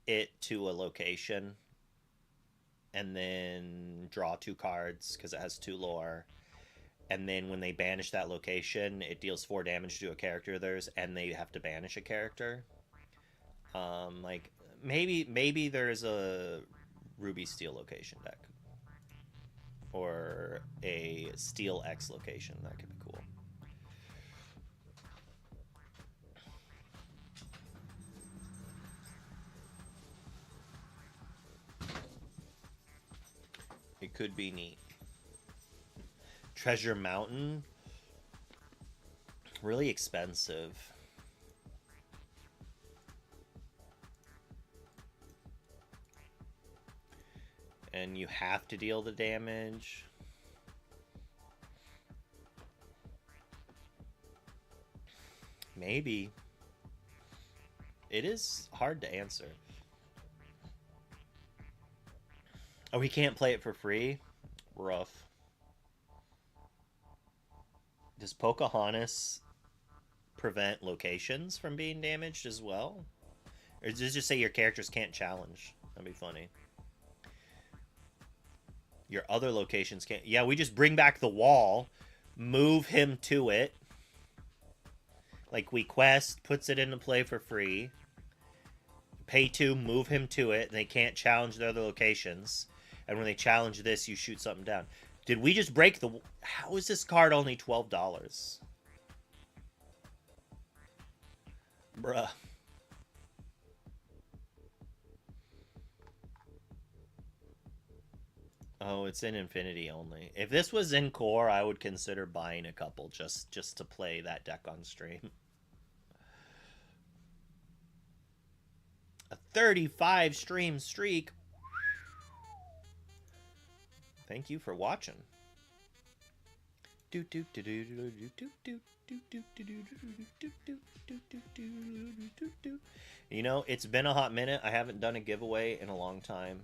it to a location, and then draw 2 cards, because it has 2 lore, and then when they banish that location, it deals 4 damage to a character of theirs, and they have to banish a character. Like maybe there's a Ruby Steel location deck or a Steel X location that could be cool. It could be neat. Treasure Mountain, really expensive. And you have to deal the damage. Maybe. It is hard to answer. Oh, he can't play it for free? Rough. Does Pocahontas prevent locations from being damaged as well? Or does it just say your characters can't challenge? That'd be funny. Your other locations can't. Yeah, we just bring back the wall, move him to it. Like we quest, puts it into play for free. Pay 2, move him to it, and they can't challenge the other locations. And when they challenge this, you shoot something down. Did we just break the... How is this card only $12? Bruh. Oh, it's in Infinity only. If this was in Core, I would consider buying a couple just to play that deck on stream. A 35 stream streak. Thank you for watching. You know, it's been a hot minute. I haven't done a giveaway in a long time.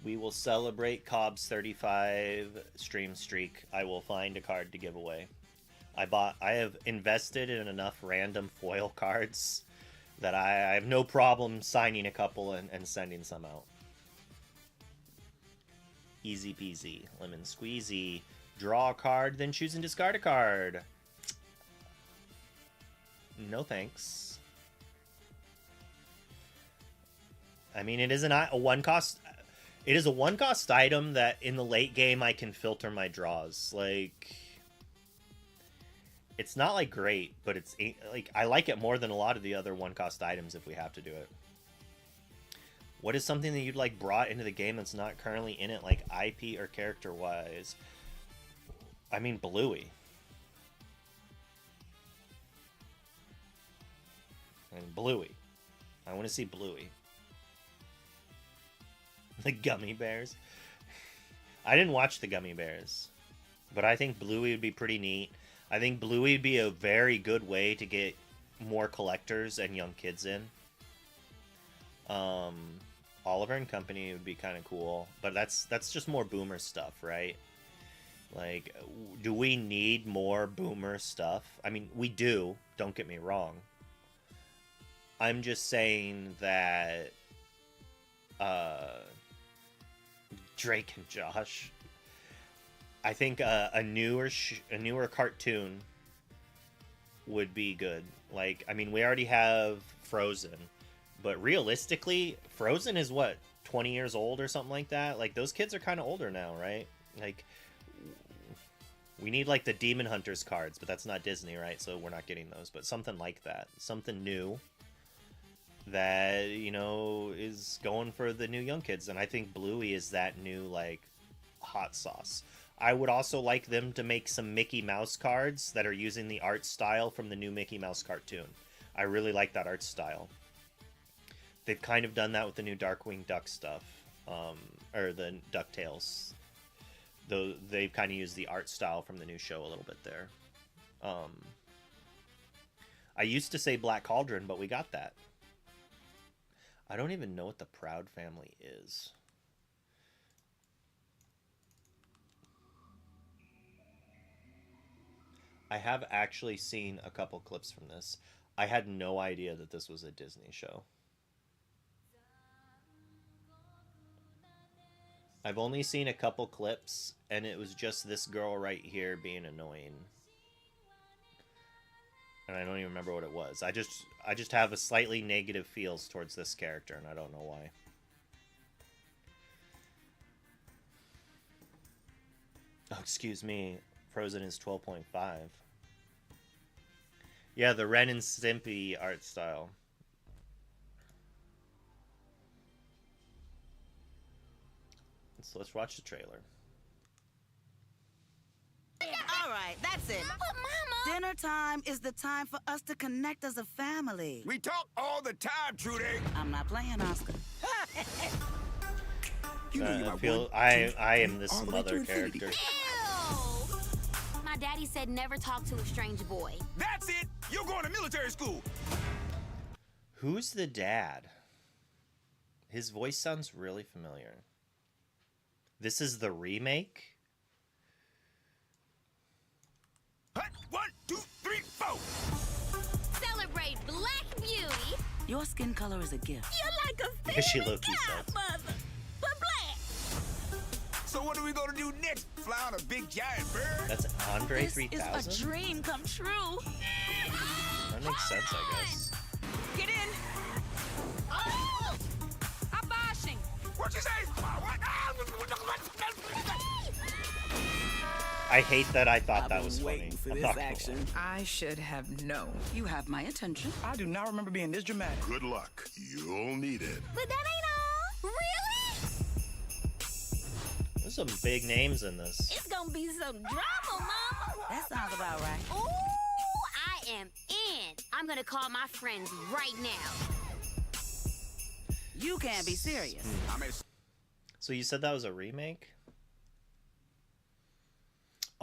We will celebrate Cobb's 35 stream streak. I will find a card to give away. I have invested in enough random foil cards that I have no problem signing a couple and sending some out. Easy peasy, lemon squeezy. Draw a card, then choose and discard a card. No thanks. I mean, it is a one cost. It is a one cost item that in the late game I can filter my draws. Like, it's not like great, but it's like I like it more than a lot of the other one cost items if we have to do it. What is something that you'd like brought into the game that's not currently in it, like IP or character wise? I mean, Bluey. And Bluey. I want to see Bluey. The Gummy Bears. I didn't watch the Gummy Bears, but I think Bluey would be pretty neat. I think Bluey would be a very good way to get more collectors and young kids in. Oliver and Company would be kind of cool, but that's just more boomer stuff, right? Like, do we need more boomer stuff? I mean, we do, don't get me wrong. I'm just saying that Drake and Josh, I think a newer cartoon would be good. Like, I mean, we already have Frozen, but realistically, Frozen is what, 20 years old or something like that? Like, those kids are kind of older now, right? Like, we need, like, the Demon Hunters cards, but that's not Disney, right? So we're not getting those. But something like that. Something new that, you know, is going for the new young kids. And I think Bluey is that new, like, hot sauce. I would also like them to make some Mickey Mouse cards that are using the art style from the new Mickey Mouse cartoon. I really like that art style. They've kind of done that with the new Darkwing Duck stuff, or the DuckTales. Though they've kind of used the art style from the new show a little bit there. I used to say Black Cauldron, but we got that. I don't even know what the Proud Family is. I have actually seen a couple clips from this. I had no idea that this was a Disney show. I've only seen a couple clips, and it was just this girl right here being annoying. And I don't even remember what it was. I just have a slightly negative feels towards this character, and I don't know why. Oh, excuse me. Frozen is 12.5. Yeah, the Ren and Stimpy art style. So let's watch the trailer. All right, that's it. But Mama! Dinner time is the time for us to connect as a family. We talk all the time, Trudy. I'm not playing, Oscar. You know you I are feel one, I two, am this all the way to mother infinity. character. Ew! My daddy said never talk to a strange boy. That's it. You're going to military school. Who's the dad? His voice sounds really familiar. This is the remake? Hut, 1, 2, 3, 4. Celebrate Black Beauty. Your skin color is a gift. You're like a Because she fairy looked herself. godmother, but black. So what are we gonna do next? Fly on a big giant bird? That's Andre This 3000? is a dream come true. That makes sense, I guess. Get in. Oh! Abashing. What'd you say? What? I hate that I thought I've that been was funny. waiting for I'm this not gonna action. lie. I should have known. You have my attention. I do not remember being this dramatic. Good luck. You'll need it. But that ain't all. Really? There's some big names in this. It's gonna be some drama, Mama. That sounds about right. Ooh, I am in. I'm gonna call my friends right now. You can't be serious. I mean, So you said that was a remake?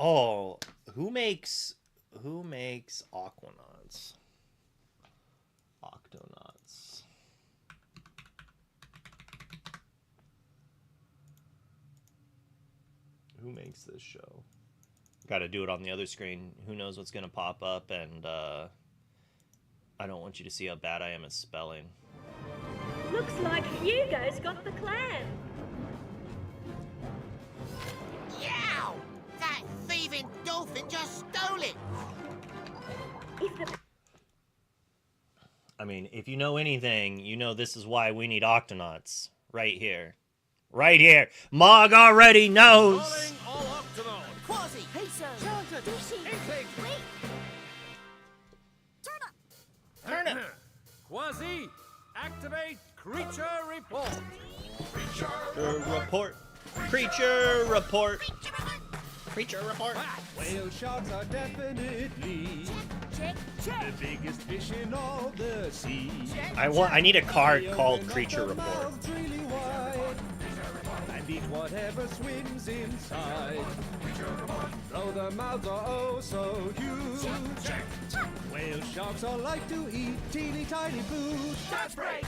Oh, who makes Aquanauts? Octonauts. Who makes this show? Got to do it on the other screen. Who knows what's going to pop up, and I don't want you to see how bad I am at spelling. Looks like Hugo's got the clan. Yow! That thieving dolphin just stole it! If the I mean, if you know anything, you know this is why we need Octonauts. Right here. Right here. Mog already knows! Quasi! Hey, sir. Dishy. Wait. Turn up. Turn it! Quasi, activate creature report. Report. Creature report. Creature report. Whale sharks are definitely Check. the biggest fish in all the sea. I need a card called Creature Their Report. mouths really wide and eat whatever swims inside. Though their mouths are oh so huge. Whale sharks are like to eat teeny tiny food. That's right.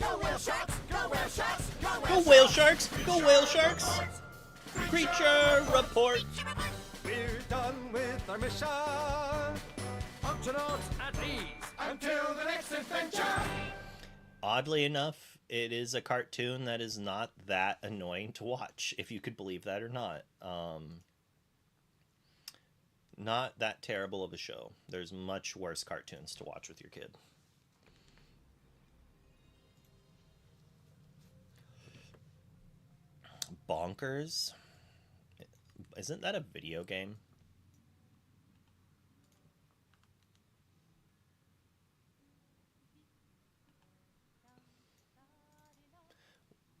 Go whale sharks! Go whale sharks! Go whale sharks! Go whale sharks! Creature report. We're done with our mission. Octonauts at ease until the next adventure. Oddly enough, it is a cartoon that is not that annoying to watch, if you could believe that or not. Not that terrible of a show. There's much worse cartoons to watch with your kid. Bonkers? Isn't that a video game?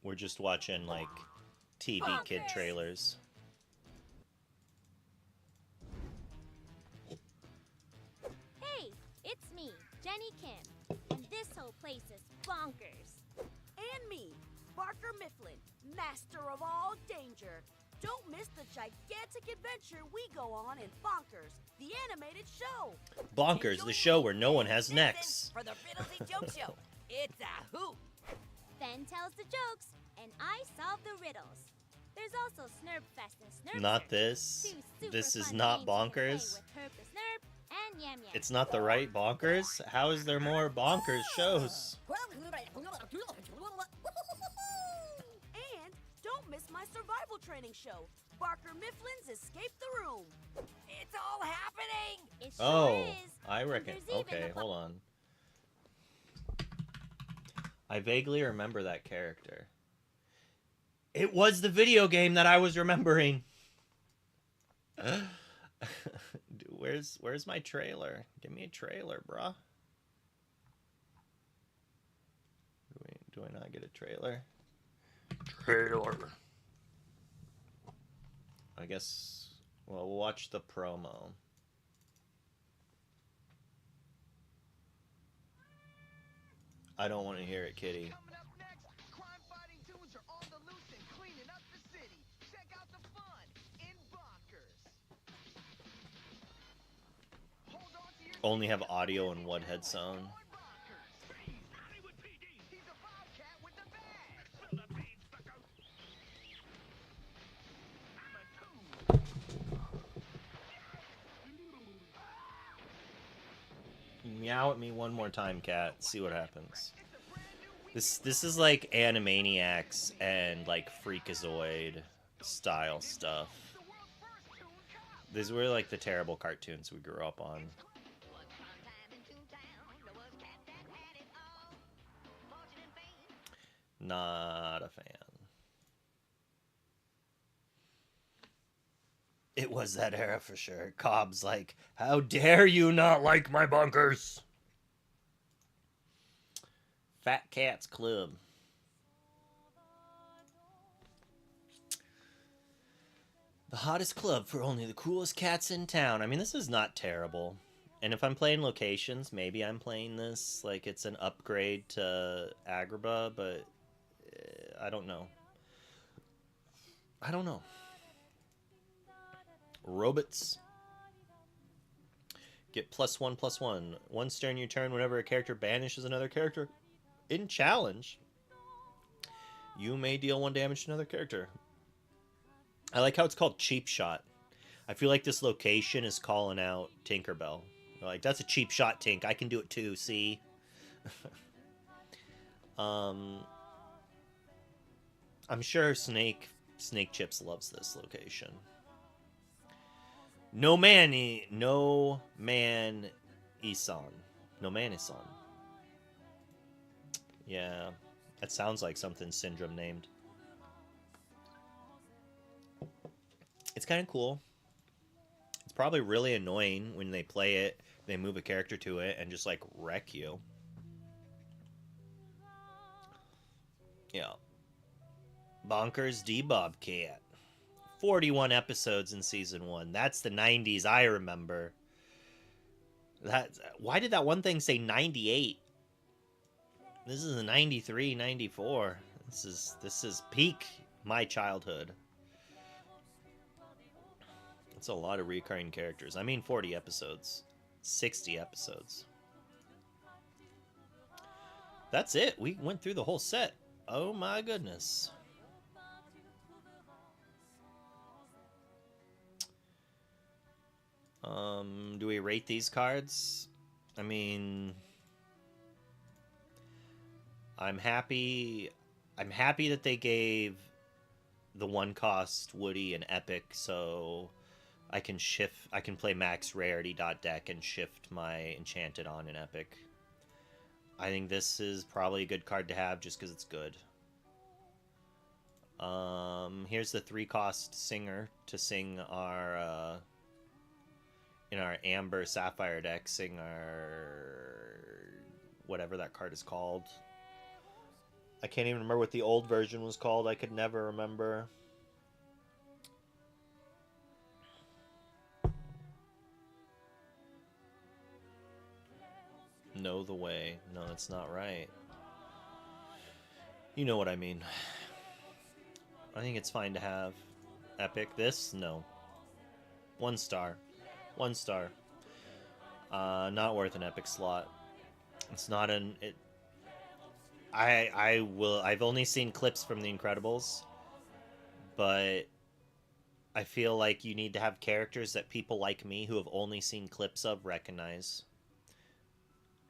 We're just watching, like, TV kid trailers. Hey, it's me, Jenny Kim, and this whole place is bonkers. And me, Barker Mifflin, master of all danger. Don't miss the gigantic adventure we go on in Bonkers, the animated show. Bonkers, the show where no one has necks. For the Riddlesy Joke Show, it's a hoot. Ben tells the jokes, and I solve the riddles. There's also Snurpfest and Snurp Not Search, this. two super This is fun not games you can play Bonkers. with Herb the Snurp and Yam Yam. It's not the right Bonkers? How is there more Bonkers shows? survival training show. Barker Mifflin's Escape the Room. It's all happening! It sure Oh, is. I And reckon. there's even Okay, a hold on. I vaguely remember that character. It was the video game that I was remembering. Where's my trailer? Give me a trailer, bruh. Do I not get a trailer? Trailer. I guess. Well, we'll watch the promo. I don't want to hear it, Kitty. Coming up next, crime-fighting tunes are on the loose and cleaning up the city. Check out the fun in Bonkers. Hold on to your Only have audio in one headphone. He's a bobcat with the badge. Meow at me one more time, cat. See what happens. This is like Animaniacs and like Freakazoid style stuff. These were like the terrible cartoons we grew up on. Not a fan. It was that era for sure. Cobb's like, how dare you not like my bunkers? Fat Cats Club. The hottest club for only the coolest cats in town. I mean, this is not terrible. And if I'm playing locations, maybe I'm playing this like it's an upgrade to Agrabah, but I don't know. I don't know. Robots. Get +1/+1. Once during your turn, whenever a character banishes another character in challenge, you may deal 1 damage to another character. I like how it's called Cheap Shot. I feel like this location is calling out Tinkerbell. They're like, that's a cheap shot, Tink. I can do it too, see? I'm sure Snake Chips loves this location. No man Isan. No man Isan. Yeah, that sounds like something Syndrome named. It's kind of cool. It's probably really annoying when they play it, they move a character to it, and just like wreck you. Yeah. Bonkers D Bobcat. 41 episodes in season 1. That's the 90s I remember. Why did that one thing say 98? This is a 93, 94. This is peak my childhood. It's a lot of recurring characters. I mean 40 episodes. 60 episodes. That's it. We went through the whole set. Oh my goodness. Do we rate these cards? I mean, I'm happy that they gave the 1-cost Woody an epic, so I can play max rarity deck and shift my enchanted on an epic. I think this is probably a good card to have just because it's good. Here's the 3-cost singer to sing our in our Amber Sapphire deck, sing our whatever that card is called. I can't even remember what the old version was called. I could never remember. Know the way. No, that's not right. You know what I mean. I think it's fine to have epic. This? No. 1 star. 1 star. Not worth an epic slot. It's not an... I've only seen clips from The Incredibles, but I feel like you need to have characters that people like me who have only seen clips of recognize.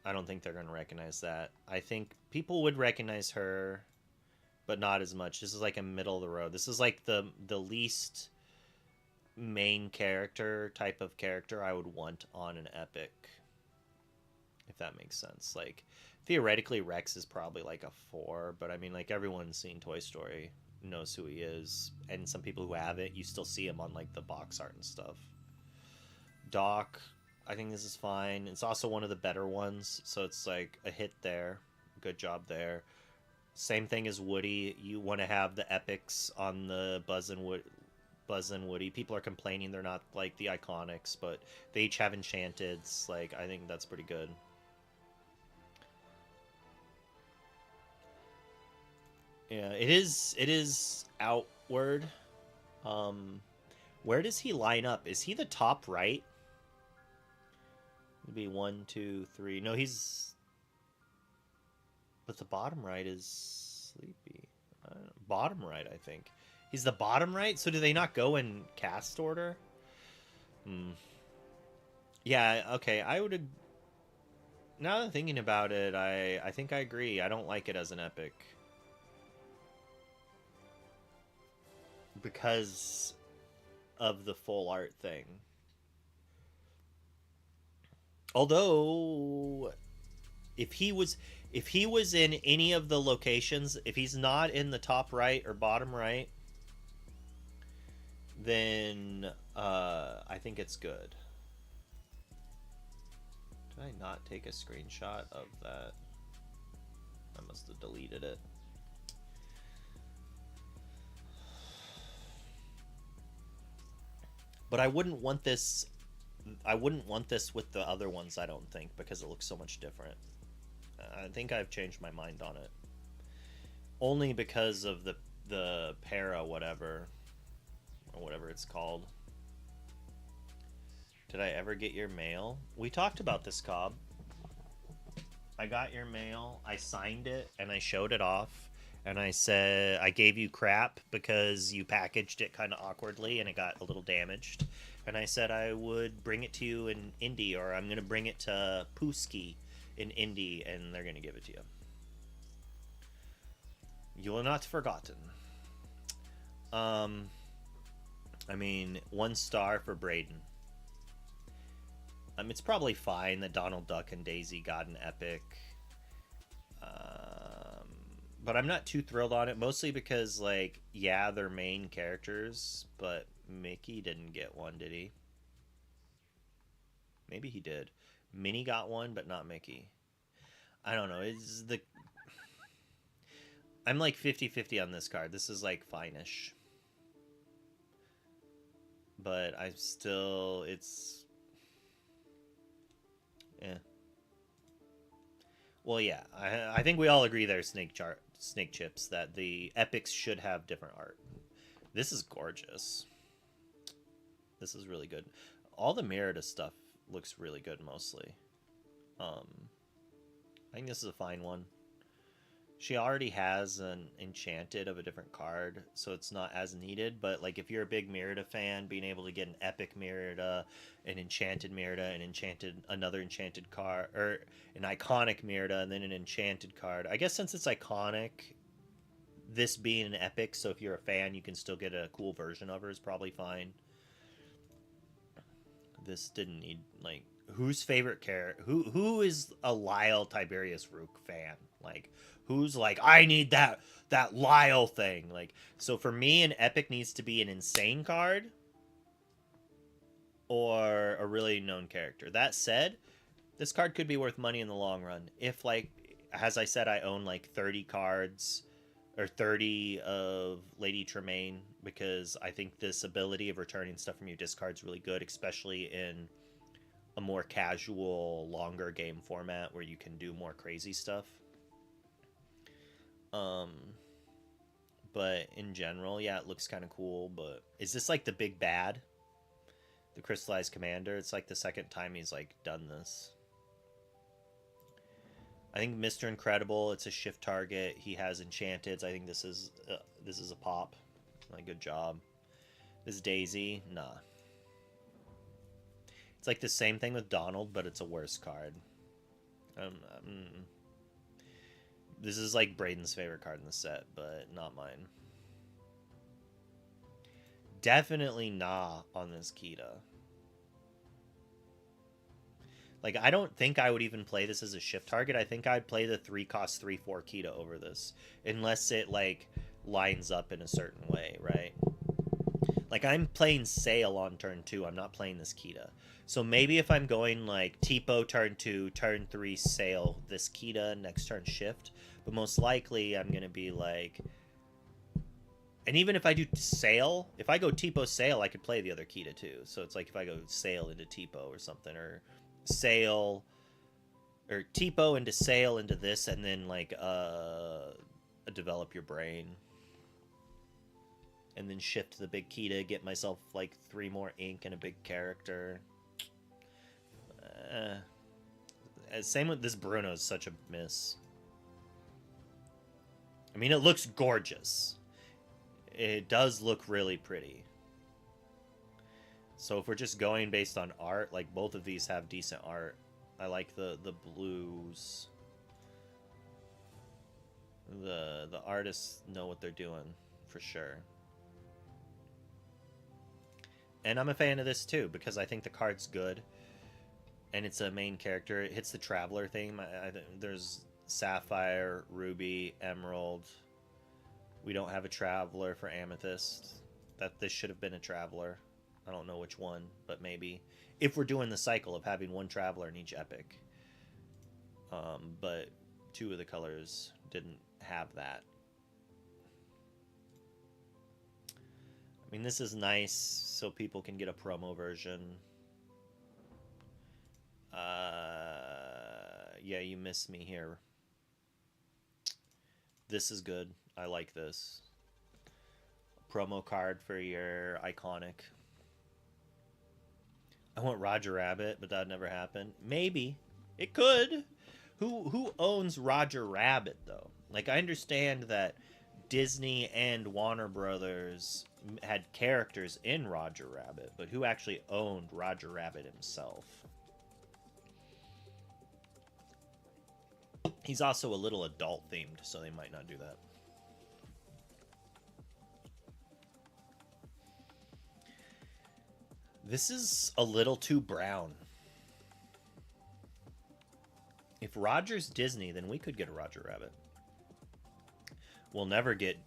I don't think they're going to recognize that. I think people would recognize her but not as much. This is like a middle of the road. This is like the least main character type of character I would want on an epic, if that makes sense. Like theoretically Rex is probably like a 4, but I mean, like, everyone's seen Toy Story, knows who he is, and some people who haven't, you still see him on like the box art and stuff. Doc, I think this is fine. It's also one of the better ones, so it's like a hit there. Good job there. Same thing as Woody. You want to have the epics on the Buzz and Woody. People are complaining they're not like the Iconics, but they each have Enchanteds. Like, I think that's pretty good. Yeah, it is outward. Where does he line up? Is he the top right? It'd be 1, 2, 3. No, he's... But the bottom right is Sleepy. Bottom right, I think. He's the bottom right? So do they not go in cast order? Yeah, okay, I would... Now that I'm thinking about it, I think I agree. I don't like it as an epic. Because of the full art thing. Although, if he was in any of the locations, if he's not in the top right or bottom right, then I think it's good. Did I not take a screenshot of that? I must have deleted it. But I wouldn't want this with the other ones, I don't think, because it looks so much different. I think I've changed my mind on it. Only because of the para whatever, or whatever it's called. Did I ever get your mail? We talked about this, Cobb. I got your mail, I signed it, and I showed it off. And I said, I gave you crap because you packaged it kind of awkwardly and it got a little damaged. And I said I would bring it to you in Indy, or I'm going to bring it to Pooski in Indy, and they're going to give it to you. You are not forgotten. I mean, 1 star for Braden. It's probably fine that Donald Duck and Daisy got an epic. But I'm not too thrilled on it, mostly because, like, yeah, they're main characters, but Mickey didn't get one, did he? Maybe he did. Minnie got one, but not Mickey. I don't know. I'm like 50-50 on this card. This is like fine-ish. But it's... Yeah. Well, yeah. I think we all agree there, Snake Chips, that the epics should have different art. This is gorgeous. This is really good. All the Merida stuff looks really good, mostly. I think this is a fine one. She already has an Enchanted of a different card, so it's not as needed. But like, if you're a big Merida fan, being able to get an epic Merida, an Enchanted Merida, another Enchanted card, or an iconic Merida, and then an Enchanted card. I guess since it's iconic, this being an epic, so if you're a fan, you can still get a cool version of her, is probably fine. This didn't need, like, whose favorite character? Who is a Lyle Tiberius Rook fan? Like, who's like, I need that Lyle thing? Like, so for me, an epic needs to be an insane card or a really known character. That said, this card could be worth money in the long run. If, like, as I said, I own like 30 cards or 30 of Lady Tremaine, because I think this ability of returning stuff from your discard is really good, especially in a more casual, longer game format where you can do more crazy stuff. But in general, yeah, it looks kind of cool. But is this like the big bad? The Crystallized Commander? It's like the second time he's like done this. I think Mr. Incredible, it's a shift target. He has Enchanteds. I think this is a pop. Like, good job. This Daisy, nah. It's like the same thing with Donald, but it's a worse card. This is like Braden's favorite card in the set, but not mine. Definitely nah on this Kita. Like, I don't think I would even play this as a shift target. I think I'd play the 3-cost 3/4 Kita over this. Unless it, like, lines up in a certain way, right? Like, I'm playing Sail on turn 2. I'm not playing this Kita. So maybe if I'm going, like, Tipo turn 2, turn 3 Sail, this Kita, next turn shift. But most likely I'm going to be, like... And even if I do Sail, if I go Tipo Sail, I could play the other Kita too. So it's like if I go Sail into Tipo or something, or Sail, or Tipo into Sail into this, and then like develop your brain, and then shift the big Kita, get myself like 3 more ink and a big character. Same with this Bruno's such a miss. I mean, it looks gorgeous. It does look really pretty. So if we're just going based on art, like both of these have decent art. I like the blues. The artists know what they're doing for sure. And I'm a fan of this too because I think the card's good. And it's a main character. It hits the Traveler theme. There's Sapphire, Ruby, Emerald. We don't have a Traveler for Amethyst. This should have been a Traveler. I don't know which one, but maybe. If we're doing the cycle of having 1 Traveler in each epic. But 2 of the colors didn't have that. I mean, this is nice so people can get a promo version. Yeah, you missed me here. This is good. I like this. Promo card for your iconic. I want Roger Rabbit, but that never happened. Maybe. It could. Who owns Roger Rabbit, though? Like, I understand that Disney and Warner Brothers had characters in Roger Rabbit, but who actually owned Roger Rabbit himself? He's also a little adult-themed, so they might not do that. This is a little too brown. If Roger's Disney, then we could get a Roger Rabbit. We'll never get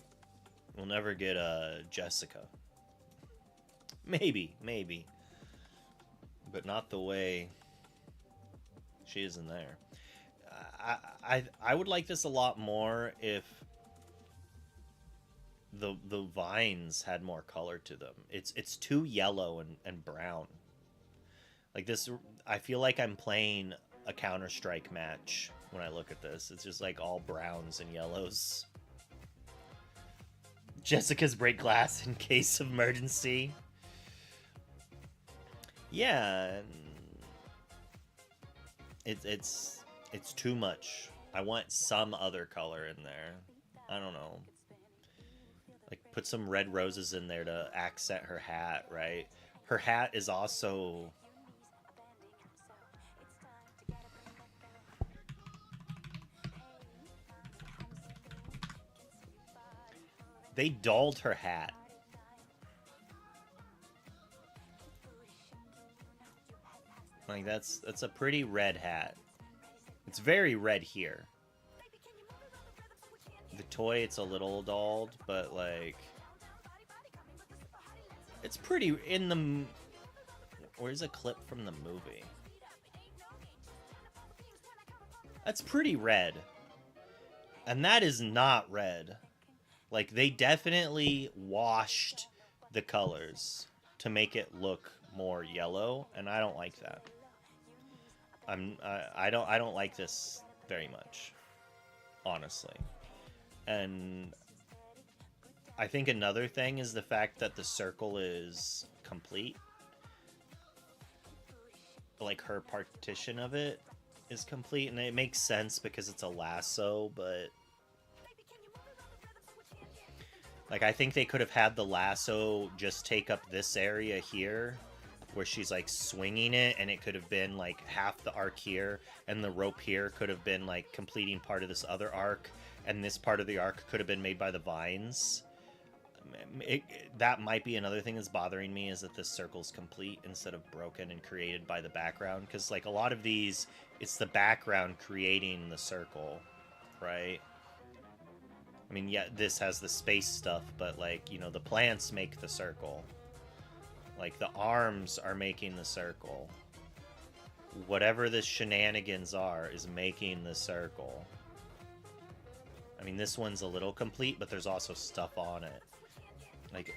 Jessica. Maybe. But not the way she is in there. I would like this a lot more if the vines had more color to them. It's too yellow and brown. Like this, I feel like I'm playing a Counter-Strike match when I look at this. It's just like all browns and yellows. Jessica's break glass in case of emergency. Yeah, it's too much. I want some other color in there. I don't know. Like, put some red roses in there to accent her hat, right? Her hat is also... They dulled her hat. Like, that's a pretty red hat. It's very red here. The toy, it's a little dulled, but like... It's pretty in the... Where's a clip from the movie? That's pretty red. And that is not red. Like, they definitely washed the colors to make it look more yellow, and I don't like that. I don't like this very much, honestly. And I think another thing is the fact that the circle is complete. Like, her partition of it is complete, and it makes sense because it's a lasso, but... Like, I think they could have had the lasso just take up this area here, where she's like swinging it, and it could have been like half the arc here, and the rope here could have been like completing part of this other arc, and this part of the arc could have been made by the vines. That might be another thing that's bothering me, is that this circle's complete instead of broken and created by the background, because like a lot of these, it's the background creating the circle, right? I mean, yeah, this has the space stuff, but like, you know, the plants make the circle. Like, the arms are making the circle. Whatever the shenanigans are is making the circle. I mean, this one's a little complete, but there's also stuff on it. Like,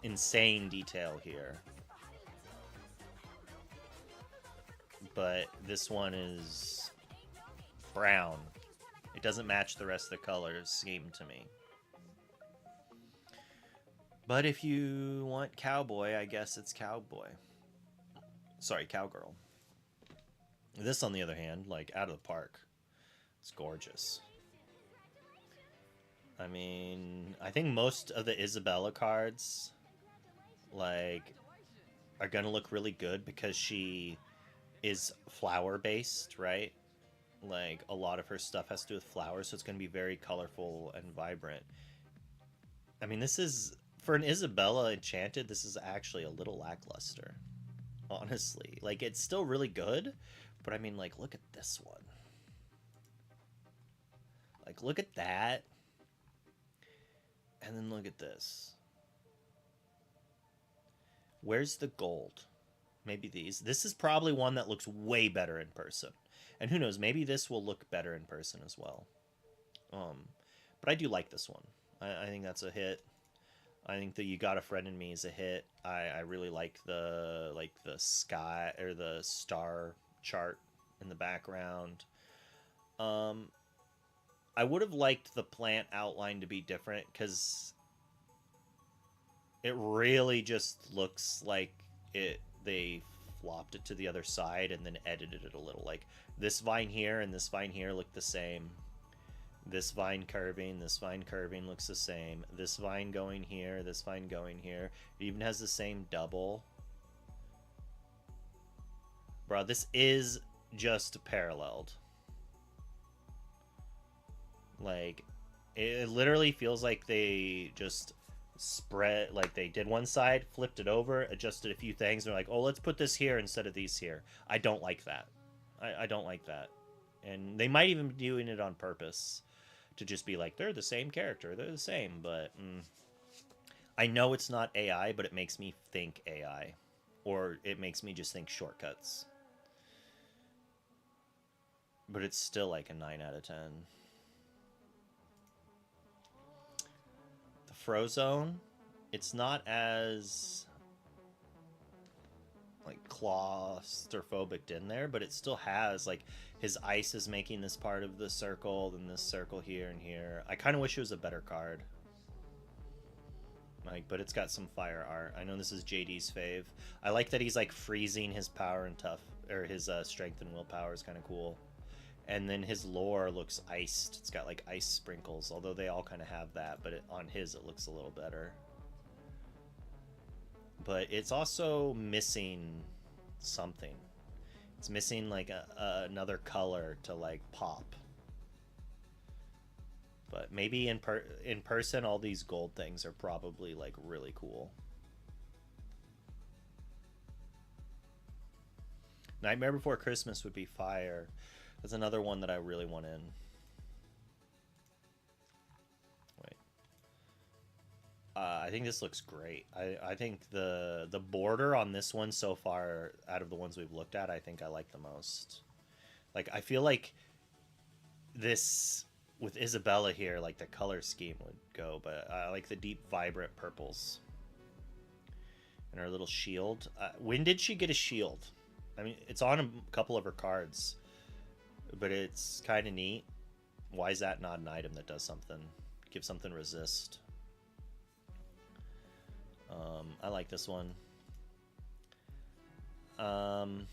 insane detail here. But this one is brown. It doesn't match the rest of the colors scheme to me. But if you want cowboy, I guess it's cowboy. Sorry, cowgirl. This, on the other hand, like, out of the park. It's gorgeous. I mean, I think most of the Isabella cards, like, are gonna look really good because she is flower-based, right? Like, a lot of her stuff has to do with flowers, so it's gonna be very colorful and vibrant. I mean, this is... For an Isabella Enchanted, this is actually a little lackluster, honestly. Like, it's still really good, but I mean, like, look at this one. Like, look at that. And then look at this. Where's the gold? Maybe these. This is probably one that looks way better in person. And who knows, maybe this will look better in person as well. But I do like this one. I think that's a hit. I think that You Got a Friend in Me is a hit. I really like the sky or the star chart in the background. I would have liked the plant outline to be different, because it really just looks like they flopped it to the other side and then edited it a little. Like, this vine here and this vine here look the same. This vine curving looks the same. This vine going here, this vine going here. It even has the same double. Bro, this is just paralleled. Like, it literally feels like they just spread, like they did one side, flipped it over, adjusted a few things, and they're like, oh, let's put this here instead of these here. I don't like that. I don't like that. And they might even be doing it on purpose to just be like, they're the same character, they're the same, but I know it's not AI, but it makes me think AI. Or it makes me just think shortcuts. But it's still like a 9 out of 10. The Frozone, it's not as like claustrophobic in there, but it still has, like, his ice is making this part of the circle, then this circle here and here. I kind of wish it was a better card. Like, but it's got some fire art. I know this is JD's fave. I like that he's like freezing his power and tough, or his strength and willpower is kind of cool. And then his lore looks iced. It's got like ice sprinkles, although they all kind of have that, but on his it looks a little better. But it's also missing something. It's missing like another color to like pop. But maybe in person, all these gold things are probably like really cool. Nightmare Before Christmas would be fire. That's another one that I really want in. Wait. I think this looks great. I think the border on this one so far, out of the ones we've looked at, I think I like the most. Like, I feel like this, with Isabella here, like the color scheme would go, but I like the deep, vibrant purples. And her little shield. When did she get a shield? I mean, it's on a couple of her cards, but it's kind of neat. Why is that not an item that does something? Give something resist. I like this one. I'm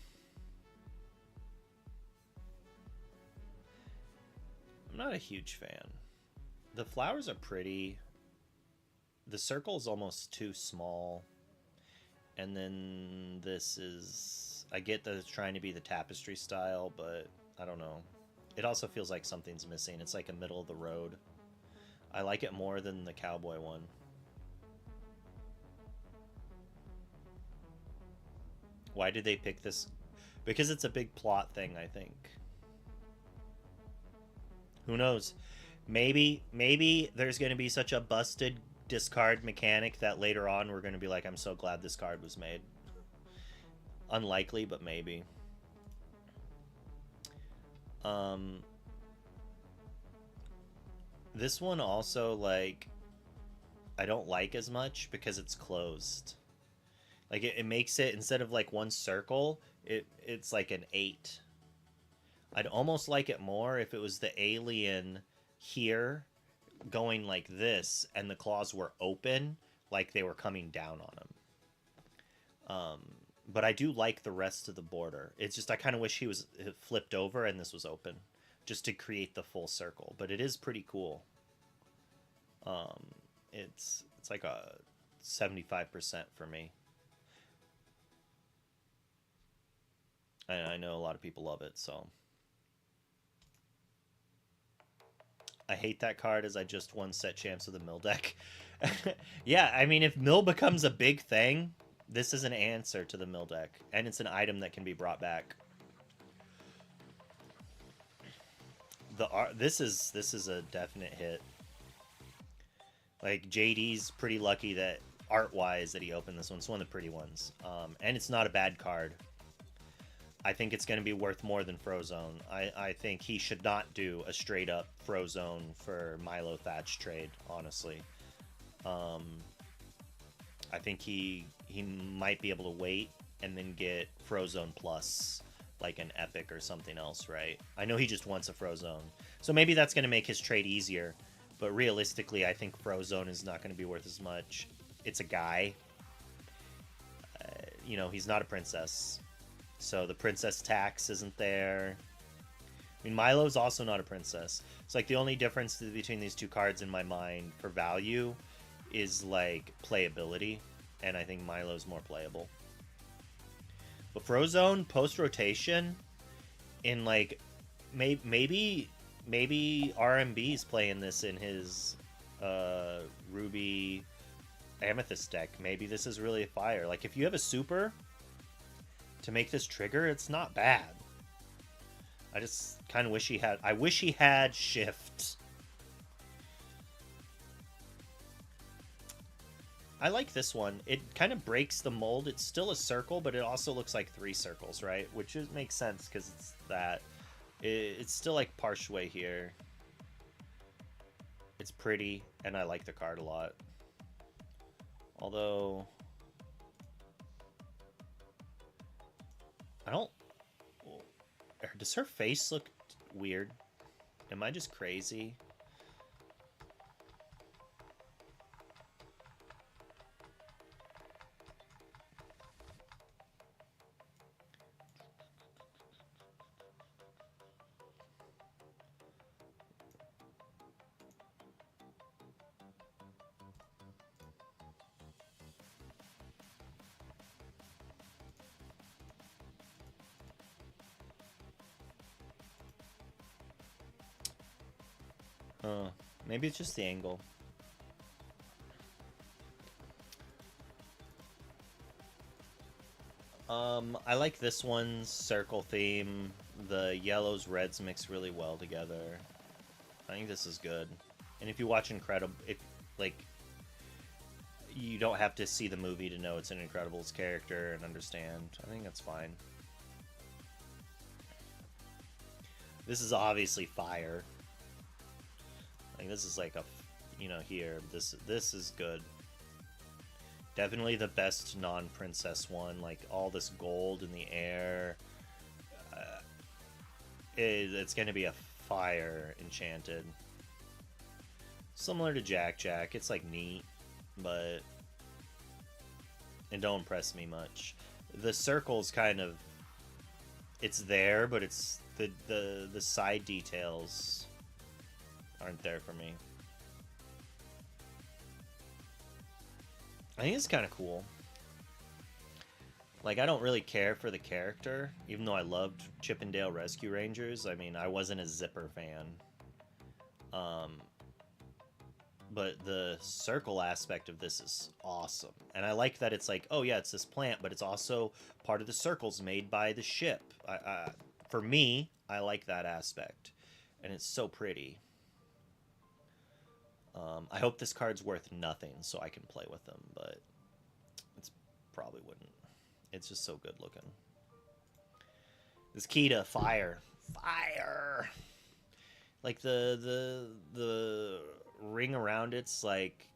not a huge fan. The flowers are pretty. The circle is almost too small. And then this is... I get that it's trying to be the tapestry style, but I don't know. It also feels like something's missing. It's like a middle of the road. I like it more than the cowboy one. Why did they pick this? Because it's a big plot thing, I think. Who knows? Maybe there's going to be such a busted discard mechanic that later on we're going to be like, I'm so glad this card was made. Unlikely, but maybe. This one also, like, I don't like as much because it's closed. Like, it makes it, instead of like one circle, it's like an 8. I'd almost like it more if it was the alien here going like this and the claws were open, like they were coming down on him. But I do like the rest of the border. It's just I kind of wish he was flipped over and this was open, just to create the full circle. But it is pretty cool. It's like a 75% for me. I know a lot of people love it, so. I hate that card as I just won set champs with the mill deck. Yeah, I mean, if mill becomes a big thing, this is an answer to the mill deck. And it's an item that can be brought back. The art, this is a definite hit. Like, JD's pretty lucky that, art-wise, that he opened this one. It's one of the pretty ones. And it's not a bad card. I think it's going to be worth more than Frozone. I think he should not do a straight-up Frozone for Milo Thatch trade, honestly. I think he might be able to wait and then get Frozone Plus, like an Epic or something else, right? I know he just wants a Frozone. So maybe that's going to make his trade easier. But realistically, I think Frozone is not going to be worth as much. It's a guy. You know, he's not a princess. So the princess tax isn't there. I mean, Milo's also not a princess. It's like the only difference between these two cards in my mind for value is like playability. And I think Milo's more playable. But Frozone, post-rotation, in like, maybe RMB's playing this in his Ruby Amethyst deck. Maybe this is really a fire. Like, if you have a super to make this trigger, it's not bad. I just kind of wish he had... I wish he had Shift. I like this one. It kind of breaks the mold. It's still a circle, but it also looks like 3 circles, right? Which makes sense, because it's that. It's still like Parshway here. It's pretty, and I like the card a lot. Although... I don't... Does her face look weird? Am I just crazy? Maybe it's just the angle. I like this one's circle theme. The yellows, reds mix really well together. I think this is good. And if you watch Incredible, you don't have to see the movie to know it's an Incredibles character and understand. I think that's fine. This is obviously fire. Like, this is like a, you know, here. This is good. Definitely the best non-princess one. Like, all this gold in the air. It's going to be a fire enchanted. Similar to Jack Jack. It's like neat, but it don't impress me much. The circle's kind of, it's there, but it's the side details aren't there for me. I think it's kind of cool. Like, I don't really care for the character, even though I loved Chippendale Rescue Rangers. I mean, I wasn't a Zipper fan. But the circle aspect of this is awesome. And I like that it's like, oh yeah, it's this plant, but it's also part of the circles made by the ship. For me, I like that aspect. And it's so pretty. I hope this card's worth nothing so I can play with them, but it's probably wouldn't. It's just so good looking. This Kita, fire. Fire! Like, the ring around it's, like,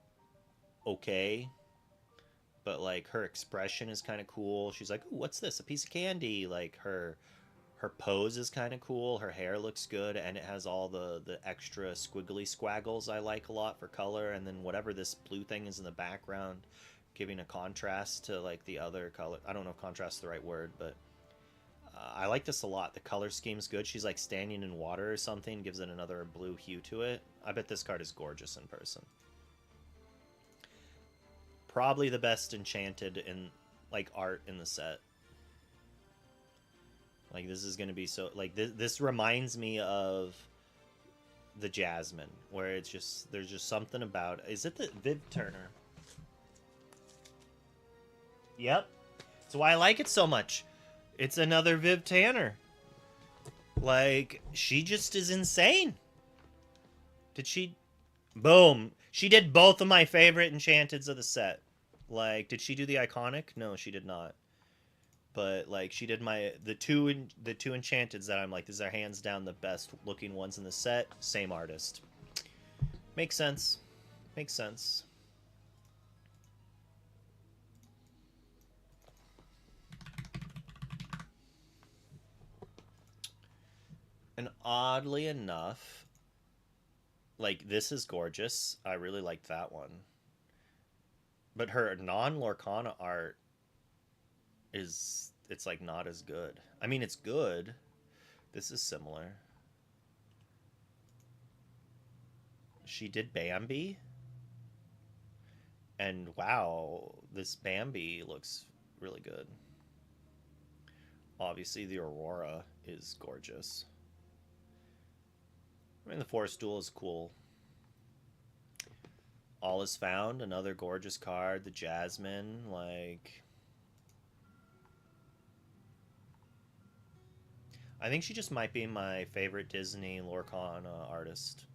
okay. But, like, her expression is kind of cool. She's like, ooh, what's this? A piece of candy. Like, her pose is kind of cool. Her hair looks good, and it has all the extra squiggly squaggles I like a lot for color. And then whatever this blue thing is in the background, giving a contrast to, like, the other color. I don't know if contrast is the right word, but I like this a lot. The color scheme's good. She's, like, standing in water or something, gives it another blue hue to it. I bet this card is gorgeous in person. Probably the best enchanted in, like, art in the set. Like, this is going to be so... Like, this reminds me of the Jasmine, where it's just... There's just something about... Is it the Viv Turner? Yep. That's why I like it so much. It's another Viv Tanner. Like, she just is insane. Did she... Boom. She did both of my favorite enchanteds of the set. Like, did she do the iconic? No, she did not. But, like, she did the two enchanteds that I'm like, these are hands down the best looking ones in the set. Same artist. Makes sense. Makes sense. And oddly enough, like, this is gorgeous. I really like that one. But her non-Lorcana art is, it's like not as good. I mean, it's good. This is similar. She did Bambi. And wow, this Bambi looks really good. Obviously, the Aurora is gorgeous. I mean, the Forest Duel is cool. All is Found, another gorgeous card. The Jasmine, like... I think she just might be my favorite Disney Lorcana artist.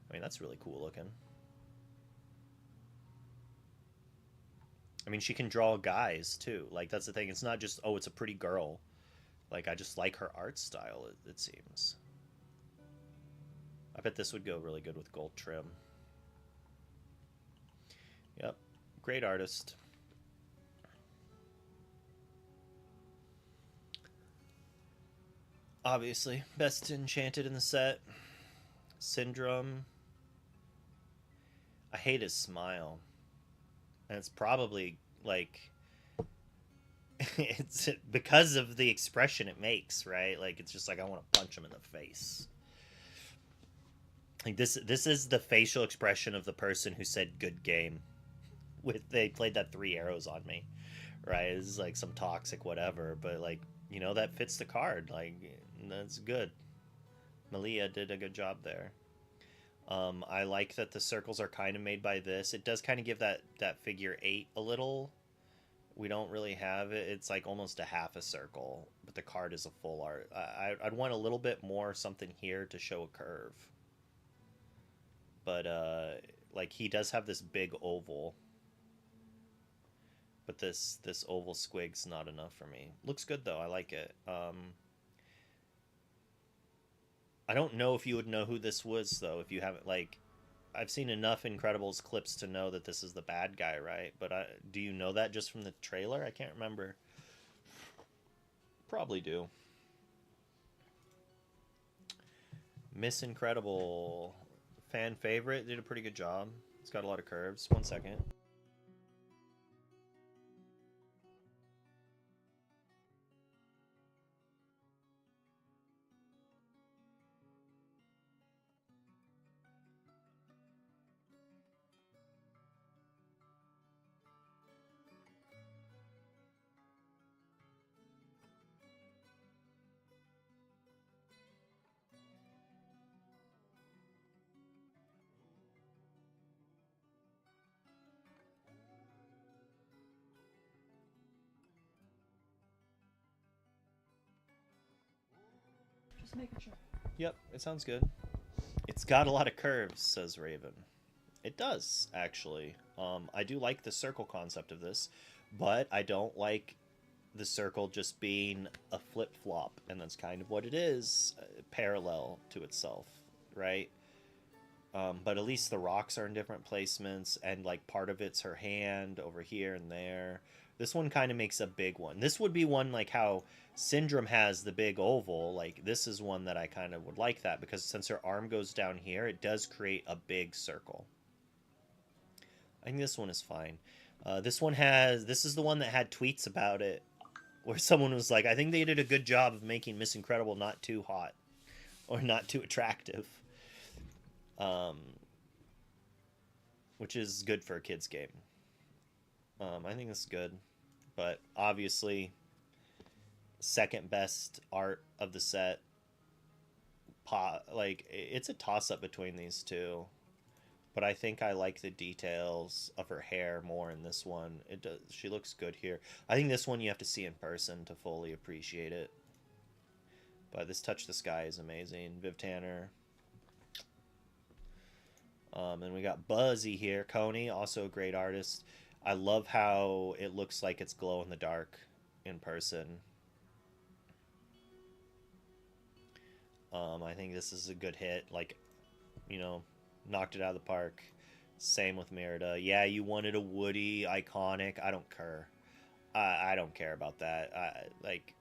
I mean, that's really cool looking. I mean, she can draw guys, too. Like, that's the thing. It's not just, oh, it's a pretty girl. Like, I just like her art style, it seems. I bet this would go really good with gold trim. Yep. Great artist. Obviously. Best enchanted in the set. Syndrome. I hate his smile. And it's probably, like... it's because of the expression it makes, right? Like, it's just like, I want to punch him in the face. Like, this is the facial expression of the person who said good game. They played that 3 arrows on me, right? This is like some toxic whatever, but, like, you know, that fits the card. Like, that's good. Malia did a good job there. I like that the circles are kind of made by this. It does kind of give that figure 8 a little. We don't really have it. It's like almost a half a circle, but the card is a full art. I'd want a little bit more something here to show a curve. But, like, he does have this big oval. But this oval squig's not enough for me. Looks good, though. I like it. I don't know if you would know who this was, though, if you haven't, like... I've seen enough Incredibles clips to know that this is the bad guy, right? But do you know that just from the trailer? I can't remember. Probably do. Miss Incredible. Fan favorite. Did a pretty good job. It's got a lot of curves. 1 second. Just making sure. Yep, it sounds good. It's got a lot of curves, says Raven. It does, actually. I do like the circle concept of this, but I don't like the circle just being a flip-flop, and that's kind of what it is, parallel to itself, right? But at least the rocks are in different placements, and like part of it's her hand over here and there. This one kind of makes a big one. This would be one like how Syndrome has the big oval. Like this is one that I kind of would like that, because since her arm goes down here, it does create a big circle. I think this one is fine. This is the one that had tweets about it, where someone was like, I think they did a good job of making Miss Incredible not too hot or not too attractive. Which is good for a kid's game. I think it's good, but obviously second best art of the set. Like it's a toss-up between these two, but I think I like the details of her hair more in this one. It does. She looks good here. I think this one you have to see in person to fully appreciate it. But this Touch the Sky is amazing. Viv Tanner. And we got Buzzy here. Coney, also a great artist. I love how it looks like it's glow in the dark in person. I think this is a good hit. Like, you know, knocked it out of the park. Same with Merida. Yeah, you wanted a Woody iconic. I don't care. I don't care about that. Like,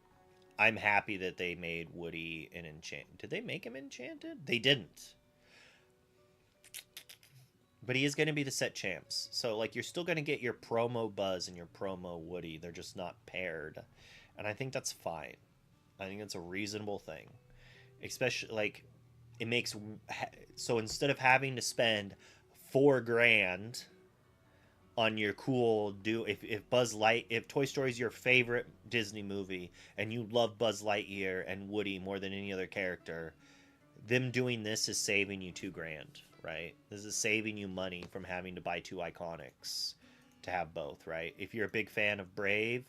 I'm happy that they made Woody an Enchanted. Did they make him Enchanted? They didn't. But he is going to be the set champs. So, like, you're still going to get your promo Buzz and your promo Woody. They're just not paired. And I think that's fine. I think that's a reasonable thing. Especially, like, it makes... So, instead of having to spend $4,000 on your cool... If Toy Story is your favorite Disney movie, and you love Buzz Lightyear and Woody more than any other character, them doing this is saving you $2,000. Right? This is saving you money from having to buy two iconics to have both, right? If you're a big fan of Brave,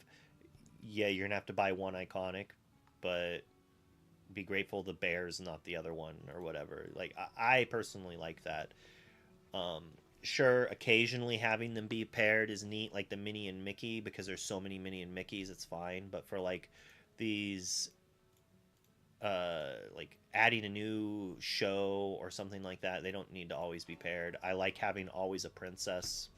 yeah, you're gonna have to buy one iconic, but be grateful the bear's not the other one or whatever. Like, I personally like that. Sure, occasionally having them be paired is neat, like the Minnie and Mickey, because there's so many Minnie and Mickeys, it's fine. But for like these like adding a new show or something like that, they don't need to always be paired. I like having always a princess.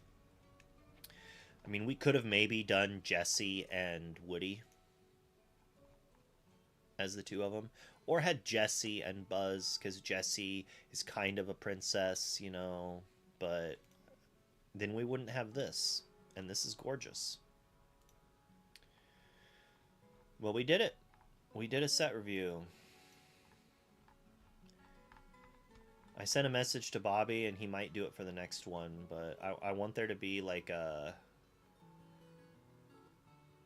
I mean, we could have maybe done Jessie and Woody as the two of them, or had Jessie and Buzz, because Jessie is kind of a princess, you know, but then we wouldn't have this, and this is gorgeous. Well, we did it. We did a set review. I sent a message to Bobby, and he might do it for the next one, but I want there to be like a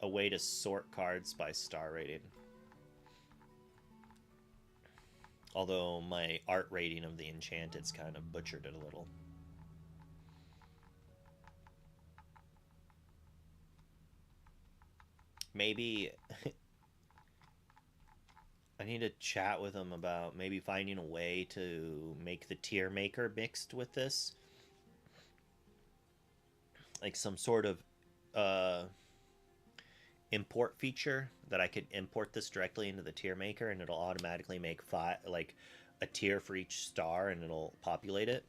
way to sort cards by star rating. Although my art rating of the Enchanted's kind of butchered it a little. Maybe I need to chat with him about maybe finding a way to make the tier maker mixed with this. Like some sort of import feature that I could import this directly into the tier maker, and it'll automatically make like a tier for each star, and it'll populate it.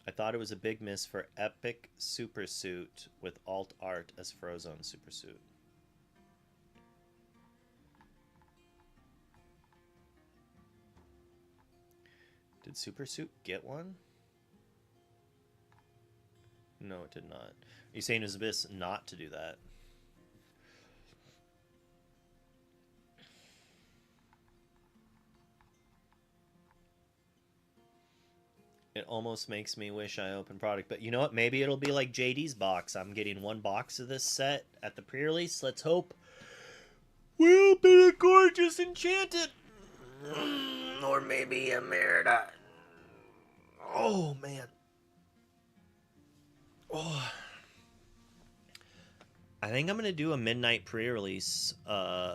I thought it was a big miss for Epic Supersuit with alt art as Frozone Supersuit. Did Supersuit get one? No, it did not. Are you saying it was a miss not to do that? It almost makes me wish I opened product, but you know what? Maybe it'll be like JD's box. I'm getting one box of this set at the pre-release. Let's hope we'll be a gorgeous Enchanted. Or maybe a Merida. Oh, man. Oh. I think I'm gonna do a midnight pre-release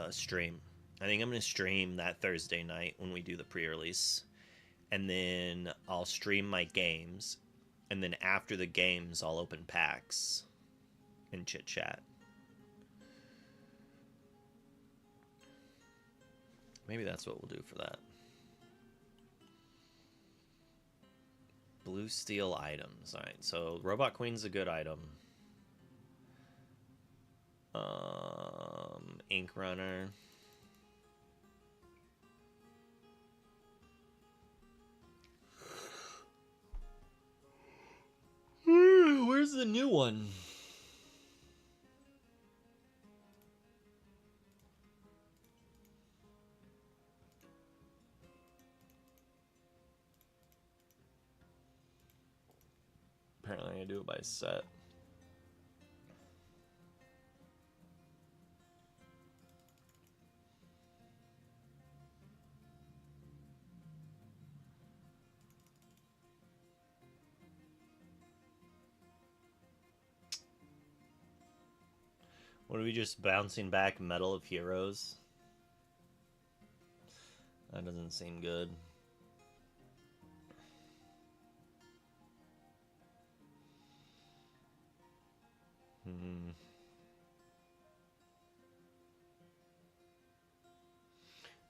stream. I think I'm gonna stream that Thursday night when we do the pre-release, and then I'll stream my games, and then after the games I'll open packs and chit chat. Maybe that's what we'll do for that. Blue steel items. All right, so Robot Queen's a good item. Ink Runner. Where's the new one? Apparently I do it by set. What are we just bouncing back Medal of Heroes? That doesn't seem good.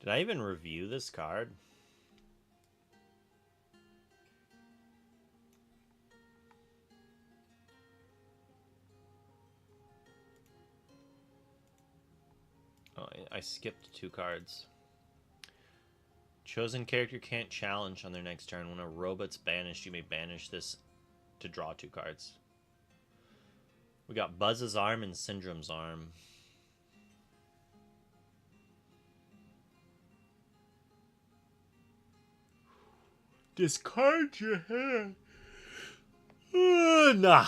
Did I even review this card? Oh, I skipped 2 cards. Chosen character can't challenge on their next turn. When a robot's banished, you may banish this to draw 2 cards. We got Buzz's Arm and Syndrome's Arm. Discard your hand. Nah.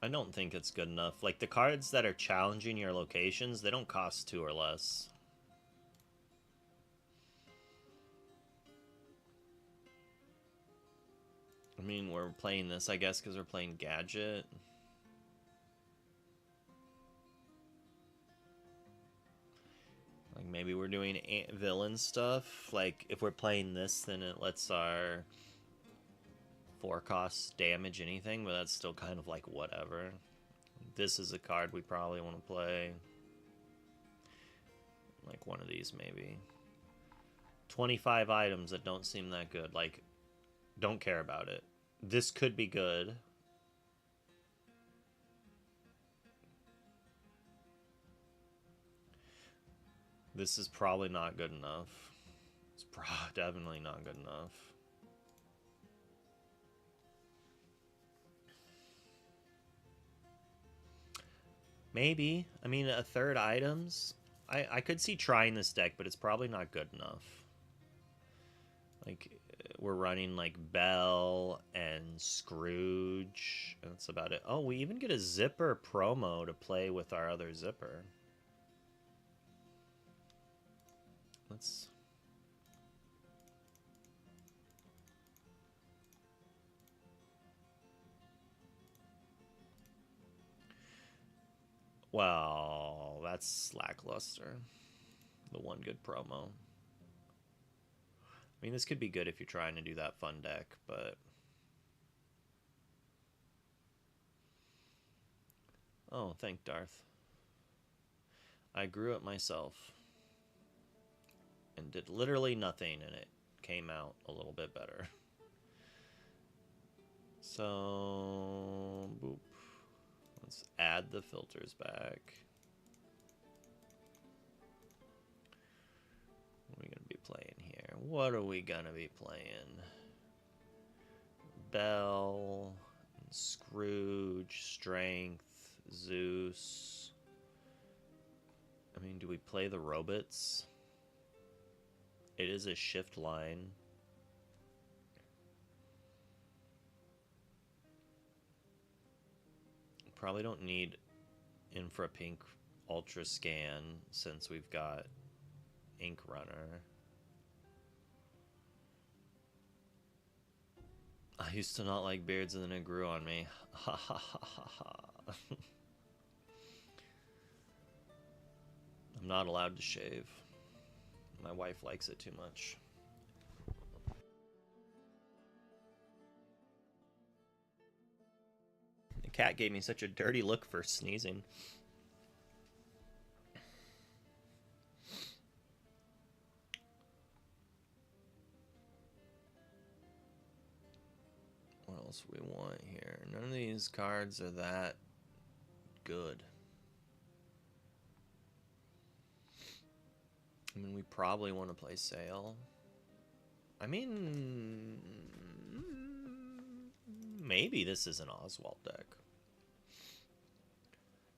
I don't think it's good enough. Like, the cards that are challenging your locations, they don't cost 2 or less. I mean, we're playing this, I guess, because we're playing Gadget. Like, maybe we're doing villain stuff. Like, if we're playing this, then it lets our 4 costs damage anything, but that's still kind of like whatever. This is a card we probably want to play. Like one of these, maybe. 25 items that don't seem that good. Like, don't care about it. This could be good. This is probably not good enough. It's definitely not good enough. Maybe. I mean, a third items. I could see trying this deck, but it's probably not good enough. Like, we're running like Belle and Scrooge. That's about it. Oh, we even get a Zipper promo to play with our other Zipper. Let's... Well, that's lackluster. The one good promo. I mean, this could be good if you're trying to do that fun deck, but... Oh, thank Darth. I grew it myself. And did literally nothing, and it came out a little bit better. So... boop. Let's add the filters back. What are we going to be playing here? What are we going to be playing? Belle, Scrooge, Strength, Zeus. I mean, do we play the robots? It is a shift line. Probably don't need Infra Pink Ultra Scan since we've got Ink Runner. I used to not like beards and then it grew on me. Ha ha ha ha ha. I'm not allowed to shave. My wife likes it too much. The cat gave me such a dirty look for sneezing. What else do we want here? None of these cards are that good. I mean, we probably want to play Sail. I mean, maybe this is an Oswald deck.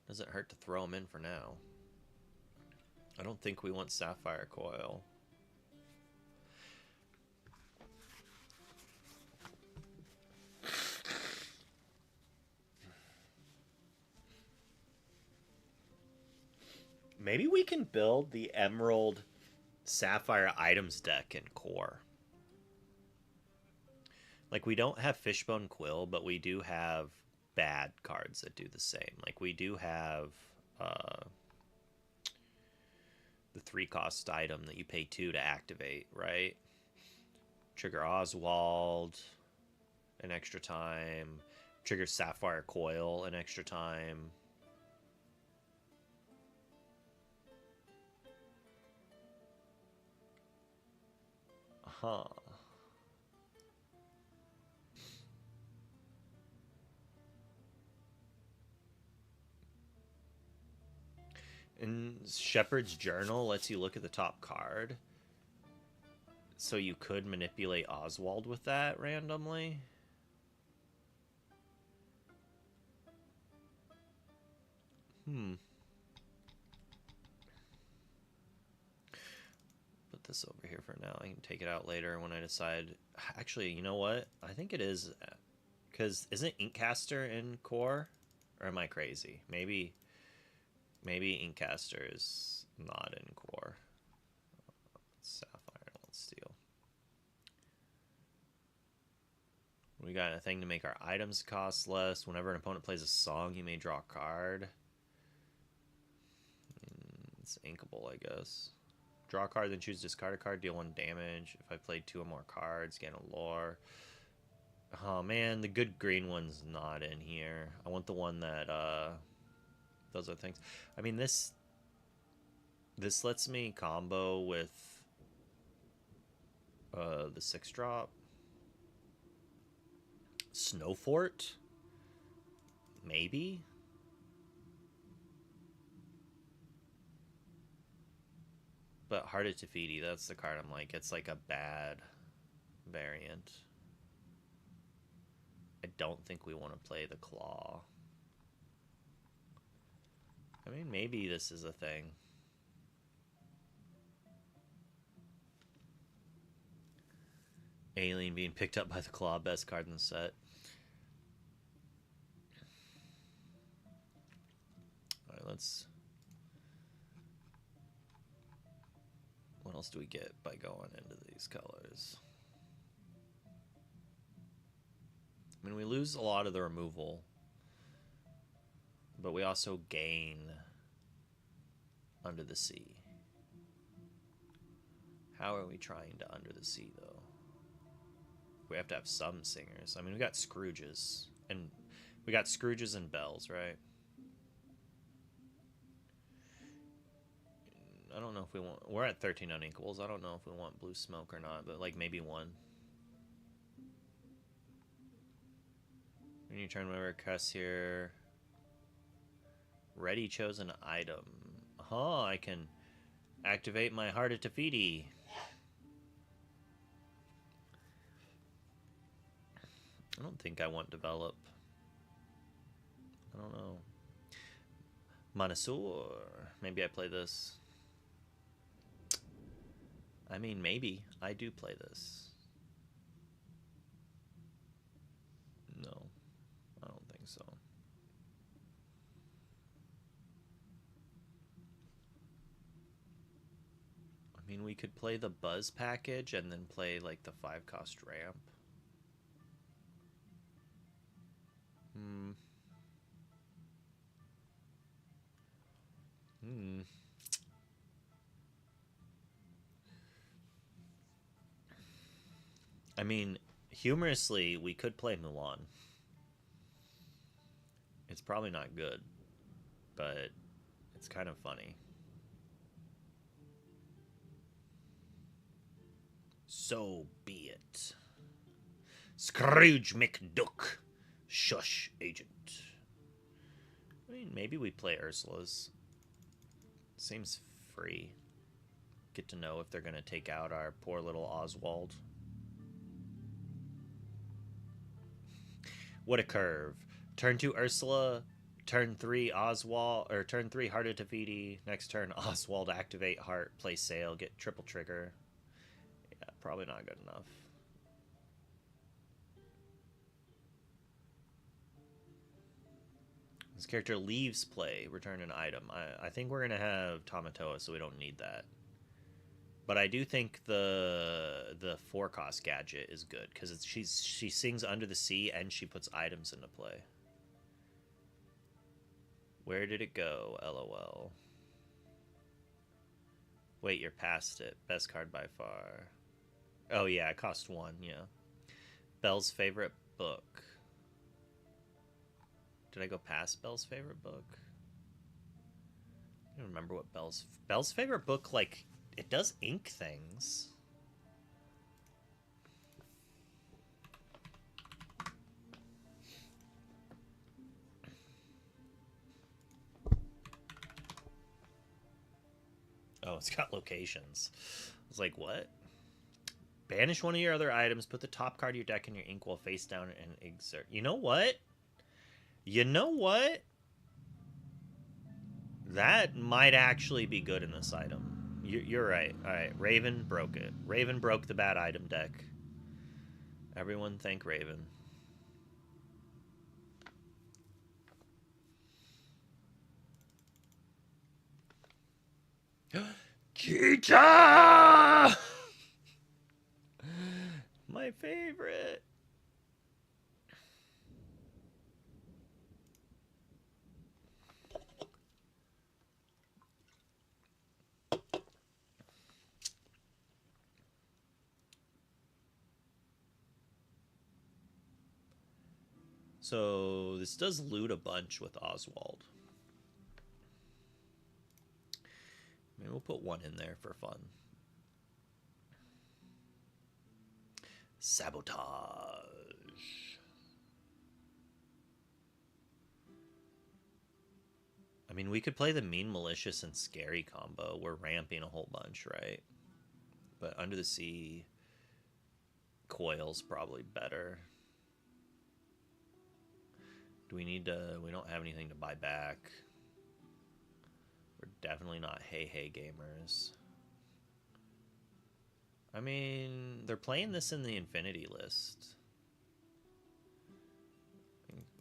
Doesn't hurt to throw him in for now. I don't think we want Sapphire Coil. Maybe we can build the Emerald Sapphire items deck in Core. Like, we don't have Fishbone Quill, but we do have bad cards that do the same. Like, we do have the 3-cost item that you pay 2 to activate, right? Trigger Oswald an extra time. Trigger Sapphire Coil an extra time. Huh. And Shepherd's Journal lets you look at the top card. So you could manipulate Oswald with that randomly. Put this over here for now. I can take it out later when I decide. Actually, you know what? I think it is. Because isn't Inkcaster in Core? Or am I crazy? Maybe Inkcaster is not in Core. Sapphire, let's steal. We got a thing to make our items cost less. Whenever an opponent plays a song, you may draw a card. It's inkable, I guess. Draw a card, then choose discard a card, deal 1 damage. If I played 2 or more cards, gain a lore. Oh man, the good green one's not in here. I want the one that those are things. I mean, this lets me combo with the 6-drop. Snowfort? Maybe? But Heart of Tefiti, that's the card I'm like, it's like a bad variant. I don't think we want to play the Claw. I mean, maybe this is a thing. Alien being picked up by the Claw, best card in the set. Alright, let's... What else do we get by going into these colors? I mean, we lose a lot of the removal, but we also gain Under the Sea. How are we trying to Under the Sea, though? We have to have some singers. I mean, we got Scrooges, and we got Scrooges and Bells, right? I don't know if we want... We're at 13 uninkables. I don't know if we want Blue Smoke or not, but, like, maybe 1. When you turn over Crest here... Ready chosen item. Oh, I can activate my Heart of Tefiti. I don't think I want Develop. I don't know. Manasur. Maybe I play this. I mean, maybe I do play this. No, I don't think so. I mean, we could play the Buzz package and then play like the 5-cost ramp. Hmm. Hmm. I mean, humorously, we could play Mulan. It's probably not good, but it's kind of funny. So be it. Scrooge McDuck. Shush, agent. I mean, maybe we play Ursula's. Seems free. Get to know if they're going to take out our poor little Oswald. What a curve. Turn 2 Ursula, turn 3 Oswald, or turn 3 Heart of Tafiti. Next turn Oswald, activate Heart, play Sail, get triple trigger. Yeah, probably not good enough. This character leaves play, return an item. I think we're going to have Tamatoa, so we don't need that. But I do think the 4-cost gadget is good, because she sings Under the Sea and she puts items into play. Where did it go? LOL. Wait, you're past it. Best card by far. Oh yeah, it cost 1, yeah. Belle's favorite book. Did I go past Belle's favorite book? I don't remember what Belle's favorite book, like, it does ink things. Oh, it's got locations. I was like, what? Banish one of your other items, put the top card of your deck in your ink wall face down, and exert. You know what? You know what? That might actually be good in this item. You're right. Alright, Raven broke it. Raven broke the bad item deck. Everyone thank Raven. Cheetah! My favorite. So this does loot a bunch with Oswald. Maybe we'll put 1 in there for fun. Sabotage. I mean, we could play the mean, malicious, and scary combo. We're ramping a whole bunch, right? But Under the Sea, Coil's probably better. Do we need to... We don't have anything to buy back. We're definitely not hey gamers. I mean, they're playing this in the Infinity list.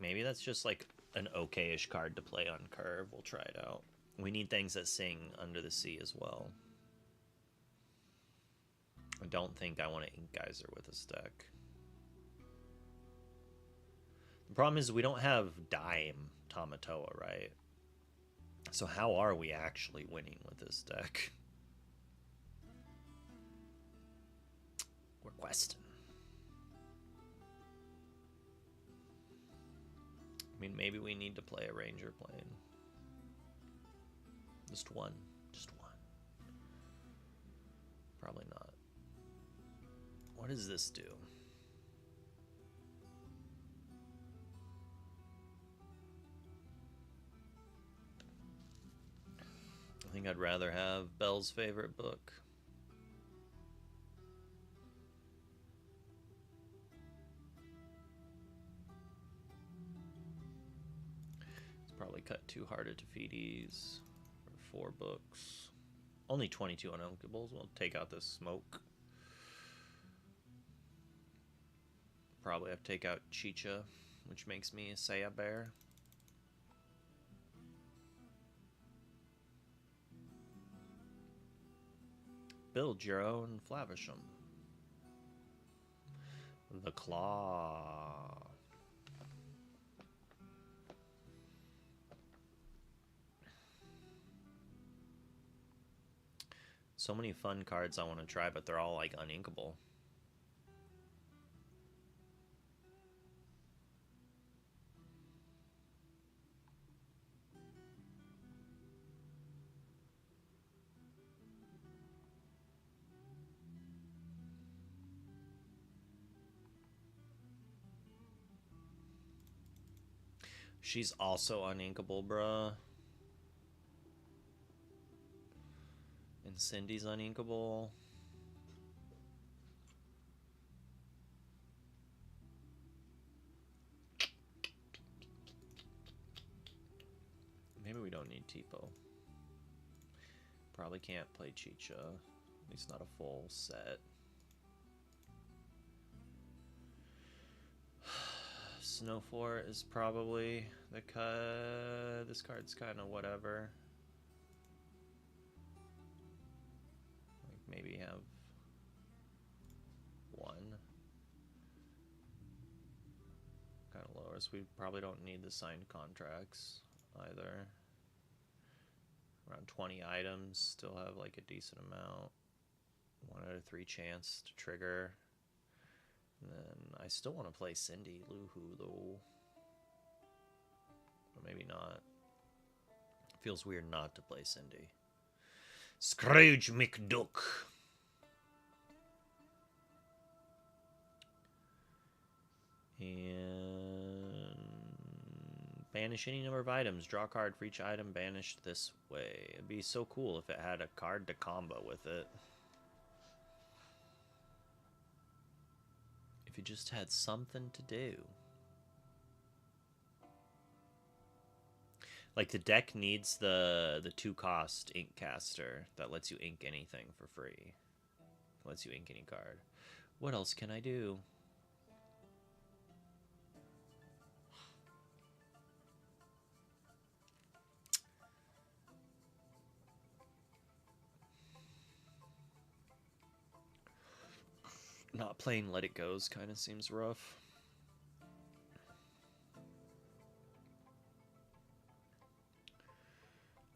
Maybe that's just like an okay-ish card to play on Curve. We'll try it out. We need things that sing Under the Sea as well. I don't think I want to Ink Geyser with this deck. The problem is we don't have Dime Tamatoa, right? So how are we actually winning with this deck? We're questing. I mean, maybe we need to play a Ranger plane. Just one. Just one. Probably not. What does this do? I think I'd rather have Belle's favorite book. Probably cut 2 Heart of Tafiti's for 4 books. Only 22 ununkables. We'll take out this smoke. Probably have to take out Chicha, which makes me a Saya Bear. Build your own Flavisham. The Claw. So many fun cards I want to try, but they're all like uninkable. She's also uninkable, bruh. And Cindy's uninkable. Maybe we don't need Tipo. Probably can't play Chicha. At least not a full set. Snowfort is probably the cut. This card's kind of whatever. Like maybe have one. Kind of lowers. We probably don't need the signed contracts either. Around 20 items, still have like a decent amount. 1 out of 3 chance to trigger. And then I still want to play Cindy Lou Who though. Or maybe not. Feels weird not to play Cindy. Scrooge McDuck. And banish any number of items. Draw a card for each item banished this way. It'd be so cool if it had a card to combo with it. If you just had something to do. Like the deck needs the 2-cost ink caster that lets you ink anything for free. Lets you ink any card. What else can I do? Not playing Let It Go's kind of seems rough. I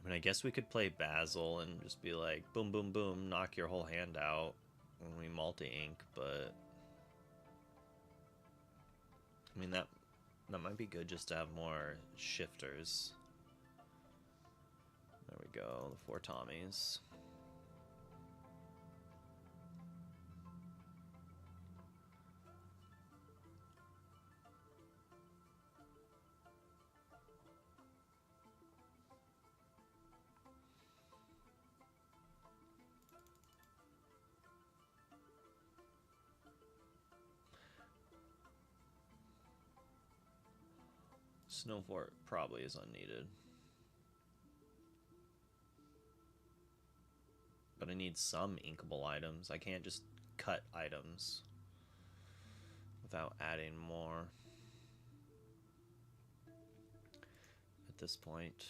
mean, I guess we could play Basil and just be like, boom, boom, boom, knock your whole hand out when we multi-ink, but... I mean, that might be good just to have more shifters. There we go, the 4 Tommies. Snowfort probably is unneeded. But I need some inkable items. I can't just cut items without adding more at this point.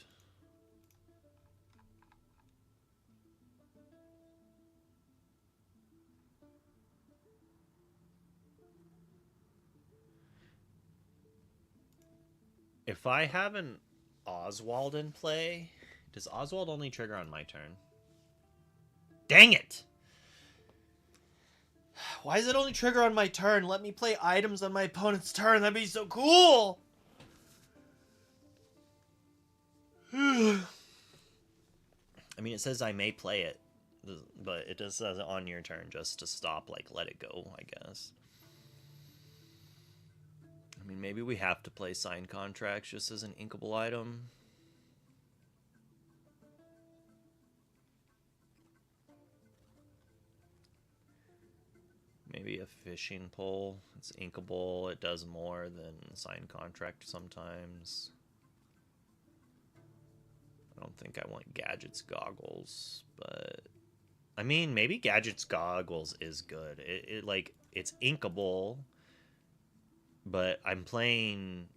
If I have an Oswald in play, does Oswald only trigger on my turn? Dang it! Why does it only trigger on my turn? Let me play items on my opponent's turn. That'd be so cool! I mean, it says I may play it, but it just says on your turn just to stop, like, let it go, I guess. I mean, maybe we have to play signed contracts just as an inkable item. Maybe a fishing pole. It's inkable. It does more than signed contract sometimes. I don't think I want Gadget's Goggles, but... I mean, maybe Gadget's Goggles is good. It's inkable, but I'm playing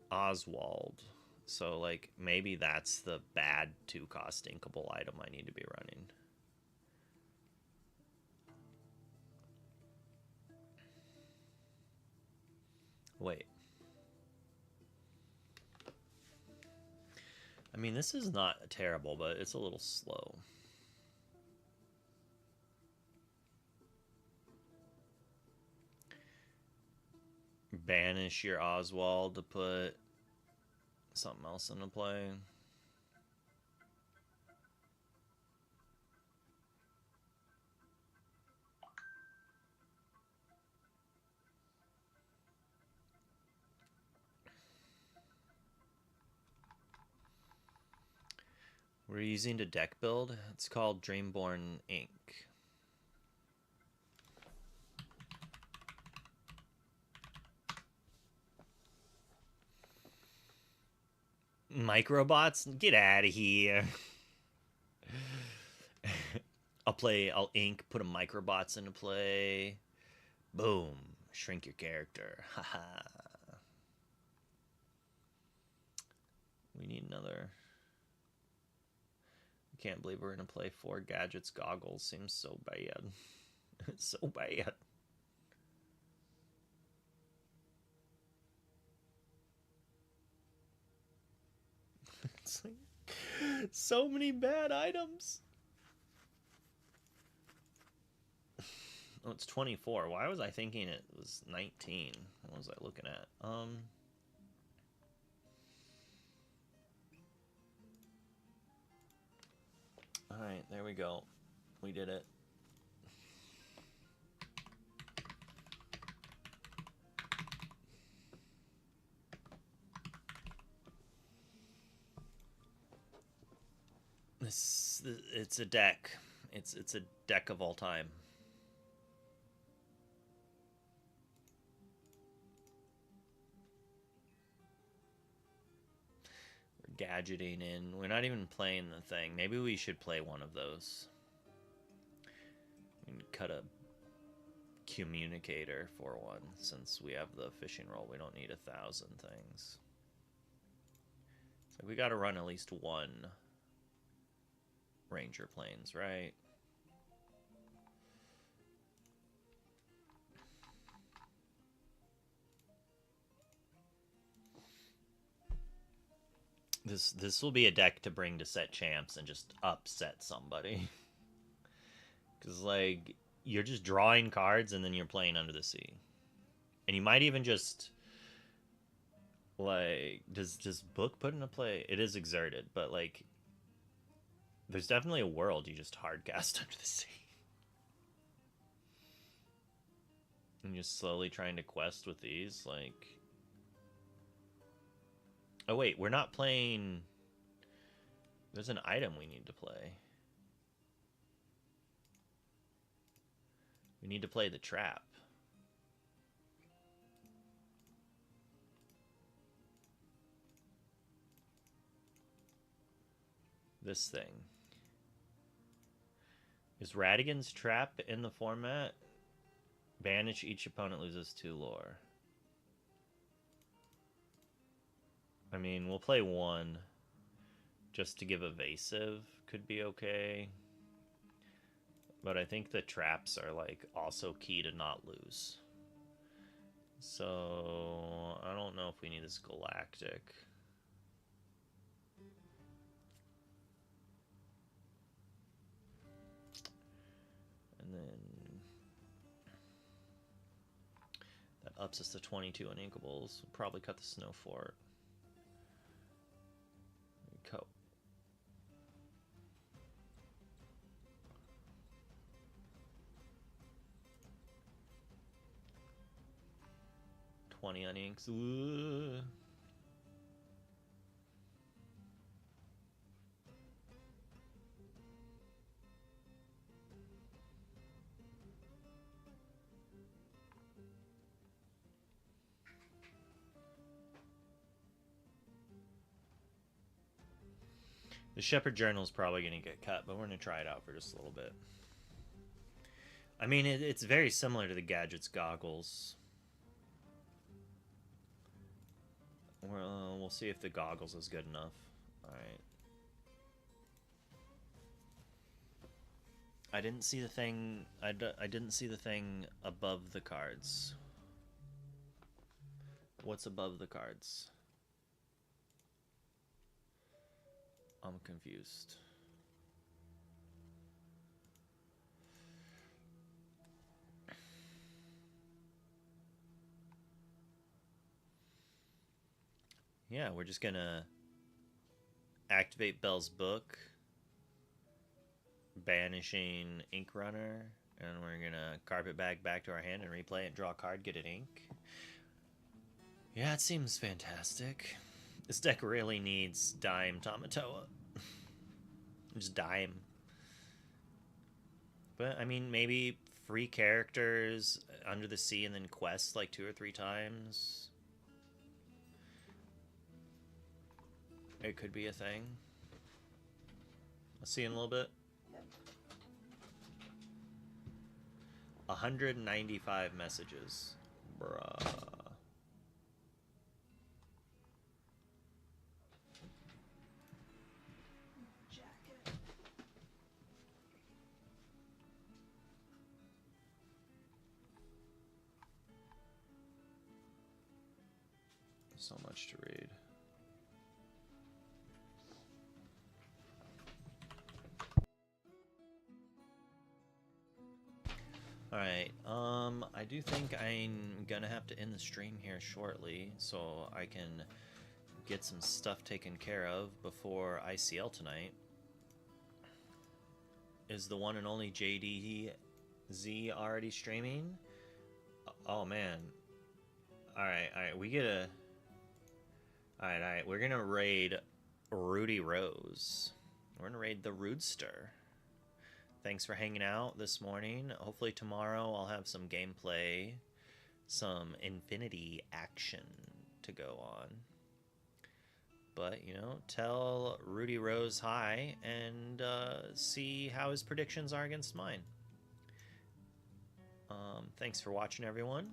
Oswald, so, like, maybe that's the bad 2-cost inkable item I need to be running. Wait. I mean, this is not terrible, but it's a little slow. banish your Oswald to put something else into play. We're using a deck build. It's called Dreamborn Inc. Microbots? Get out of here. I'll ink, put a microbots into play. Boom. Shrink your character. Haha. We need another. I can't believe we're gonna play 4 gadgets goggles. Seems so bad. It's so bad. It's like so many bad items. Oh, it's 24. Why was I thinking it was 19? What was I looking at? Alright, there we go. We did it. It's a deck. It's a deck of all time. We're gadgeting in. We're not even playing the thing. Maybe we should play one of those. We can cut a communicator for one, since we have the fishing roll. We don't need 1,000 things. So we got to run at least one Ranger planes, right? This will be a deck to bring to set champs and just upset somebody. Because, like, you're just drawing cards and then you're playing Under the Sea. And you might even just, like, does Book put into play? It is exerted, but, like, there's definitely a world you just hardcast Under the Sea. And just slowly trying to quest with these, like... Oh, wait, we're not playing... There's an item we need to play. We need to play the trap. This thing. Is Radigan's trap in the format? Banish each opponent loses 2 lore. I mean, we'll play 1 just to give evasive. Could be okay. But I think the traps are, like, also key to not lose. So, I don't know if we need this Galactic. And then... that ups us to 22 uninkables. We'll probably cut the Snow Fort. There we go. On inks. Ooh. The Shepherd Journal is probably going to get cut, but we're going to try it out for just a little bit. I mean, it's very similar to the Gadgets Goggles. We'll see if the goggles is good enough. Alright. I didn't see the thing... I didn't see the thing above the cards. What's above the cards? I'm confused. yeah, we're just gonna activate Belle's book, banishing Ink Runner, and we're gonna carpet bag back to our hand and replay it, draw a card, get an ink. Yeah, it seems fantastic. This deck really needs Dime Tamatoa. Just Dime. But, I mean, maybe free characters Under the Sea and then quests like 2 or 3 times. It could be a thing. I'll see you in a little bit. 195 messages. Bruh. Jacket. So much to read. Alright, I do think I'm gonna have to end the stream here shortly, so I can get some stuff taken care of before ICL tonight. Is the one and only JDZ already streaming? Oh man. Alright, we get a... Alright, we're gonna raid Rudy Rose. We're gonna raid the Roodster. Thanks for hanging out this morning. Hopefully tomorrow I'll have some gameplay, some Infinity action to go on. But, you know, tell Rudy Rose hi and see how his predictions are against mine. Thanks for watching, everyone.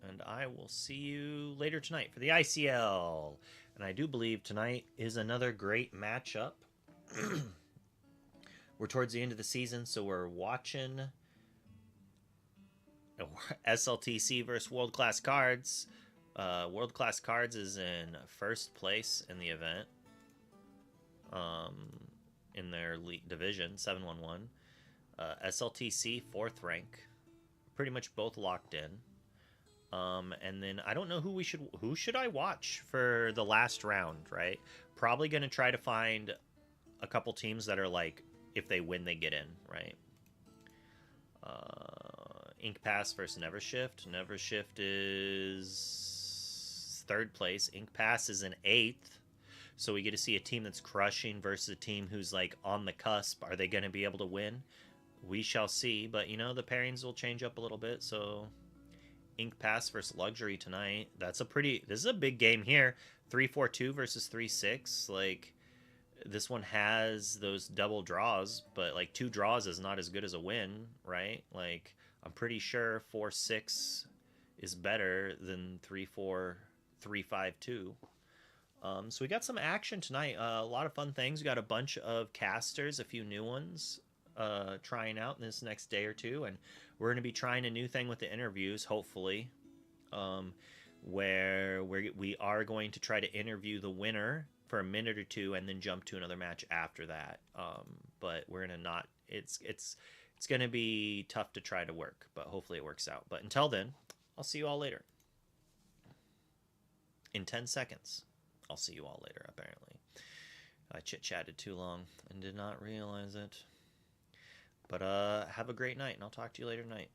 And I will see you later tonight for the ICL. And I do believe tonight is another great matchup. We're towards the end of the season, so we're watching SLTC versus World Class Cards. World Class Cards is in first place in the event. In their division, 7-1-1. SLTC, 4th rank. Pretty much both locked in. And then I don't know who should I watch for the last round, right? Probably going to try to find a couple teams that are like, if they win, they get in, right? Ink Pass versus Never Shift. Never Shift is 3rd place. Ink Pass is in 8th. So we get to see a team that's crushing versus a team who's like on the cusp. Are they going to be able to win? We shall see. But, you know, the pairings will change up a little bit. So Ink Pass versus Luxury tonight. This is a big game here. 3-4-2 versus 3-6. Like, this one has those double draws, but like 2 draws is not as good as a win, right? Like, I'm pretty sure 4-6 is better than 3-4, 3-5-2. So we got some action tonight. A lot of fun things. We got a bunch of casters, a few new ones trying out in this next day or two, and we're going to be trying a new thing with the interviews, hopefully, where we are going to try to interview the winner for a minute or two and then jump to another match after that. But we're gonna not. It's gonna be tough to try to work, but hopefully it works out. But until then, I'll see you all later. In 10 seconds, I'll see you all later. Apparently, I chit-chatted too long and did not realize it. But have a great night, and I'll talk to you later tonight.